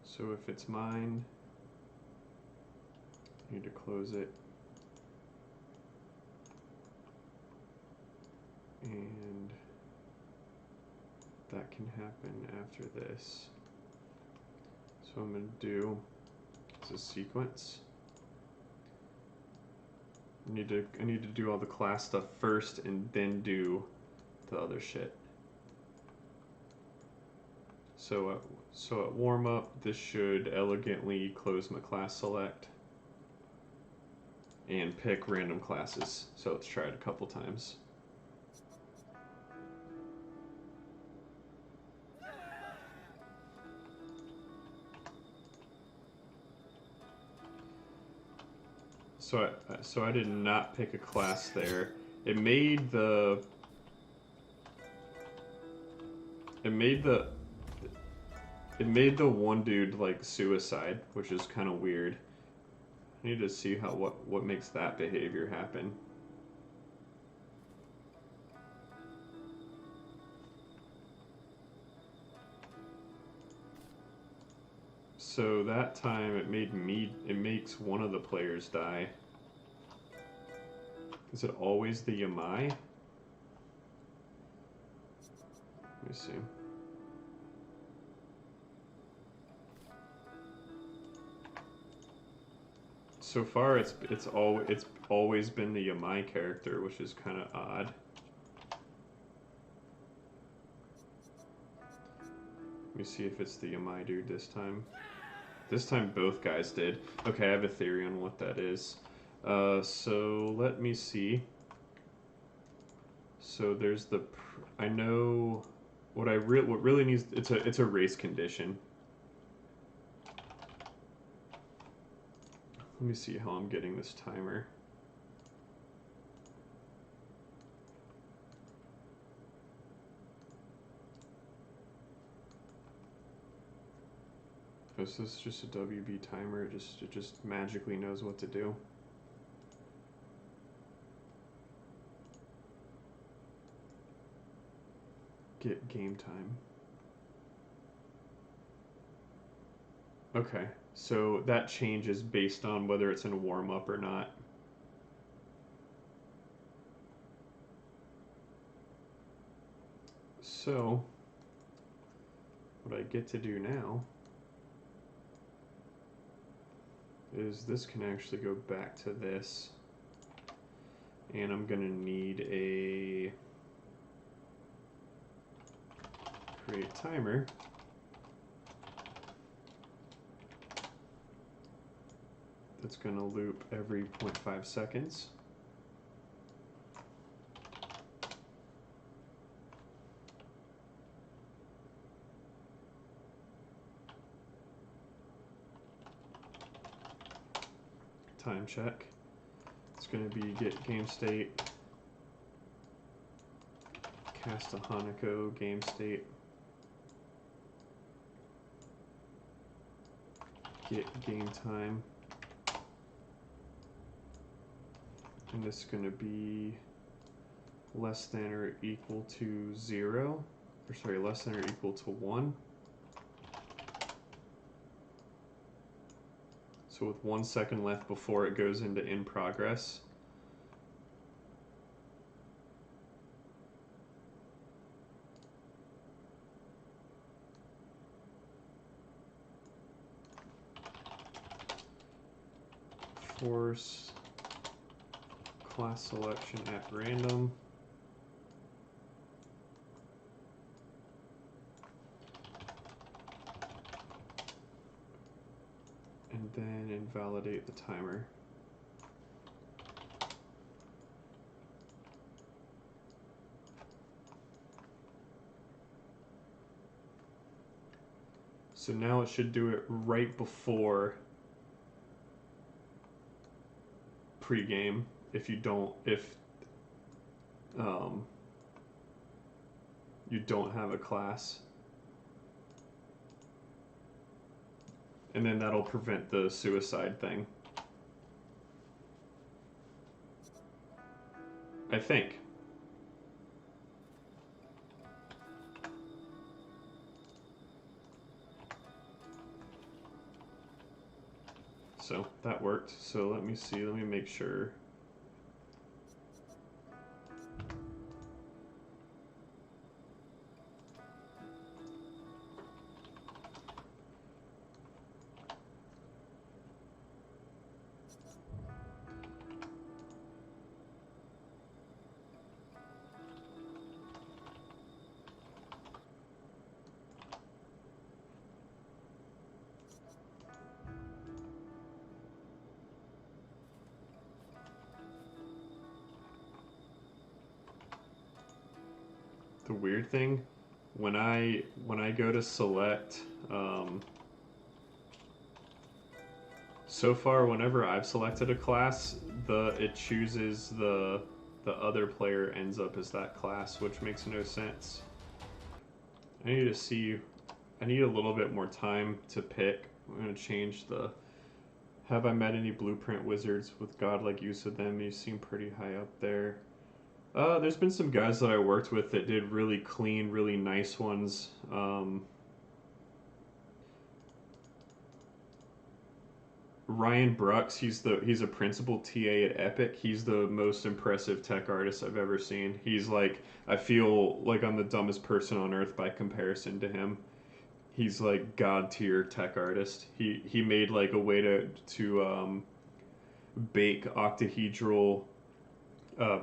So if it's mine, I need to close it. And that can happen after this. So I'm going to do is a sequence. I need to do all the class stuff first and then do the other shit. So at warm up, this should elegantly close my class select and pick random classes. So let's try it a couple times. So I did not pick a class there. It made the one dude like suicide, which is kind of weird. I need to see what makes that behavior happen. So that time it makes one of the players die. Is it always the Yamai? Let me see. So far it's always been the Yamai character, which is kind of odd. Let me see if it's the Yamai dude this time. This time both guys did. Okay, I have a theory on what that is. So let me see. So there's the, I know what really needs, it's a race condition. Let me see how I'm getting this timer. Is this just a WB timer? It just magically knows what to do. Get game time. Okay, so that changes based on whether it's in warm-up or not. So, what I get to do now is this can actually go back to this, and I'm gonna need a create timer. That's gonna loop every 0.5 seconds. Time check. It's going to be get game state, cast a Hanako game state, get game time, and this is going to be less than or equal to 0, or sorry, less than or equal to 1. So with 1 second left before it goes into in progress. Force class selection at random. And then invalidate the timer. So now it should do it right before pregame if you don't you don't have a class. And then that'll prevent the suicide thing. I think. So that worked. So let me see, let me make sure. The weird thing, when I go to select, so far whenever I've selected a class, it chooses the other player ends up as that class, which makes no sense. I need a little bit more time to pick. I'm gonna change the. Have I met any blueprint wizards with godlike use of them? You seem pretty high up there. There's been some guys that I worked with that did really clean, really nice ones. Ryan Brooks, he's a principal TA at Epic. He's the most impressive tech artist I've ever seen. He's like, I feel like I'm the dumbest person on earth by comparison to him. He's like god tier tech artist. He made like a way to bake octahedral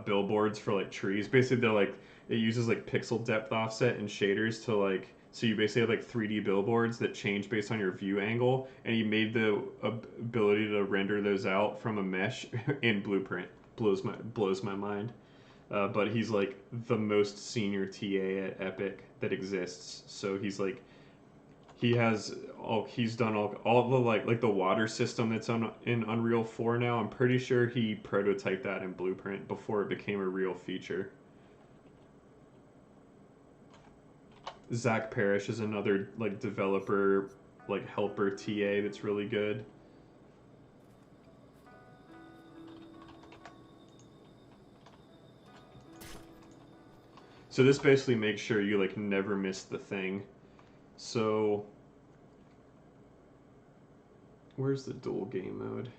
billboards for like trees. Basically, they're like, it uses like pixel depth offset and shaders to like, so you basically have like 3D billboards that change based on your view angle, and he made the ability to render those out from a mesh in Blueprint. Blows my mind. But he's like the most senior TA at Epic that exists. So he's like, he's done all the like the water system that's in Unreal 4 now. I'm pretty sure he prototyped that in Blueprint before it became a real feature. Zach Parrish is another like developer, like helper TA that's really good. So this basically makes sure you like never miss the thing. So where's the dual game mode?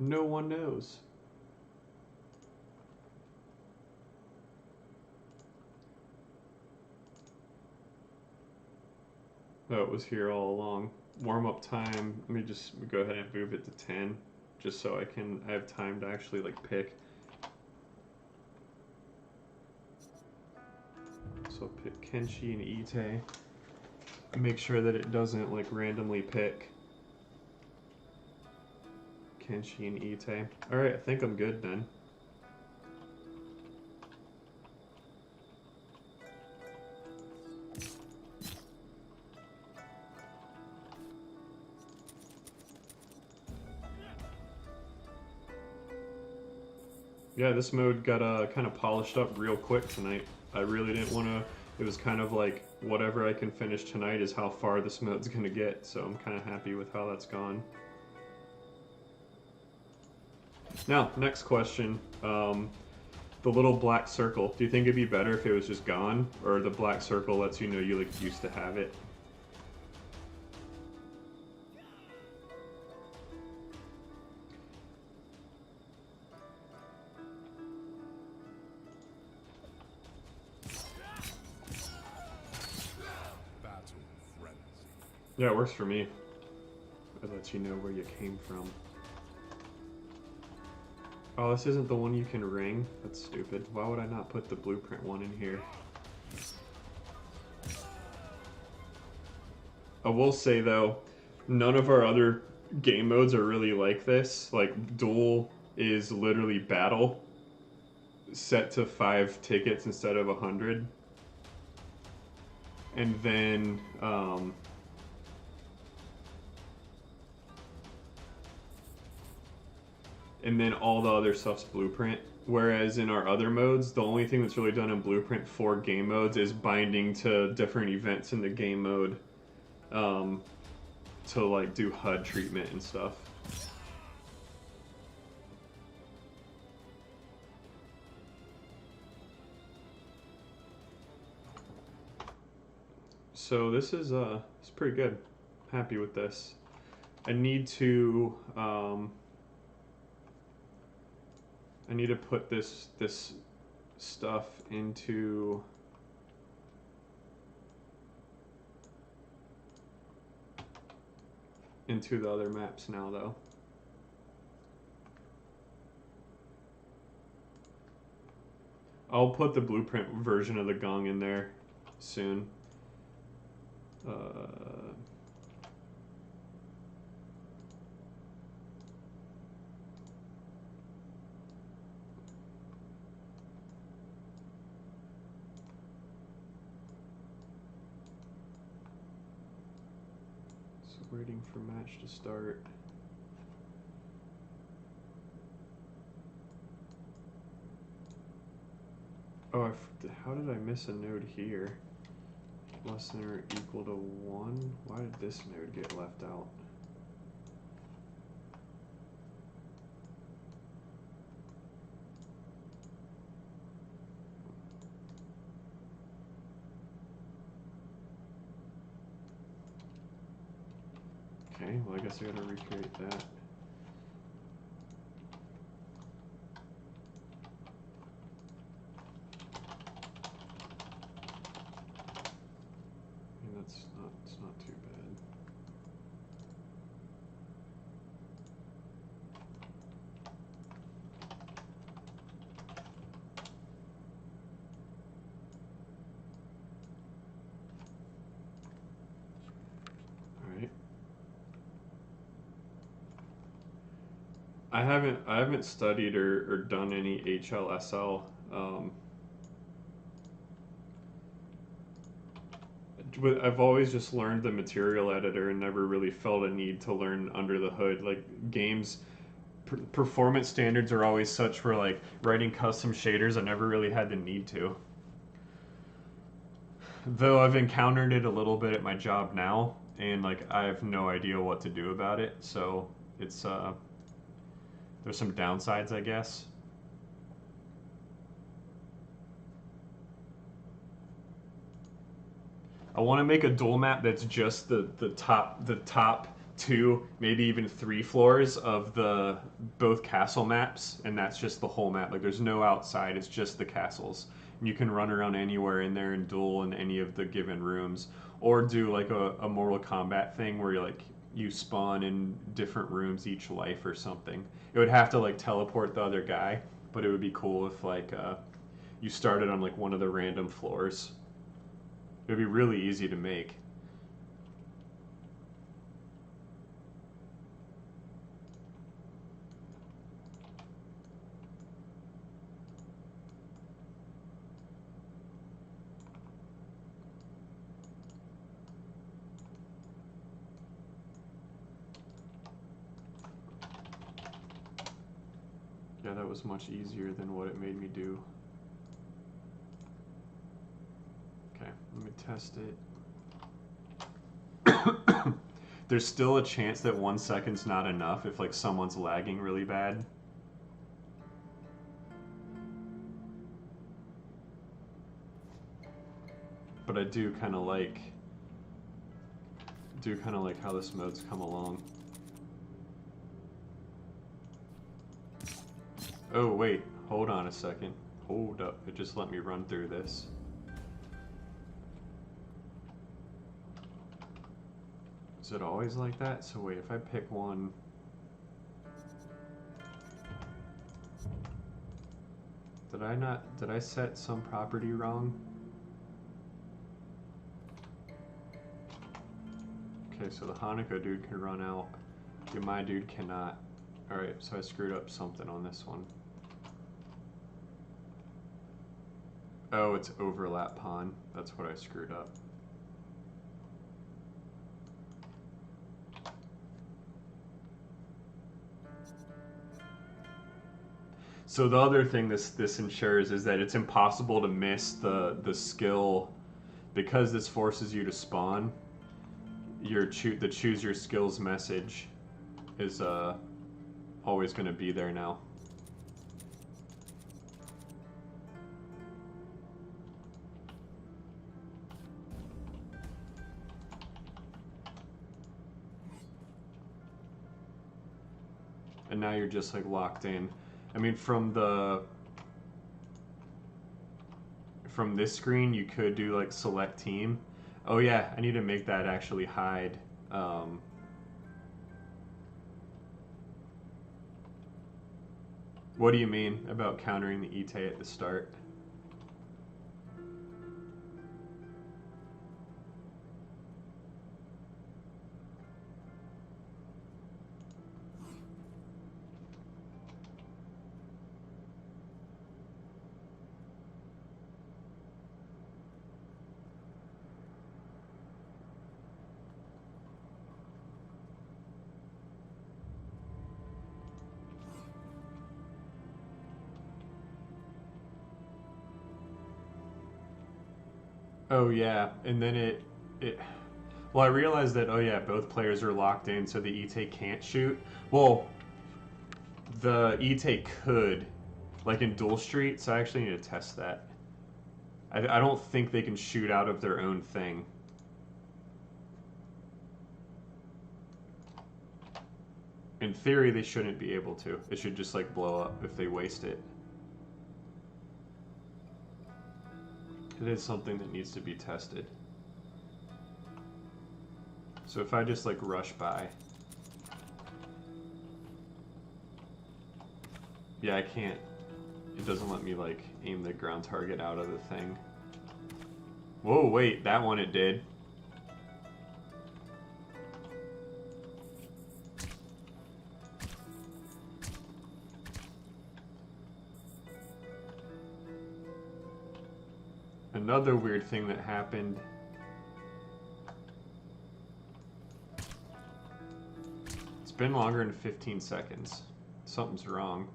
No one knows. Oh, it was here all along. Warm-up time, let me just go ahead and move it to 10, just so I have time to actually like pick. So I'll pick Kenshi and Ite. Make sure that it doesn't like randomly pick Kenshi and Ite. Alright, I think I'm good then. Yeah, this mode got kind of polished up real quick tonight. I really didn't want to, it was kind of like, whatever I can finish tonight is how far this mode's going to get, so I'm kind of happy with how that's gone. Now, next question. The little black circle, do you think it'd be better if it was just gone, or the black circle lets you know you like used to have it? Yeah, it works for me. It lets you know where you came from. Oh, this isn't the one you can ring? That's stupid. Why would I not put the Blueprint one in here? I will say though, none of our other game modes are really like this. Like, Duel is literally battle, set to 5 tickets instead of 100. And then, all the other stuff's Blueprint. Whereas in our other modes, the only thing that's really done in Blueprint for game modes is binding to different events in the game mode to like do HUD treatment and stuff. So this is it's pretty good. Happy with this. I need to put this stuff into the other maps now though. I'll put the Blueprint version of the gong in there soon. Waiting for match to start. Oh, how did I miss a node here? Less than or equal to 1? Why did this node get left out? Okay, well I guess I gotta recreate that. And it's not too bad. I haven't studied or done any HLSL. I've always just learned the material editor and never really felt a need to learn under the hood. Like games, performance standards are always such for like writing custom shaders. I never really had the need to. Though I've encountered it a little bit at my job now, and like I have no idea what to do about it. So it's there's some downsides, I guess. I want to make a duel map that's just the top two, maybe even three floors of the both castle maps, and that's just the whole map. Like there's no outside, it's just the castles. And you can run around anywhere in there and duel in any of the given rooms, or do like a Mortal Kombat thing where you spawn in different rooms each life or something. It would have to like teleport the other guy, but it would be cool if like you started on like one of the random floors. It would be really easy to make. Yeah, that was much easier than what it made me do. Okay, let me test it. There's still a chance that 1 second's not enough if like someone's lagging really bad. But I do kind of like how this mode's come along. Oh wait, hold on a second. Hold up, it just let me run through this. Is it always like that? So wait, if I pick one... Did I set some property wrong? Okay, so the Hanako dude can run out. Yeah, my dude cannot. Alright, so I screwed up something on this one. Oh, it's overlap pawn. That's what I screwed up. So the other thing this ensures is that it's impossible to miss the skill, because this forces you to spawn. The choose your skills message is always going to be there now. And now you're just like locked in. I mean, from this screen, you could do like select team. Oh yeah, I need to make that actually hide. What do you mean about countering the Ite at the start? Oh yeah, and then it well, I realized that, oh yeah, both players are locked in, so the Ite can't shoot. Well, the Ite could, like in Duel Street, so I actually need to test that. I don't think they can shoot out of their own thing. In theory, they shouldn't be able to. It should just like blow up if they waste it. It is something that needs to be tested. So if I just like rush by. Yeah, I can't. It doesn't let me like aim the ground target out of the thing. Whoa, wait, that one it did. Another weird thing that happened. It's been longer than 15 seconds. Something's wrong.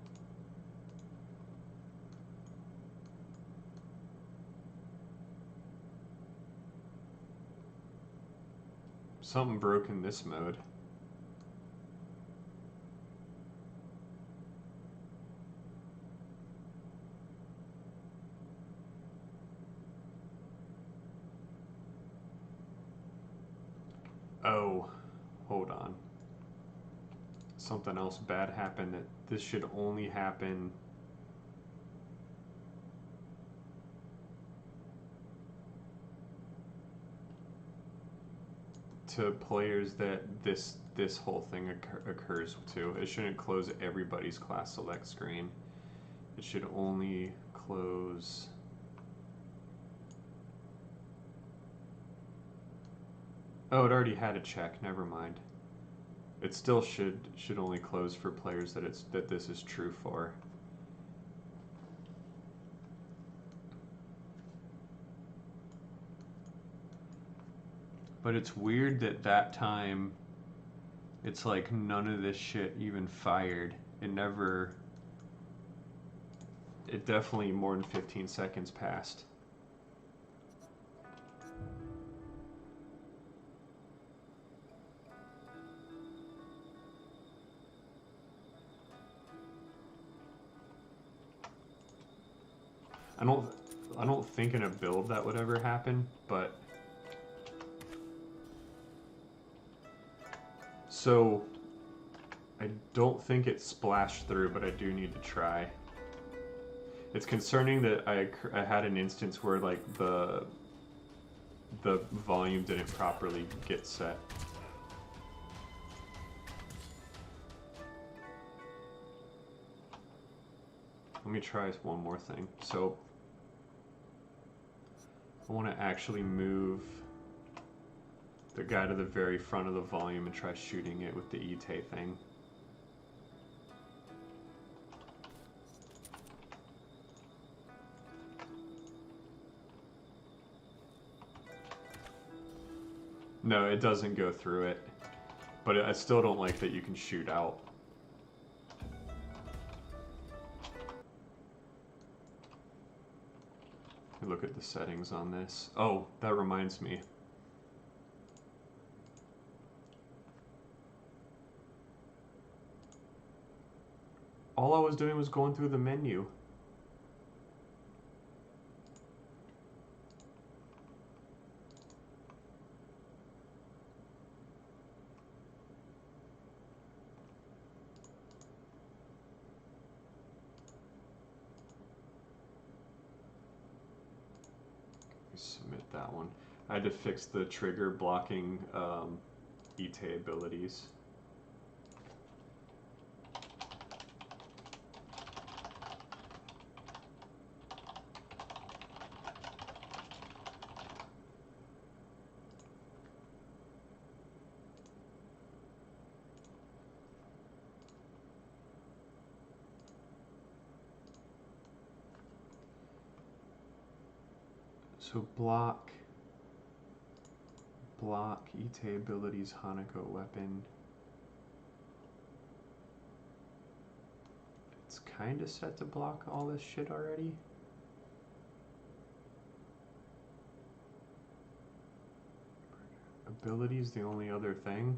Something broke in this mode. Oh, hold on. Something else bad happened that this should only happen. To players that this whole thing occurs to. It shouldn't close everybody's class select screen. It should only close. Oh, it already had a check. Never mind. It still should only close for players that this is true for. But it's weird that time it's like none of this shit even fired. It definitely more than 15 seconds passed. I don't think in a build that would ever happen, but so I don't think it splashed through, but I do need to try. It's concerning that I had an instance where like the volume didn't properly get set. Let me try one more thing. So I want to actually move the guy to the very front of the volume and try shooting it with the E-Tay thing. No, it doesn't go through it, but I still don't like that you can shoot out. Look at the settings on this. Oh, that reminds me. All I was doing was going through the menu. Submit that one. I had to fix the trigger blocking E-Tay abilities. So block E-Tay abilities, Hanako weapon. It's kind of set to block all this shit already. Abilities, the only other thing.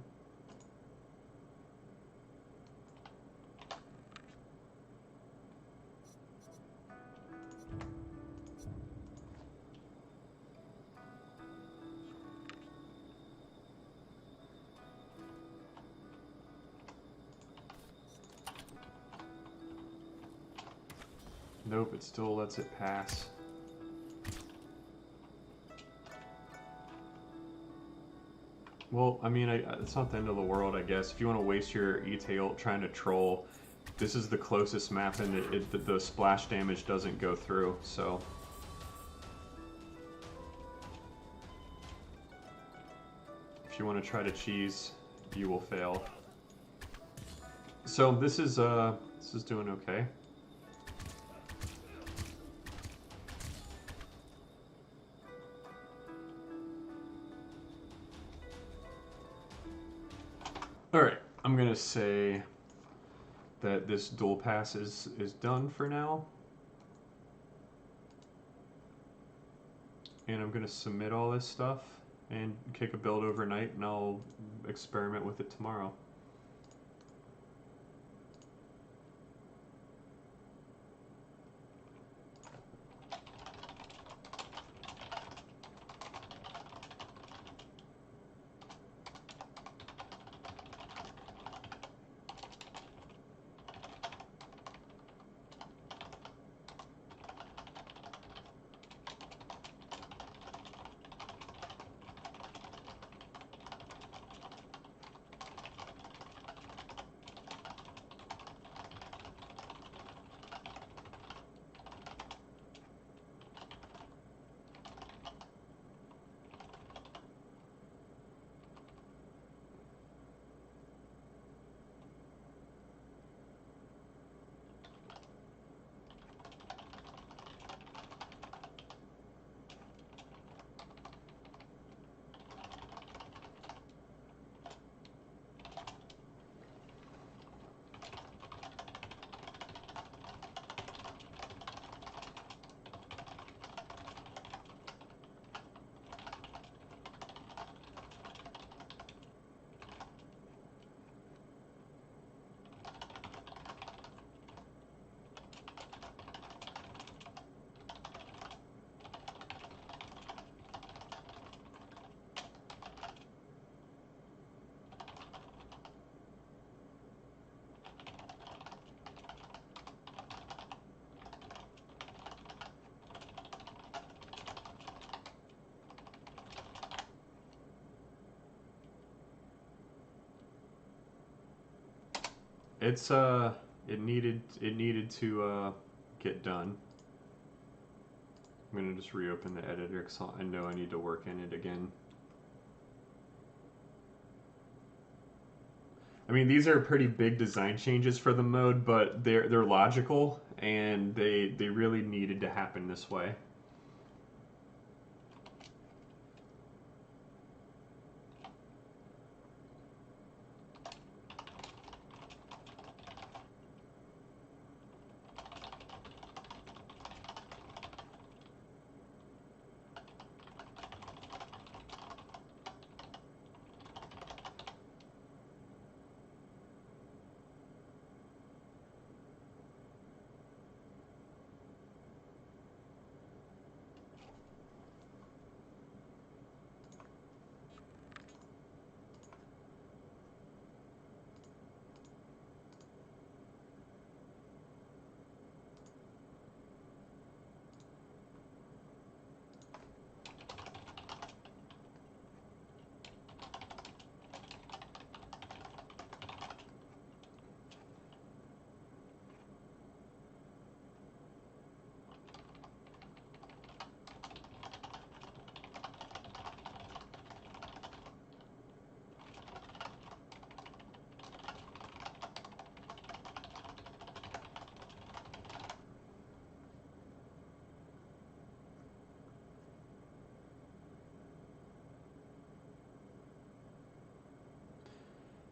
Nope, it still lets it pass. Well, I mean, it's not the end of the world, I guess. If you want to waste your E-tail trying to troll, this is the closest map, and the splash damage doesn't go through, so... If you want to try to cheese, you will fail. So this is doing okay. Alright, I'm gonna say that this dual pass is done for now. And I'm gonna submit all this stuff and kick a build overnight, and I'll experiment with it tomorrow. It's it needed to get done. I'm gonna just reopen the editor because I know I need to work in it again. I mean, these are pretty big design changes for the mode, but they're logical, and they really needed to happen this way.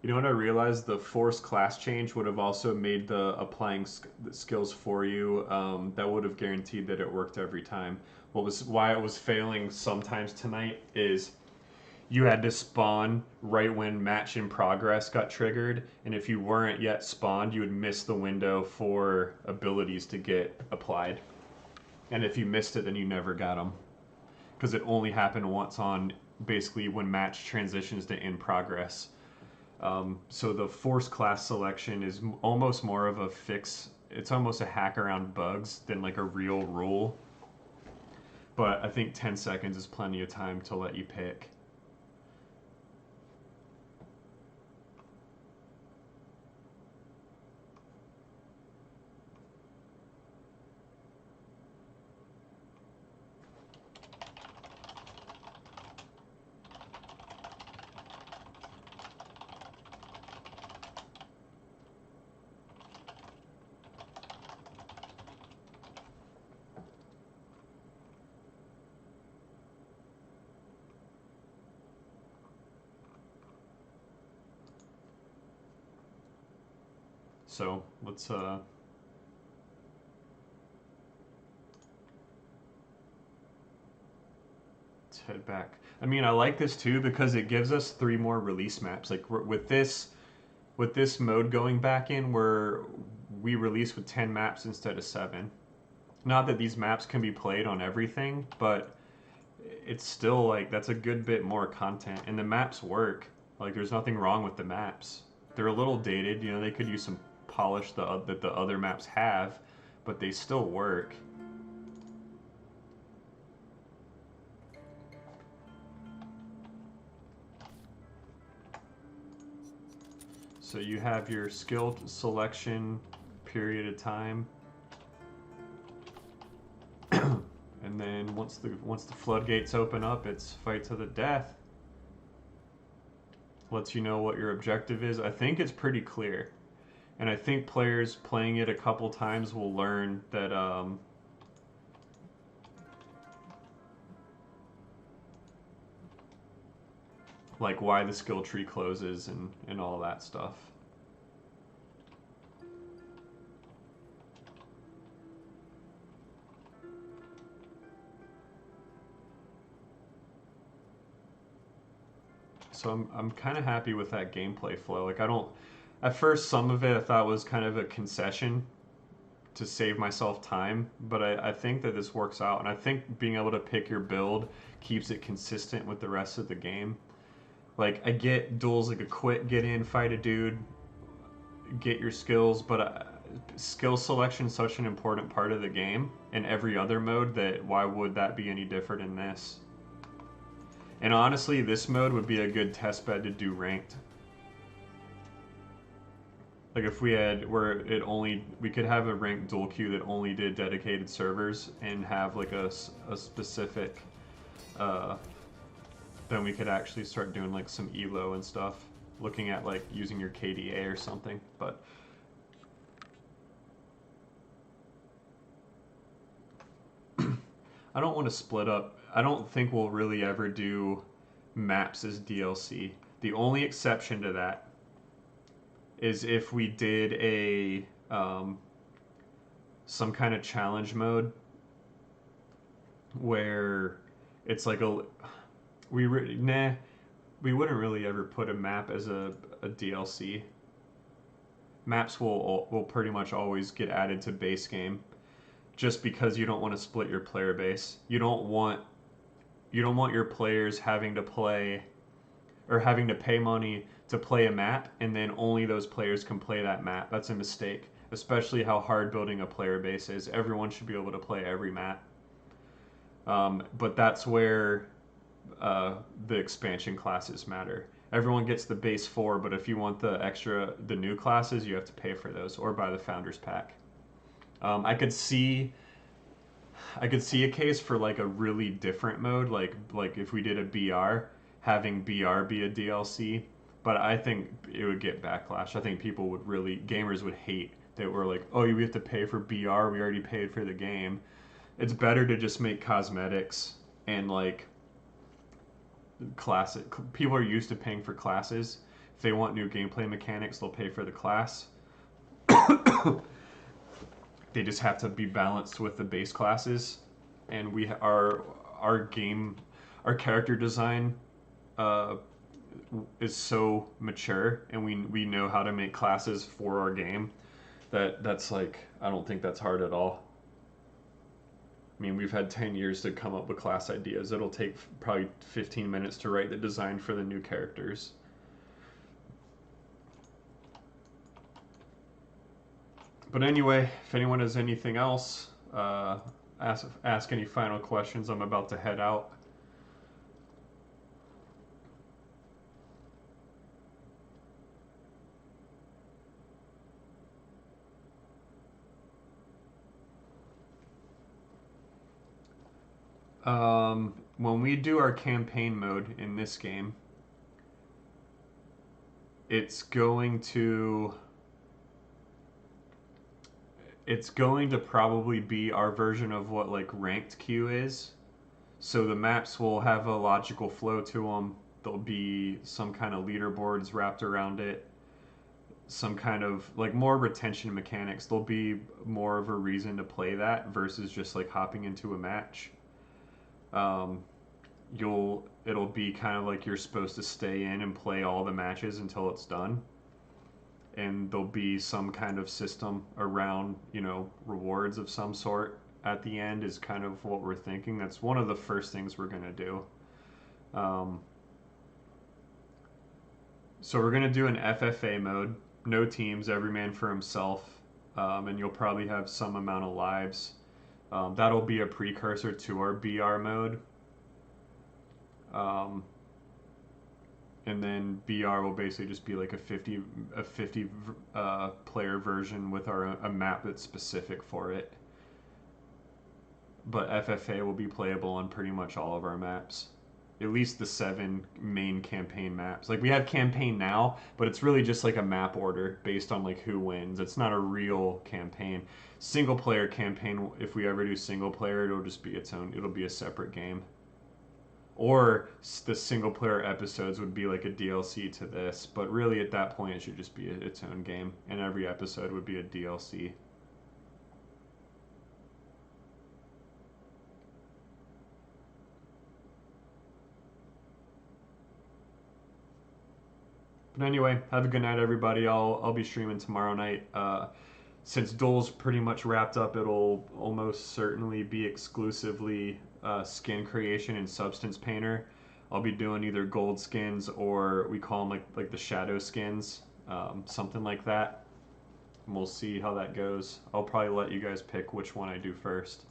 You know what I realized? The force class change would have also made the applying the skills for you. That would have guaranteed that it worked every time. Why it was failing sometimes tonight is you had to spawn right when match in progress got triggered, and if you weren't yet spawned, you would miss the window for abilities to get applied. And if you missed it, then you never got them, because it only happened once on basically when match transitions to in progress. So the force class selection is almost more of a fix it's almost a hack around bugs than like a real rule. But I think 10 seconds is plenty of time to let you pick. So let's head back. I mean, I like this too because it gives us 3 more release maps. Like with this mode going back in, where we release with 10 maps instead of 7. Not that these maps can be played on everything, but it's still like that's a good bit more content, and the maps work. Like there's nothing wrong with the maps. They're a little dated, you know, they could use some polish that the other maps have, but they still work. So you have your skill selection period of time. And then once the floodgates open up, it's fight to the death. Lets you know what your objective is. I think it's pretty clear. And I think players playing it a couple times will learn that like why the skill tree closes and all that stuff. So I'm kind of happy with that gameplay flow. Like at first some of it I thought was kind of a concession to save myself time, but I think that this works out, and I think being able to pick your build keeps it consistent with the rest of the game. Like I get duels like a quick get in, fight a dude, get your skills, but skill selection is such an important part of the game in every other mode that why would that be any different in this? And honestly, this mode would be a good test bed to do ranked. Like if we had where we could have a ranked duel queue that only did dedicated servers and have like a specific, then we could actually start doing like some elo and stuff, looking at like using your KDA or something. But I don't want to split up. I don't think we'll really ever do maps as DLC. The only exception to that is if we did a some kind of challenge mode where it's like we wouldn't really ever put a map as a DLC. Maps will pretty much always get added to base game, just because you don't want to split your player base. You don't want your players having to play or having to pay money to play a map, and then only those players can play that map. That's a mistake, especially how hard building a player base is. Everyone should be able to play every map. But that's where the expansion classes matter. Everyone gets the base 4, but if you want the new classes, you have to pay for those or buy the Founders Pack. I could see a case for like a really different mode, like if we did a BR, having BR be a DLC, but I think it would get backlash. I think gamers would hate that we're like, oh, you have to pay for BR, we already paid for the game. It's better to just make cosmetics and like classic. People are used to paying for classes. If they want new gameplay mechanics, they'll pay for the class. They just have to be balanced with the base classes, and our character design is so mature, and we know how to make classes for our game that's like, I don't think that's hard at all. I mean, we've had 10 years to come up with class ideas. It'll take probably 15 minutes to write the design for the new But anyway, if anyone has anything else, ask any final questions. I'm about to head out. When we do our campaign mode in this game, it's going to probably be our version of what like ranked queue is. So the maps will have a logical flow to them. There'll be some kind of leaderboards wrapped around it, some kind of like more retention mechanics. There'll be more of a reason to play that versus just like hopping into a match. Um, it'll be kind of like you're supposed to stay in and play all the matches until it's done, and there'll be some kind of system around, you know, rewards of some sort at the end is kind of what we're thinking. That's one of the first things we're going to do. So we're going to do an FFA mode, no teams, every man for himself, and you'll probably have some amount of lives. That'll be a precursor to our BR mode. And then BR will basically just be like a 50 player version with a map that's specific for it. But FFA will be playable on pretty much all of our maps. At least the 7 main campaign maps. Like we have campaign now, but it's really just like a map order based on like who wins. It's not a real campaign. Single player campaign, if we ever do single player, it'll just be its own, it'll be a separate game. Or the single player episodes would be like a DLC to this, but really at that point it should just be its own game, and every episode would be a DLC. But anyway, have a good night, everybody. I'll be streaming tomorrow night. Since Duel's pretty much wrapped up, it'll almost certainly be exclusively skin creation and Substance Painter. I'll be doing either gold skins or we call them like the shadow skins, something like that. And we'll see how that goes. I'll probably let you guys pick which one I do first.